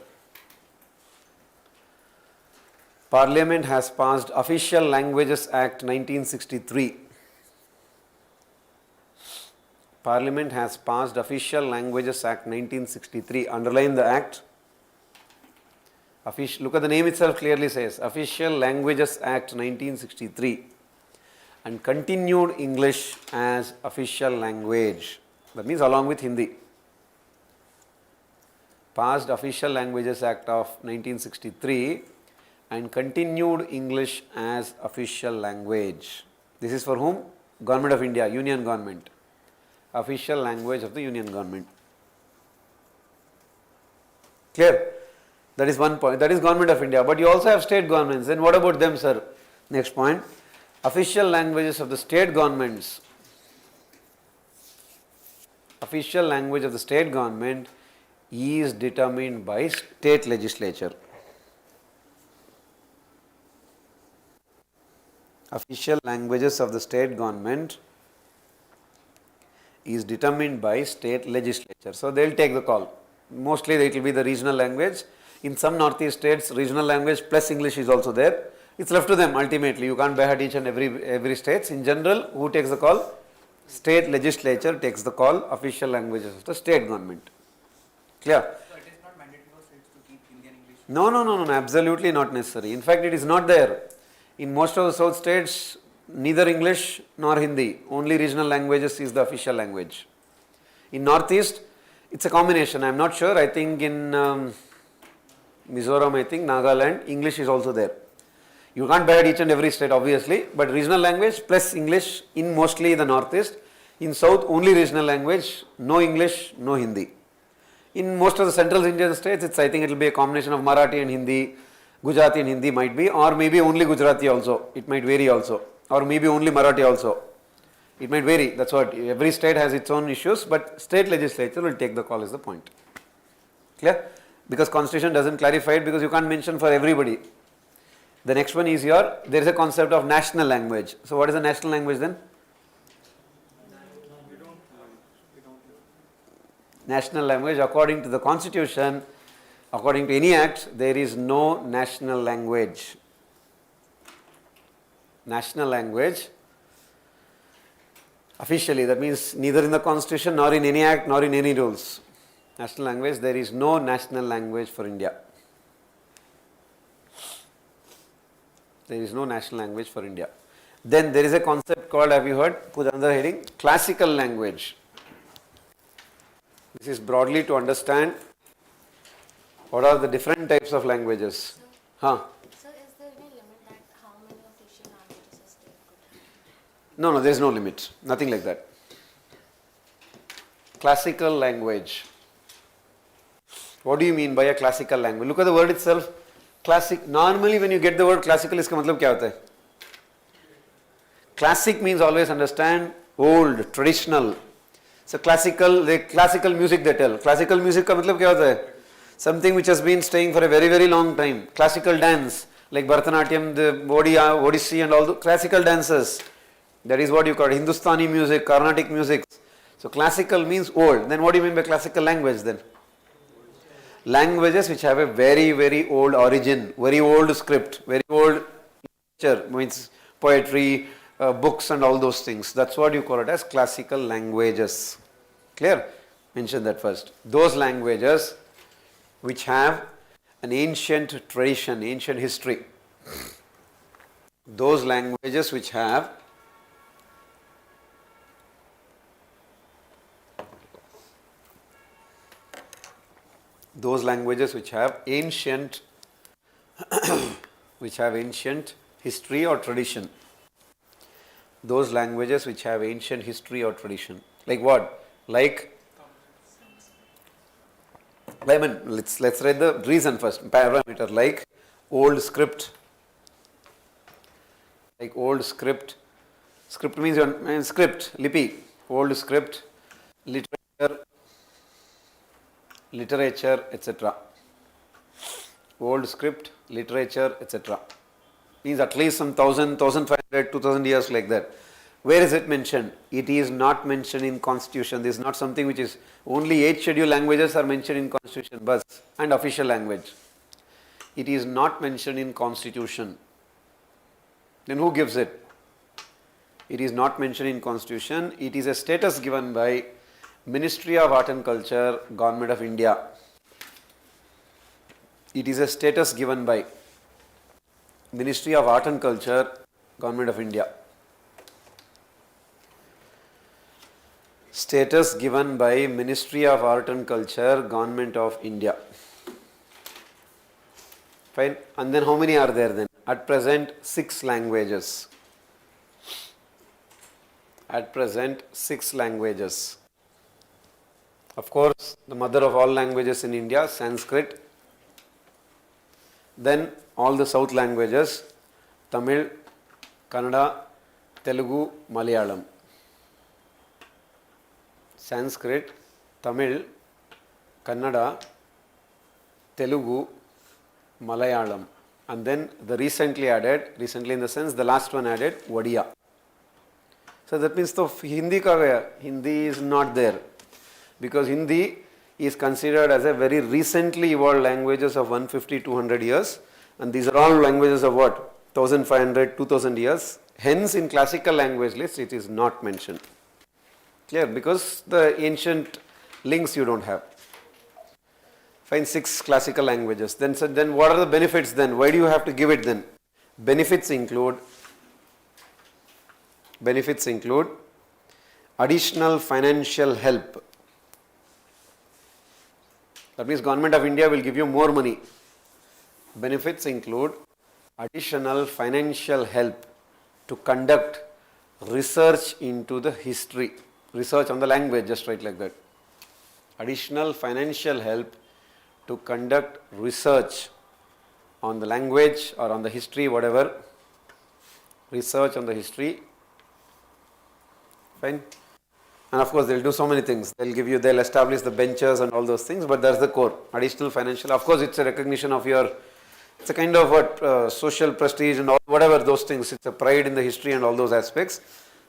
Official Languages Act 1963. Parliament has passed Official Languages Act 1963. Underline the act. Look at the name itself, clearly says Official Languages Act 1963. And continued English as official language. That means along with Hindi. Passed Official Languages Act of 1963 and continued English as official language. This is for whom? Government of India, Union Government. Official language of the Union Government. Clear? That is one point. That is Government of India. But you also have state governments. Then what about them, sir? Next point. Official languages of the state governments. Official language of the state government is determined by state legislature. Official languages of the state government is determined by state legislature. So they will take the call. Mostly it will be the regional language. In some northeast states, regional language plus English is also there. It's left to them ultimately. You can't behead each and every state. In general, who takes the call? State legislature takes the call. Official languages of the state government. Clear? So it is not mandatory for states to keep Hindi and English? No, absolutely not necessary. In fact, it is not there. In most of the south states, neither English nor Hindi. Only regional languages is the official language. In northeast, it's a combination. I am not sure. I think in Mizoram, Nagaland, English is also there. You can't behead each and every state obviously, but regional language plus English in mostly the northeast. In south, only regional language, no English, no Hindi. In most of the central Indian states, I think it will be a combination of Marathi and Hindi, Gujarati and Hindi might be, or maybe only Gujarati also. It might vary also, or maybe only Marathi also. It might vary. That's what, every state has its own issues, but state legislature will take the call is the point. Clear? Because constitution doesn't clarify it, because you can't mention for everybody. The next one is there is a concept of national language. So what is a national language then? National language, according to the constitution, according to any act, there is no national language. national language officially. That means neither in the constitution nor in any act nor in any rules. National language, there is no national language for India. There is no national language for India. Then there is a concept called, have you heard, put another heading, classical language. This is broadly to understand what are the different types of languages. Huh? So is there any limit that how many official languages a state could have? No, there is no limit. Nothing like that. Classical language. What do you mean by a classical language? Look at the word itself. Classic. Normally when you get the word classical, इसका मतलब क्या होता है? Classic means always understand old, traditional. So classical music they tell. Classical music का मतलब क्या होता है? Something which has been staying for a very, very long time. Classical dance, like Bharatanatyam, the Odissi and all the classical dances. That is what you call it. Hindustani music, Carnatic music. So classical means old. Then what do you mean by classical language then? Languages which have a very, very old origin, very old script, very old literature, means poetry, books and all those things. That's what you call it as classical languages. Clear? Mention that first. Those languages which have an ancient tradition, ancient history. Those languages which have ancient history or tradition. Those languages which have ancient history or tradition. Like what? Like, I mean, let's read the reason first. Parameter like old script. Like old script. Script means script, lipi. Old script, literature, etc. Old script, literature, etc. Means at least some 1,000, 1,500, 2,000 years like that. Where is it mentioned? It is not mentioned in constitution. This is not something which is, only 8 scheduled languages are mentioned in constitution, bus and official language. It is not mentioned in constitution. Then who gives it? It is not mentioned in constitution. It is a status given by Ministry of Art and Culture, Government of India. It is a status given by Ministry of Art and Culture, Government of India. Status given by Ministry of Art and Culture, Government of India. Fine. And then how many are there then? At present, 6 languages. At present, 6 languages. Of course, the mother of all languages in India, Sanskrit. Then all the south languages, Tamil, Kannada, Telugu, Malayalam. Sanskrit, Tamil, Kannada, Telugu, Malayalam. And then the recently in the sense, the last one added, Odia. So that means the Hindi ka gaya? Hindi is not there. Because Hindi is considered as a very recently evolved languages of 150, 200 years. And these are all languages of what? 1,500, 2,000 years. Hence in classical language list it is not mentioned. Clear? Because the ancient links you don't have. Fine, 6 classical languages. Then what are the benefits then? Why do you have to give it then? Benefits include additional financial help. That means Government of India will give you more money. Benefits include additional financial help to conduct research into the history. Research on the language, just write like that. Additional financial help to conduct research on the language or on the history, whatever. Research on the history. Fine. And of course, they'll do so many things. They'll establish the benches and all those things, but that's the core. Additional financial. Of course, it's a recognition of it's a kind of social prestige and all, whatever those things. It's a pride in the history and all those aspects.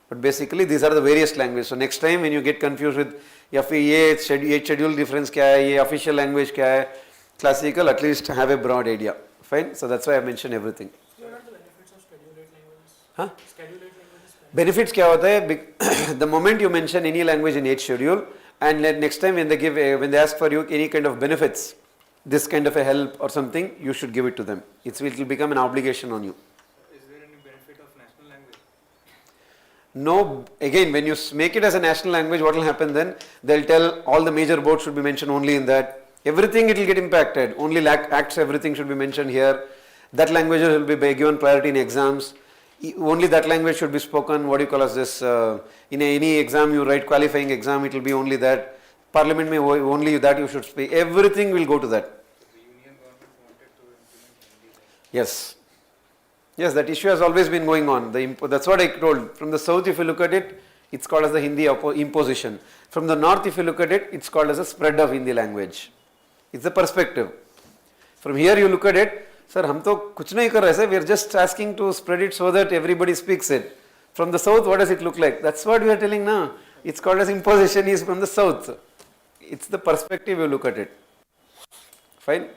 But basically, these are the various languages. So next time when you get confused with, ये schedule difference क्या है, ये official language क्या है, classical, at least have a broad idea. Fine. So that's why I mentioned everything. What are the benefits of scheduled 8 languages? Huh? Schedule 8 languages. Benefits क्या होता है? The moment you mention any language in 8th schedule, and next time when when they ask for you any kind of benefits, this kind of a help or something, you should give it to them. It will become an obligation on you. Is there any benefit of national language? No, again, when you make it as a national language, what will happen then? They'll tell all the major boards should be mentioned only in that. Everything it will get impacted. Only acts, everything should be mentioned here. That language will be given priority in exams. Only that language should be spoken. What do you call as this? In any exam you write, qualifying exam, it will be only that. Parliament may only that you should speak. Everything will go to that. The union government wanted to implement Hindi. Yes. Yes, that issue has always been going on. That's what I told. From the south, if you look at it, it's called as the Hindi imposition. From the north, if you look at it, it's called as a spread of Hindi language. It's the perspective. From here, you look at it, sir, हम तो कुछ नहीं कर रहे sir. We are just asking to spread it so that everybody speaks it. From the south, what does it look like? That's what we are telling now. It's called as imposition is from the south. It's the perspective you look at it. Fine?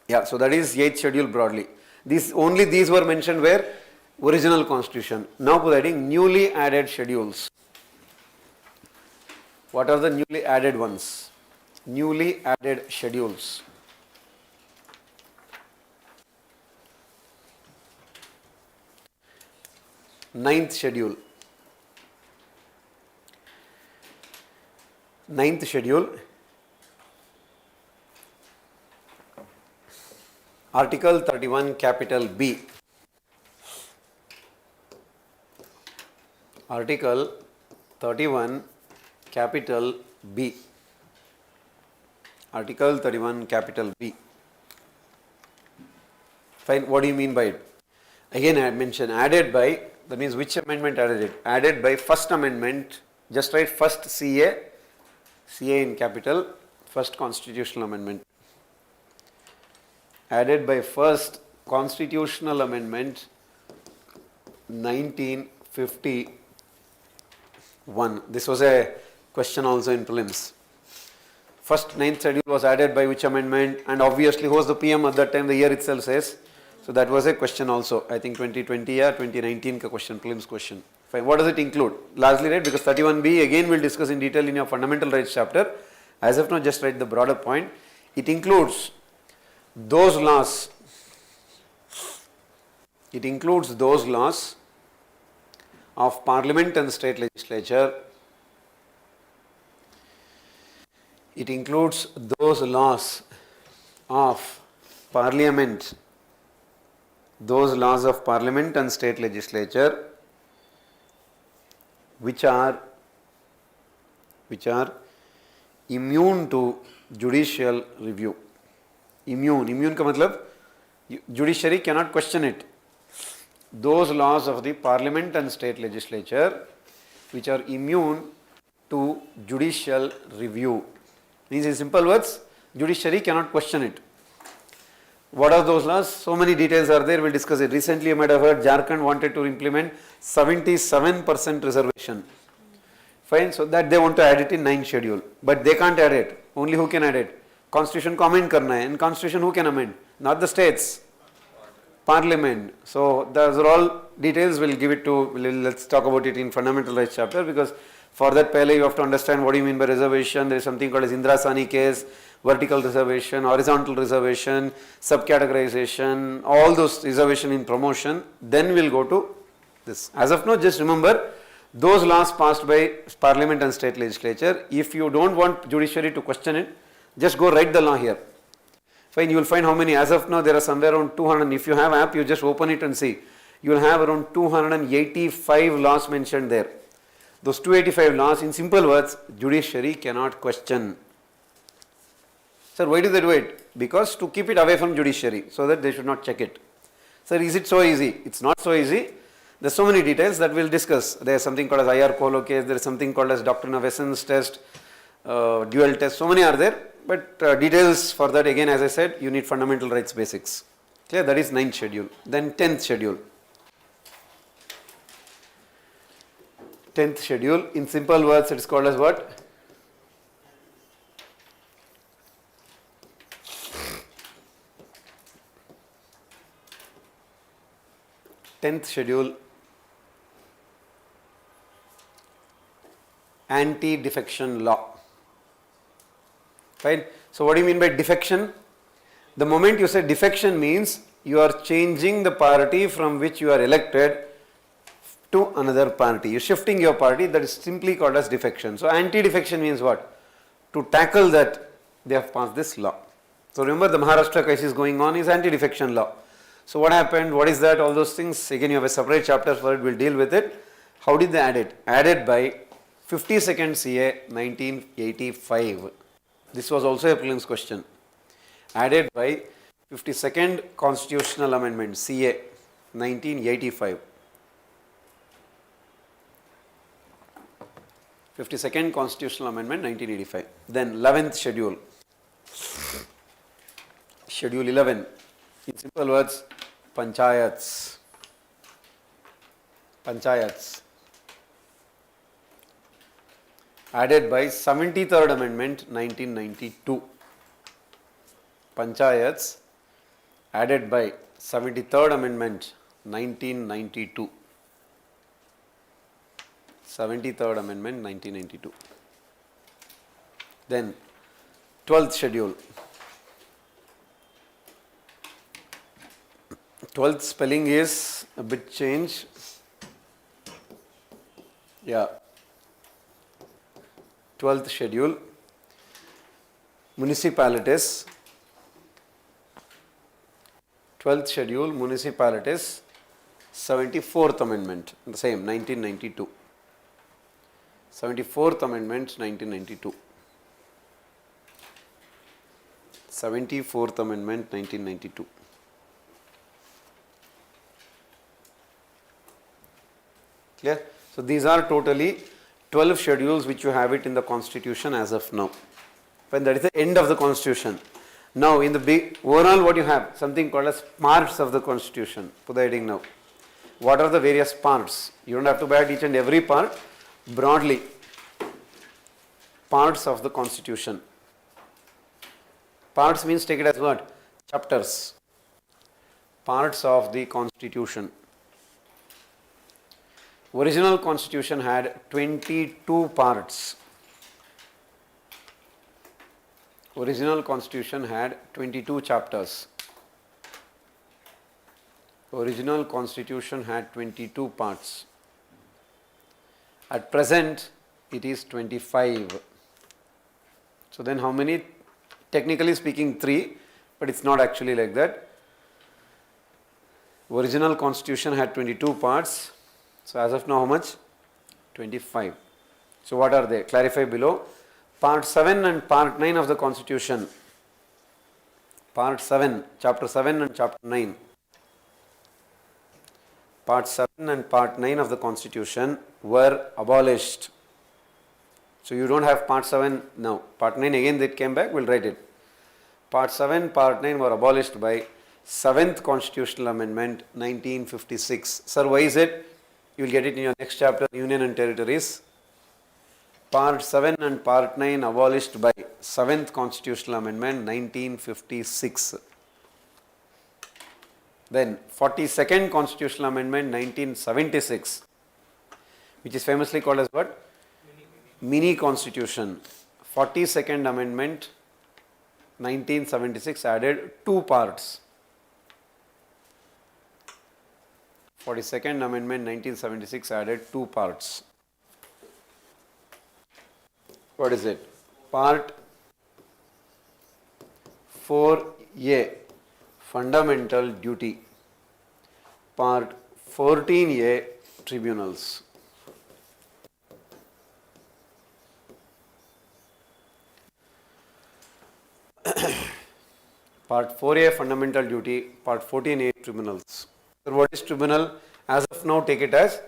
Yeah, so that is 8th schedule broadly. These were mentioned where? Original constitution. Now providing newly added schedules. What are the newly added ones? Newly added schedules. Ninth schedule. Ninth schedule. Article 31 capital B. Article 31 capital B. Article 31 capital B. Fine, what do you mean by it? Again I mentioned added by, that means which amendment added it? Added by first amendment, just write first CA, CA in capital, first constitutional amendment. Added by first constitutional amendment 1951. This was a question also in prelims. First 9th schedule was added by which amendment, and obviously who was the PM at that time, the year itself says. So that was a question also. I think 2020 or 2019 ka question, prelims question. Fine. What does it include? Largely right, because 31B again we'll discuss in detail in your fundamental rights chapter. As of now, just write the broader point. It includes those laws. It includes those laws of Parliament and state legislature. It includes those laws of Parliament, those laws of Parliament and state legislature which are immune to judicial review. Immune का मतलब judiciary cannot question it. Those laws of the Parliament and state legislature which are immune to judicial review. Means in simple words, judiciary cannot question it. What are those laws? So many details are there, we'll discuss it. Recently you might have heard Jharkhand wanted to implement 77% reservation. Fine, so that they want to add it in 9th schedule. But they can't add it. Only who can add it? Constitution को amend करना है. In Constitution who can amend? Not the states. Parliament. So those are all details. We'll give it to. Let's talk about it in fundamental rights chapter, because for that pehle you have to understand what do you mean by reservation. There is something called as Indira Sani case, vertical reservation, horizontal reservation, subcategorization, all those reservation in promotion. Then we'll go to this. As of now, just remember those laws passed by Parliament and state legislature. If you don't want judiciary to question it, just go write the law here. Fine, you will find how many. As of now, there are somewhere around 200. If you have app, you just open it and see. You will have around 285 laws mentioned there. Those 285 laws, in simple words, judiciary cannot question. Sir, why do they do it? Because to keep it away from judiciary, so that they should not check it. Sir, is it so easy? It's not so easy. There are so many details that we'll discuss. There is something called as IR Colo case, there is something called as doctrine of essence test, dual test, so many are there. But details for that, again, as I said, you need fundamental rights basics. Clear? That is 9th schedule. Then 10th schedule. 10th schedule, in simple words, it is called as what? Tenth schedule anti-defection law. Fine. So what do you mean by defection? The moment you say defection means you are changing the party from which you are elected to another party. You're shifting your party, that is simply called as defection. So anti-defection means what? To tackle that, they have passed this law. So remember, the Maharashtra crisis going on is anti-defection law. So what happened? What is that? All those things. Again, you have a separate chapter for it. We'll deal with it. How did they add it? Added by 52nd CA 1985. This was also a prelims question. Added by 52nd Constitutional Amendment CA 1985. 52nd Constitutional Amendment 1985. Then 11th schedule. Schedule 11. In simple words, panchayats. Panchayats. Added by 73rd Amendment 1992. Panchayats added by 73rd Amendment 1992. 73rd Amendment 1992. Then 12th schedule. 12th spelling is a bit changed. Yeah. 12th schedule. Municipalities. 12th schedule, municipalities, 74th Amendment, the same, 1992. 74th Amendment, 1992. 74th Amendment, 1992. Clear? So these are totally 12 schedules which you have it in the Constitution as of now. When that is the end of the Constitution. Now in the big overall, what you have? Something called as parts of the Constitution. Put the heading now. What are the various parts? You don't have to buy each and every part. Broadly, parts of the Constitution. Parts means, take it as what? Chapters. Parts of the Constitution. Original Constitution had 22 parts. Original Constitution had 22 chapters. Original Constitution had 22 parts. At present, it is 25. So then how many? Technically speaking, 3, but it's not actually like that. Original Constitution had 22 parts. So as of now, how much? 25. So what are they? Clarify below. Part 7 and Part 9 of the Constitution. Part 7, Chapter 7 and Chapter 9. Part 7 and Part 9 of the Constitution were abolished. So you don't have Part 7 now. Part 9 again that came back, we'll write it. Part 7, Part 9 were abolished by 7th Constitutional Amendment 1956. Sir, why is it? You will get it in your next chapter, Union and Territories. Part 7 and Part 9 abolished by 7th Constitutional Amendment 1956. Then 42nd Constitutional Amendment 1976, which is famously called as what? Mini Constitution. 42nd Amendment 1976 added 2 parts. 42nd Amendment 1976 added 2 parts. What is it? Part 4A, Fundamental Duty. Part 14A, Tribunals. Part 4A, Fundamental Duty. Part 14A, Tribunals. So what is tribunal? As of now, take it as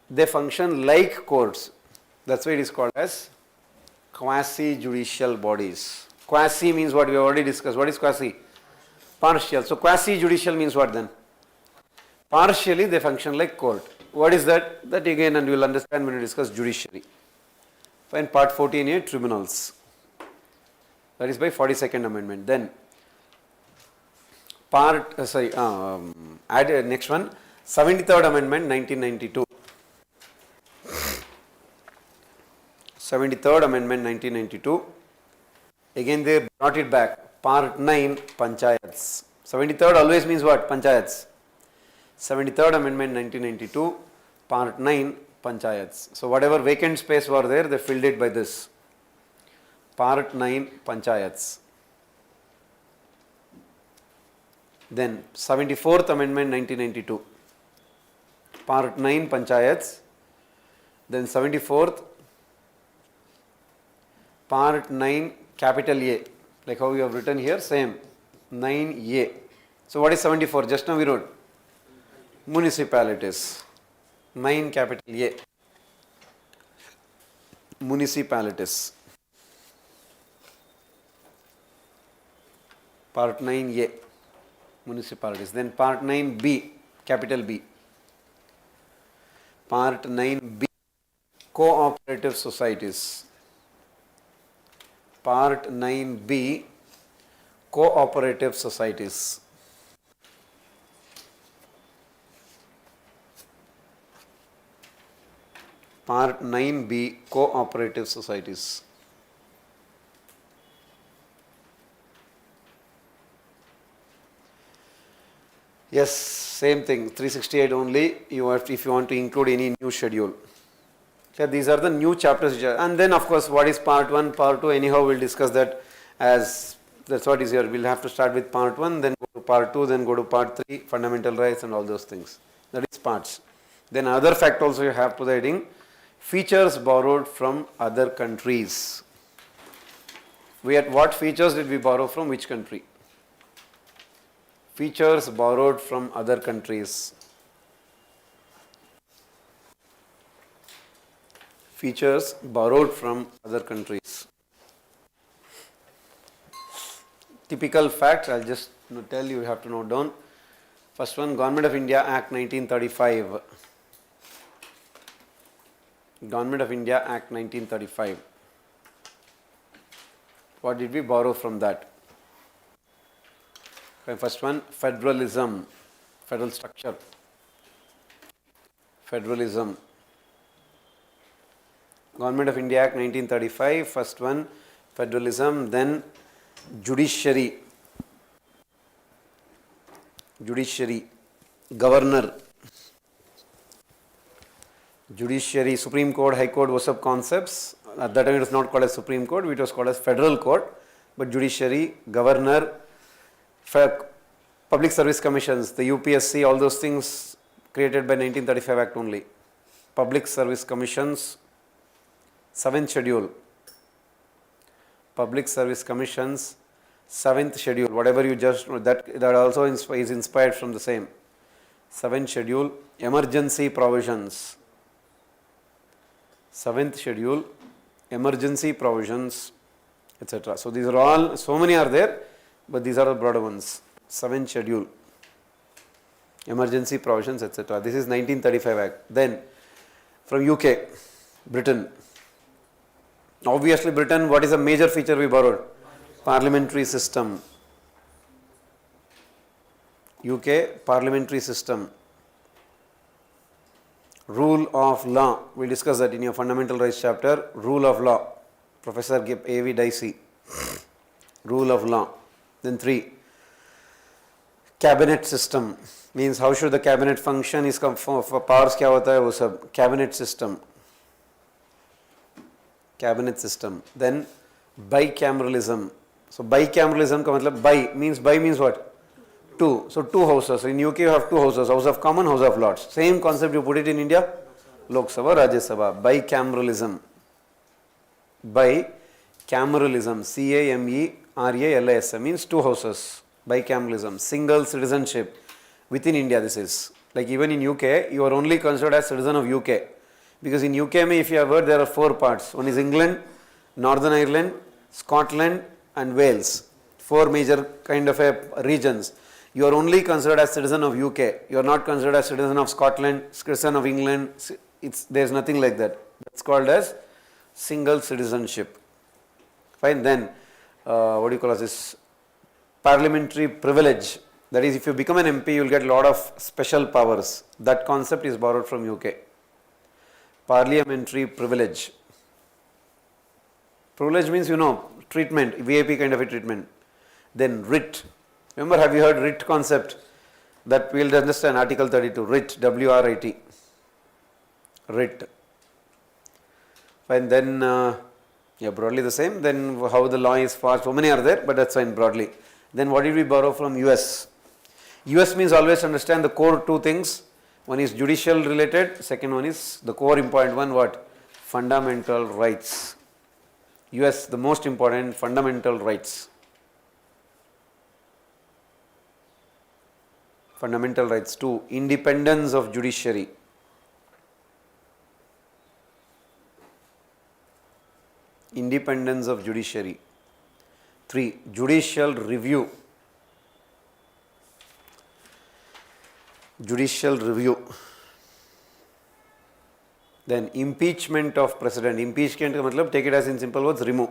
they function like courts. That's why it is called as quasi-judicial bodies. Quasi means what we have already discussed. What is quasi? Partial. So quasi-judicial means what then? Partially they function like court. What is that? That again, and you will understand when we discuss judiciary. Fine. Part 14A, tribunals. That is by 42nd Amendment. Then add next one, 73rd Amendment 1992. 73rd Amendment 1992. Again they brought it back. Part 9 Panchayats. 73rd always means what? Panchayats. 73rd Amendment 1992. Part 9 Panchayats. So whatever vacant space were there, they filled it by this. Part 9 Panchayats. Then 74th Amendment 1992. Part 9 Panchayats. Then 74th. Part 9 capital A. Like how you have written here, same. 9A. So what is 74? Just now we wrote. Municipalities. 9 capital A. Municipalities. Part 9A. Municipalities. Then part 9B. Capital B. Part 9B. Cooperative societies. Part 9B. Cooperative societies. Part 9B. Cooperative societies. Yes, same thing. 368 only. You have to, if you want to include any new schedule. Okay, these are the new chapters. And then of course what is part 1, part 2, anyhow we'll discuss that as that's what is here. We'll have to start with part 1, then go to part 2, then go to part 3, fundamental rights and all those things. That is parts. Then another fact also you have to the heading, features borrowed from other countries. What features did we borrow from which country? Features borrowed from other countries. Features borrowed from other countries. Typical facts, I'll just tell you, you have to note down. First one, Government of India Act 1935. Government of India Act 1935. What did we borrow from that? Okay, first one, federalism, federal structure. Federalism. Government of India Act 1935, first one, federalism, then judiciary. Judiciary, governor. Judiciary, Supreme Court, High Court were sub concepts. At that time it was not called as Supreme Court, it was called as Federal Court. But judiciary, governor, public service commissions, the UPSC, all those things created by 1935 Act only. Public service commissions, 7th schedule. Public service commissions, 7th schedule. Whatever you just know, that also is inspired from the same. 7th schedule, emergency provisions. 7th schedule, emergency provisions, etc. So these are all, so many are there, but these are the broader ones. 7th schedule, emergency provisions, etc. This is 1935 Act. Then from UK, Britain. Obviously Britain, what is a major feature we borrowed? Parliamentary system. UK, parliamentary system. Rule of law, we discussed that in your fundamental rights chapter. Rule of law, Professor A.V. Dicey. Rule of law. Then 3, cabinet system, means how should the cabinet function, is for powers kya hota hai wo sab, cabinet system. Cabinet system. Then bicameralism. So bicameralism ka matlab bi means what? 2. So 2 houses. In UK you have 2 houses, House of Commons, House of Lords. Same concept you put it in India, Lok Sabha, Rajya Sabha. Bicameralism. Bicameralism. CAMERALISM means 2 houses. Bicameralism. Single citizenship. Within India this is. Like even in UK, you are only considered as citizen of UK. Because in UK, if you have heard, there are 4 parts. One is England, Northern Ireland, Scotland and Wales. 4 major kind of regions. You are only considered as citizen of UK. You are not considered as citizen of Scotland, citizen of England. There is nothing like that. That's called as single citizenship. Fine. Then, what do you call this? Parliamentary privilege. That is, if you become an MP, you will get a lot of special powers. That concept is borrowed from UK. Parliamentary privilege. Privilege means, treatment, VIP kind of a treatment. Then writ. Remember, have you heard writ concept? That we will understand Article 32, writ, W-R-I-T. Writ. And then, broadly the same. Then how the law is passed, so many are there, but that's fine broadly. Then what did we borrow from US? US means always understand the core two things. One is judicial related, second one is the core important one, what? Fundamental rights. US, the most important fundamental rights. Fundamental rights. 2, independence of judiciary. Independence of judiciary. 3, judicial review. Judicial review. Then impeachment of president. Impeachment ka matlab, take it as in simple words, remove.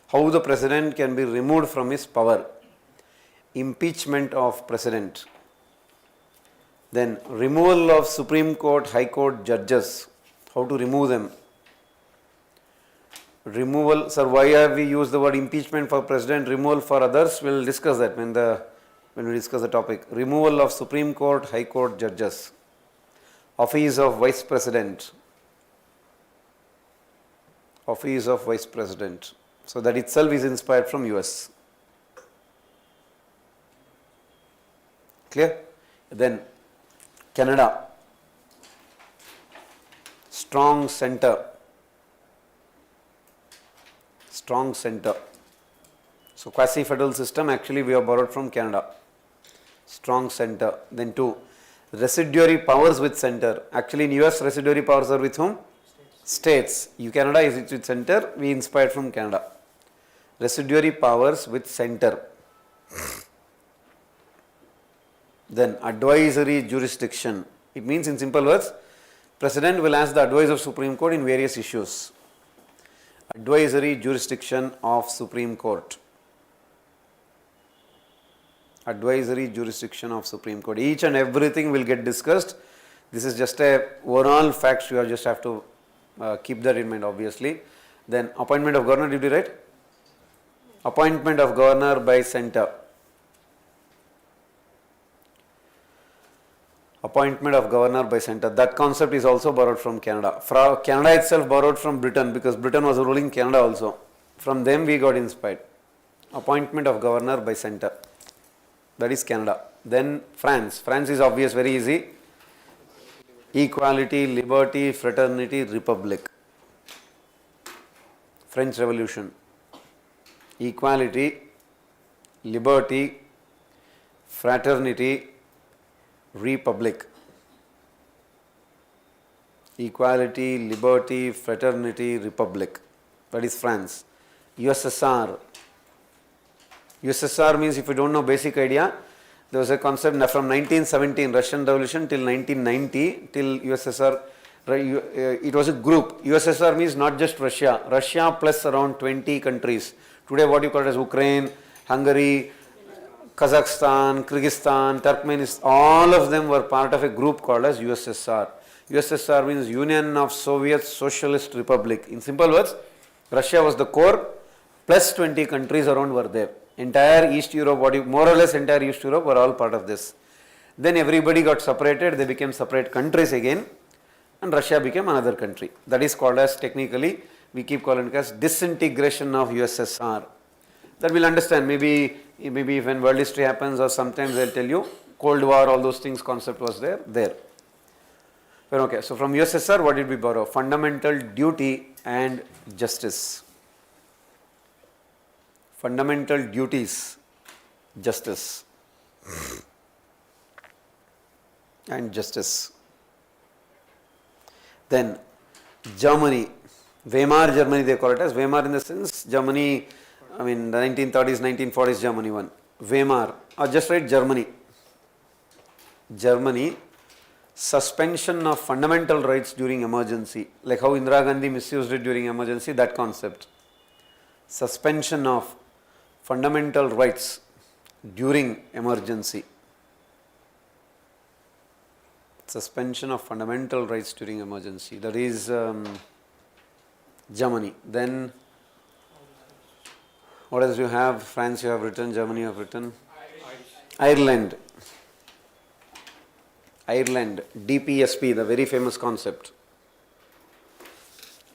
How the president can be removed from his power. Impeachment of president. Then removal of Supreme Court, High Court judges. How to remove them. Removal, sir, why have we used the word impeachment for president, removal for others? We will discuss that when we discuss the topic. Removal of Supreme Court, High Court judges. Office of Vice President. Office of Vice President. So that itself is inspired from US. Clear? Then Canada. Strong center. Strong center. So quasi-federal system actually we have borrowed from Canada. Strong center. Then 2, residuary powers with center. Actually in US residuary powers are with whom? States. Canada is with center. We inspired from Canada. Residuary powers with center. Then advisory jurisdiction. It means in simple words, President will ask the advice of Supreme Court in various issues. Advisory jurisdiction of Supreme Court. Advisory jurisdiction of Supreme Court. Each and everything will get discussed. This is just a overall facts. You just have to keep that in mind, obviously. Then appointment of governor, did you write? Appointment of governor by center. Appointment of governor by center. That concept is also borrowed from Canada. Canada itself borrowed from Britain because Britain was ruling Canada also. From them we got inspired. Appointment of governor by center. That is Canada. Then France. France is obvious, very easy. Equality, liberty, fraternity, republic. French Revolution. Equality, liberty, fraternity, republic. Equality, liberty, fraternity, republic. That is France. USSR. USSR means, if you don't know basic idea, there was a concept from 1917 Russian Revolution till 1990 till USSR. It was a group. USSR means not just Russia. Russia plus around 20 countries. Today what you call it as Ukraine, Hungary, Kazakhstan, Kyrgyzstan, Turkmenistan, all of them were part of a group called as USSR. USSR means Union of Soviet Socialist Republic. In simple words, Russia was the core, plus 20 countries around were there. Entire East Europe, more or less entire East Europe were all part of this. Then everybody got separated, they became separate countries again, and Russia became another country. That is called as, technically, we keep calling it as disintegration of USSR. That we'll understand, maybe when world history happens, or sometimes they'll tell you, Cold War, all those things, concept was there. But okay, so from USSR, what did we borrow? Fundamental duty and justice. Fundamental duties, justice, and justice. Then Germany, Weimar Germany they call it as. Weimar in the sense, Germany, the 1930s, 1940s Germany one. Weimar, or just write Germany. Germany, suspension of fundamental rights during emergency. Like how Indira Gandhi misused it during emergency, that concept. Suspension of fundamental rights during emergency. Suspension of fundamental rights during emergency. That is Germany. Then What else you have? France you have written, Germany you have written. Ireland. Ireland, DPSP, the very famous concept.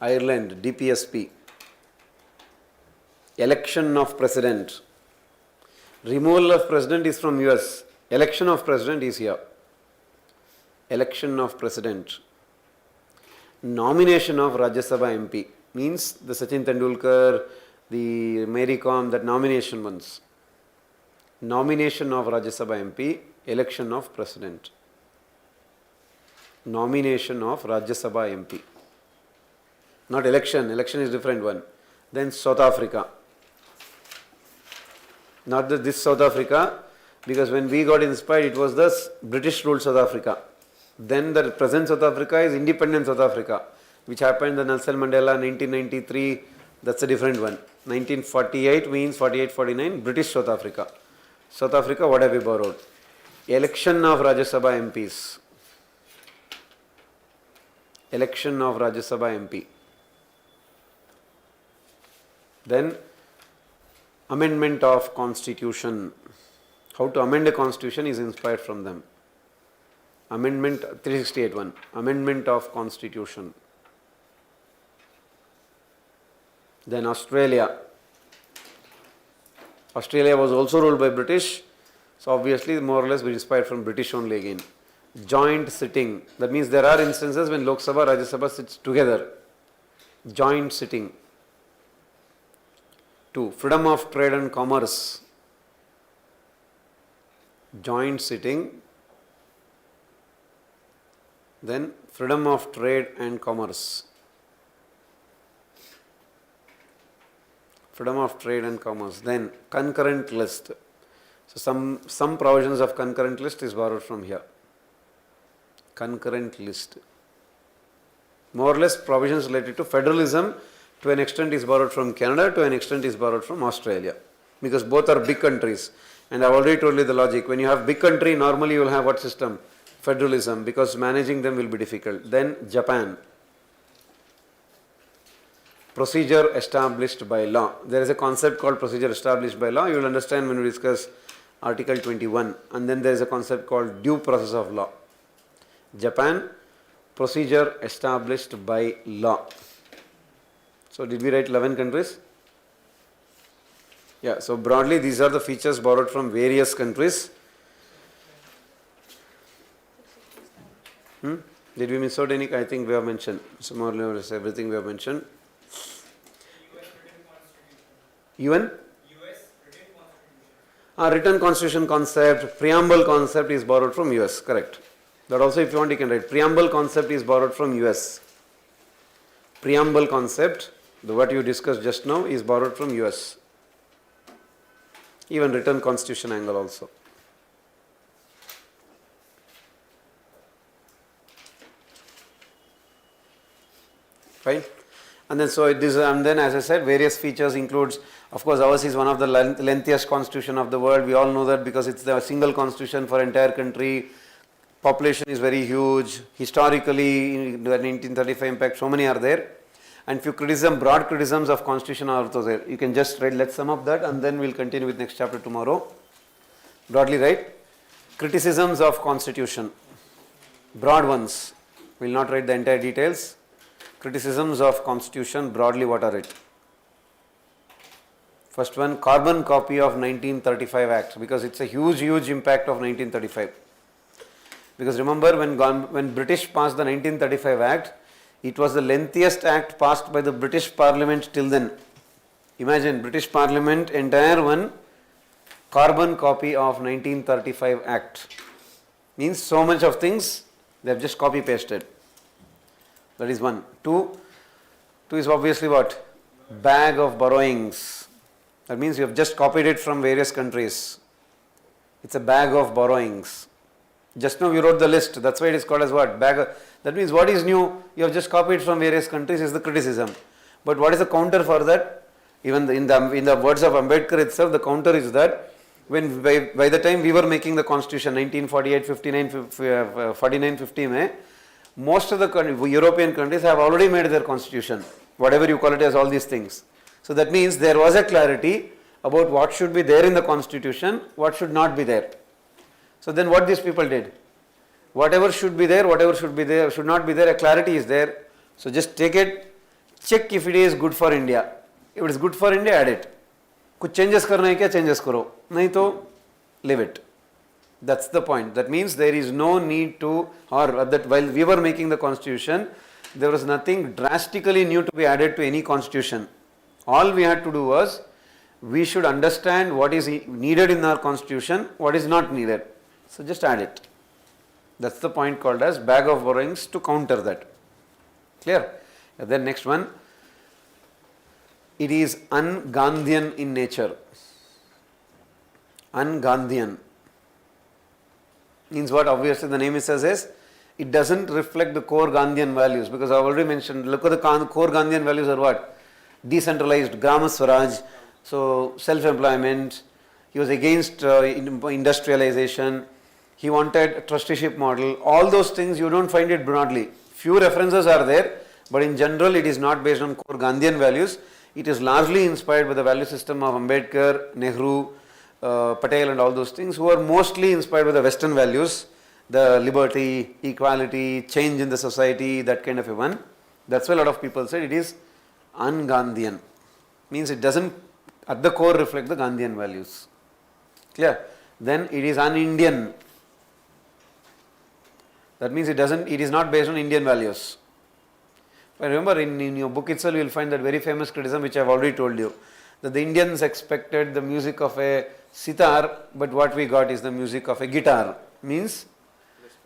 Ireland, DPSP. Election of president. Removal of president is from US. Election of president is here. Election of president. Nomination of Rajya Sabha MP means the Sachin Tendulkar, the Mary Kom, that nomination ones. Nomination of Rajya Sabha MP, election of president. Nomination of Rajya Sabha MP. Not election, election is different one. Then South Africa. Not this South Africa, because when we got inspired, it was the British ruled South Africa. Then the present South Africa is independent South Africa, which happened in Nelson Mandela 1993. That's a different one. 1948 means 48-49, British South Africa. South Africa, what have we borrowed? Election of Rajya Sabha MPs. Election of Rajya Sabha MP. Then amendment of constitution. How to amend a constitution is inspired from them. Amendment 368 one. Amendment of constitution. Then Australia. Australia was also ruled by British. So obviously more or less we inspired from British only again. Joint sitting. That means there are instances when Lok Sabha, Rajya Sabha sits together. Joint sitting. 2. Freedom of trade and commerce. Joint sitting. Then freedom of trade and commerce. Freedom of trade and commerce. Then concurrent list. So some provisions of concurrent list is borrowed from here. Concurrent list. More or less provisions related to federalism to an extent is borrowed from Canada, to an extent is borrowed from Australia. Because both are big countries. And I've already told you the logic. When you have big country, normally you will have what system? Federalism, because managing them will be difficult. Then Japan. Procedure established by law. There is a concept called procedure established by law. You will understand when we discuss Article 21. And then there is a concept called due process of law. Japan, procedure established by law. So did we write 11 countries? Yeah, so broadly these are the features borrowed from various countries. Did we miss out any? I think we have mentioned. So more or less everything we have mentioned. UN? US written constitution. Written constitution concept, preamble concept is borrowed from US, correct. That also if you want you can write. Preamble concept is borrowed from US. Preamble concept, what you discussed just now, is borrowed from US. Even written constitution angle also. Fine. And then so this, and then as I said, various features includes, of course ours is one of the lengthiest constitution of the world. We all know that because it's the single constitution for entire country. Population is very huge. Historically, the 1935 impact, so many are there. And few criticism, broad criticisms of constitution are also there. You can just write, let's sum up that and then we'll continue with next chapter tomorrow. Broadly write, criticisms of constitution. Broad ones. We'll not write the entire details. Criticisms of constitution, broadly what are it? First one, carbon copy of 1935 Act, because it's a huge impact of 1935. Because remember when British passed the 1935 Act, it was the lengthiest act passed by the British Parliament till then. Imagine British Parliament, entire one, carbon copy of 1935 Act. Means so much of things they have just copy pasted. That is one. Two is obviously what? Bag of borrowings. That means you have just copied it from various countries. It's a bag of borrowings. Just now we wrote the list. That's why it is called as what? Bag. That means what is new? You have just copied from various countries is the criticism. But what is the counter for that? Even in the words of Ambedkar itself, the counter is that when by the time we were making the constitution 1948, 59, 49, 50 May, most of the European countries have already made their constitution, whatever you call it as all these things. So that means there was a clarity about what should be there in the constitution, what should not be there. So then what these people did? Whatever should be there, should not be there, a clarity is there. So just take it, check if it is good for India. If it is good for India, add it. कुछ changes करना है क्या, changes करो, नहीं तो leave it. That's the point. That means there is no need to, or that while we were making the constitution, there was nothing drastically new to be added to any constitution. All we had to do was, we should understand what is needed in our constitution, what is not needed. So just add it. That's the point called as bag of borrowings to counter that. Clear? And then next one, it is un-Gandhian in nature. Un-Gandhian means what? Obviously the name it says is, it doesn't reflect the core Gandhian values, because I have already mentioned, look at the core Gandhian values are what? Decentralized, Grama Swaraj, so self-employment. He was against industrialization. He wanted a trusteeship model. All those things you don't find it broadly. Few references are there, but in general it is not based on core Gandhian values. It is largely inspired by the value system of Ambedkar, Nehru, Patel and all those things, who are mostly inspired by the Western values, the liberty, equality, change in the society, that kind of a one. That's why a lot of people said it is un-Gandhian. Means it doesn't at the core reflect the Gandhian values. Clear? Then it is un-Indian. That means it is not based on Indian values. But remember, in your book itself you will find that very famous criticism which I have already told you, that the Indians expected the music of a sitar, but what we got is the music of a guitar. Means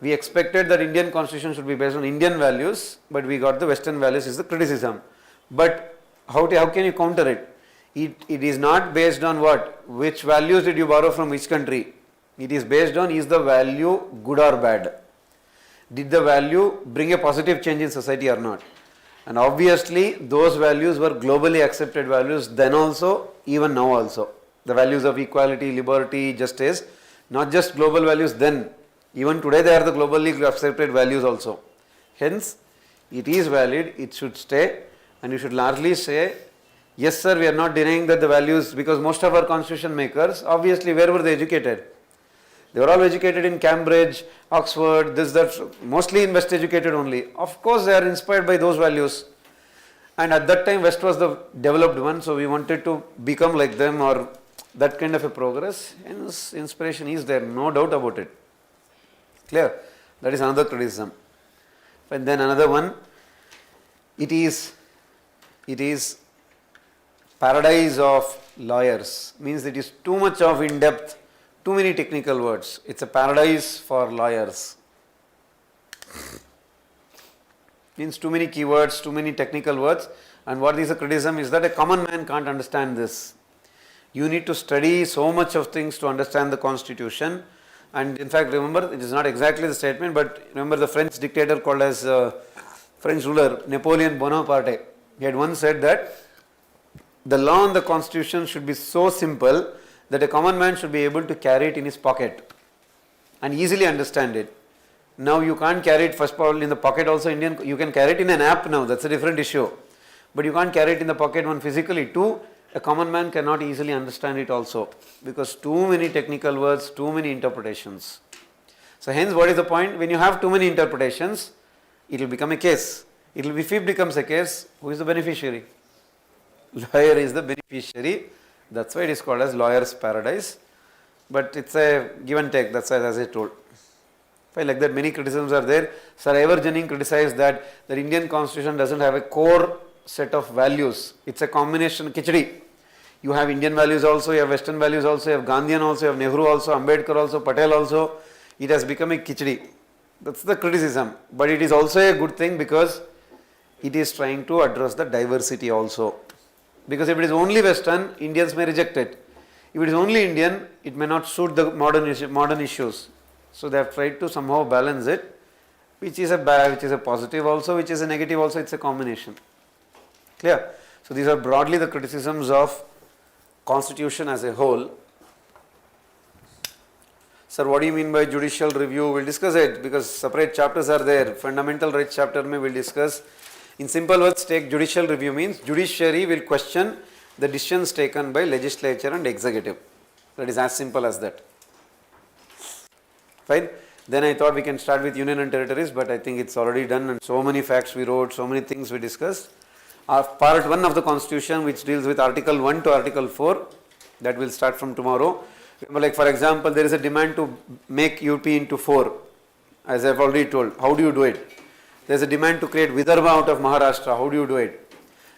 we expected that Indian constitution should be based on Indian values, but we got the Western values is the criticism. But how can you counter it? It is not based on what? Which values did you borrow from which country? It is based on, is the value good or bad? Did the value bring a positive change in society or not? And obviously those values were globally accepted values then also, even now also. The values of equality, liberty, justice, not just global values then, even today they are the globally accepted values also. Hence, it is valid, it should stay, and you should largely say, yes sir, we are not denying that the values, because most of our constitution makers, obviously where were they educated? They were all educated in Cambridge, Oxford, this, that, mostly in West educated only. Of course they are inspired by those values. And at that time West was the developed one, so we wanted to become like them or that kind of a progress. Hence inspiration is there, no doubt about it. Clear? That is another criticism. And then another one, it is paradise of lawyers. Means it is too much of in-depth, too many technical words. It's a paradise for lawyers. Means too many keywords, too many technical words. And what is the criticism is that a common man can't understand this. You need to study so much of things to understand the constitution. And in fact, remember, it is not exactly the statement, but remember the French dictator called as French ruler, Napoleon Bonaparte. He had once said that the law and the constitution should be so simple that a common man should be able to carry it in his pocket and easily understand it. Now you can't carry it first of all in the pocket also you can carry it in an app now, that's a different issue. But you can't carry it in the pocket one physically. Two, a common man cannot easily understand it also because too many technical words, too many interpretations. So hence what is the point? When you have too many interpretations, it will become a case. If it becomes a case, who is the beneficiary? Lawyer is the beneficiary. That's why it is called as lawyer's paradise. But it's a give and take, that's as I told. Like that many criticisms are there. Sir Everjunning criticized that the Indian constitution doesn't have a core set of values. It's a combination, khichdi. You have Indian values also, you have Western values also, you have Gandhian also, you have Nehru also, Ambedkar also, Patel also. It has become a khichdi. That's the criticism. But it is also a good thing because it is trying to address the diversity also. Because if it is only Western, Indians may reject it. If it is only Indian, it may not suit the modern issues. So they have tried to somehow balance it, which is a bad, which is a positive also, which is a negative also, it's a combination. Clear? So these are broadly the criticisms of constitution as a whole. Sir, what do you mean by judicial review? We'll discuss it because separate chapters are there. Fundamental rights chapter may we'll discuss. In simple words, take judicial review means judiciary will question the decisions taken by legislature and executive. That is as simple as that. Fine. Then I thought we can start with union and territories, but I think it's already done, and so many facts we wrote, so many things we discussed. Part 1 of the constitution, which deals with article 1 to article 4, that will start from tomorrow. Like for example, there is a demand to make UP into 4, as I have already told. How do you do it? There is a demand to create Vidarbha out of Maharashtra. How do you do it?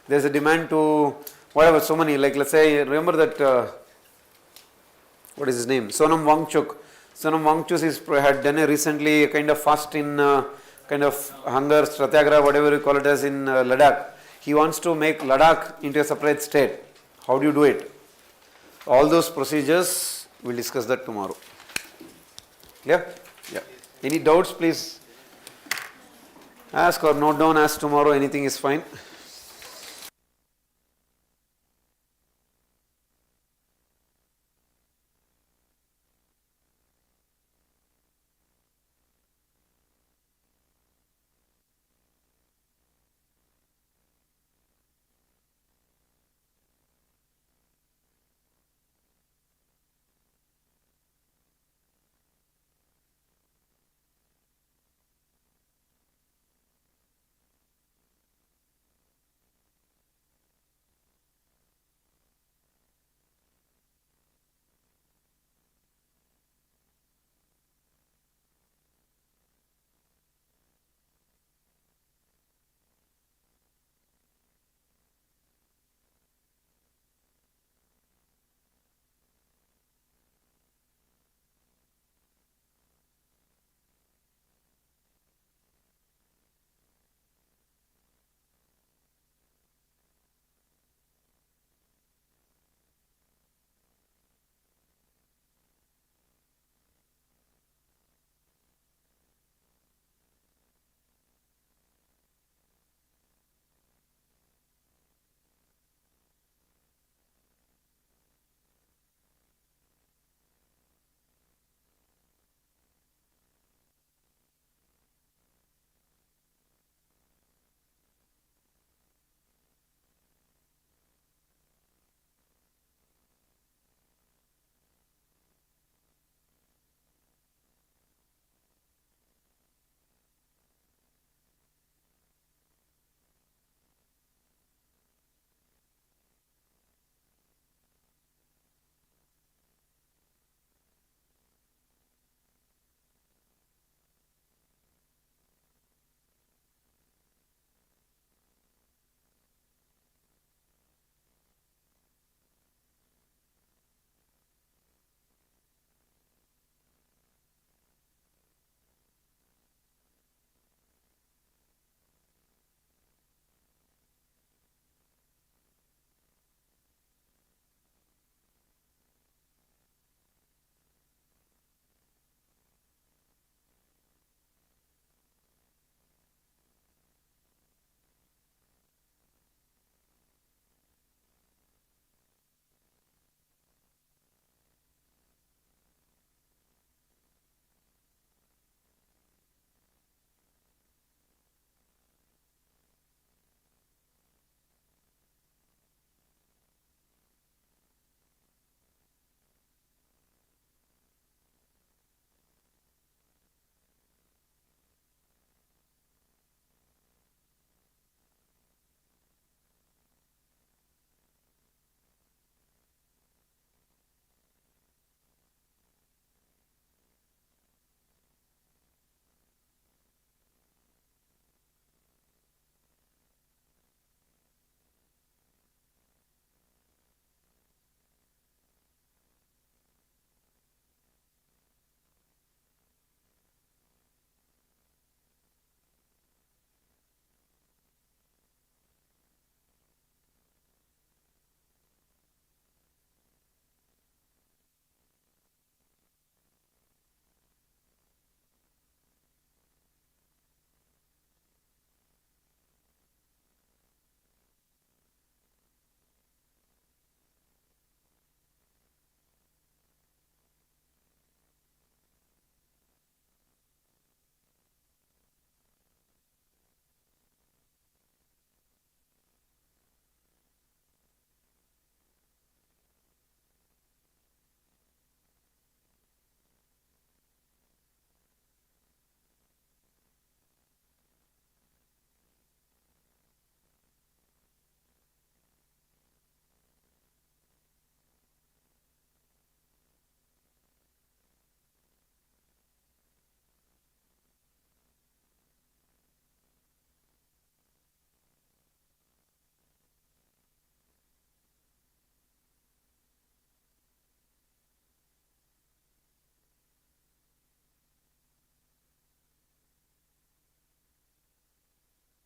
There is a demand to whatever, so many, like let's say, remember that, what is his name? Sonam Wangchuk. Sonam Wangchuk had done a recently a kind of fast in kind of hunger, satyagraha, whatever you call it as in Ladakh. He wants to make Ladakh into a separate state. How do you do it? All those procedures, we'll discuss that tomorrow. Clear? Yeah. Any doubts, please ask or note down, ask tomorrow, anything is fine.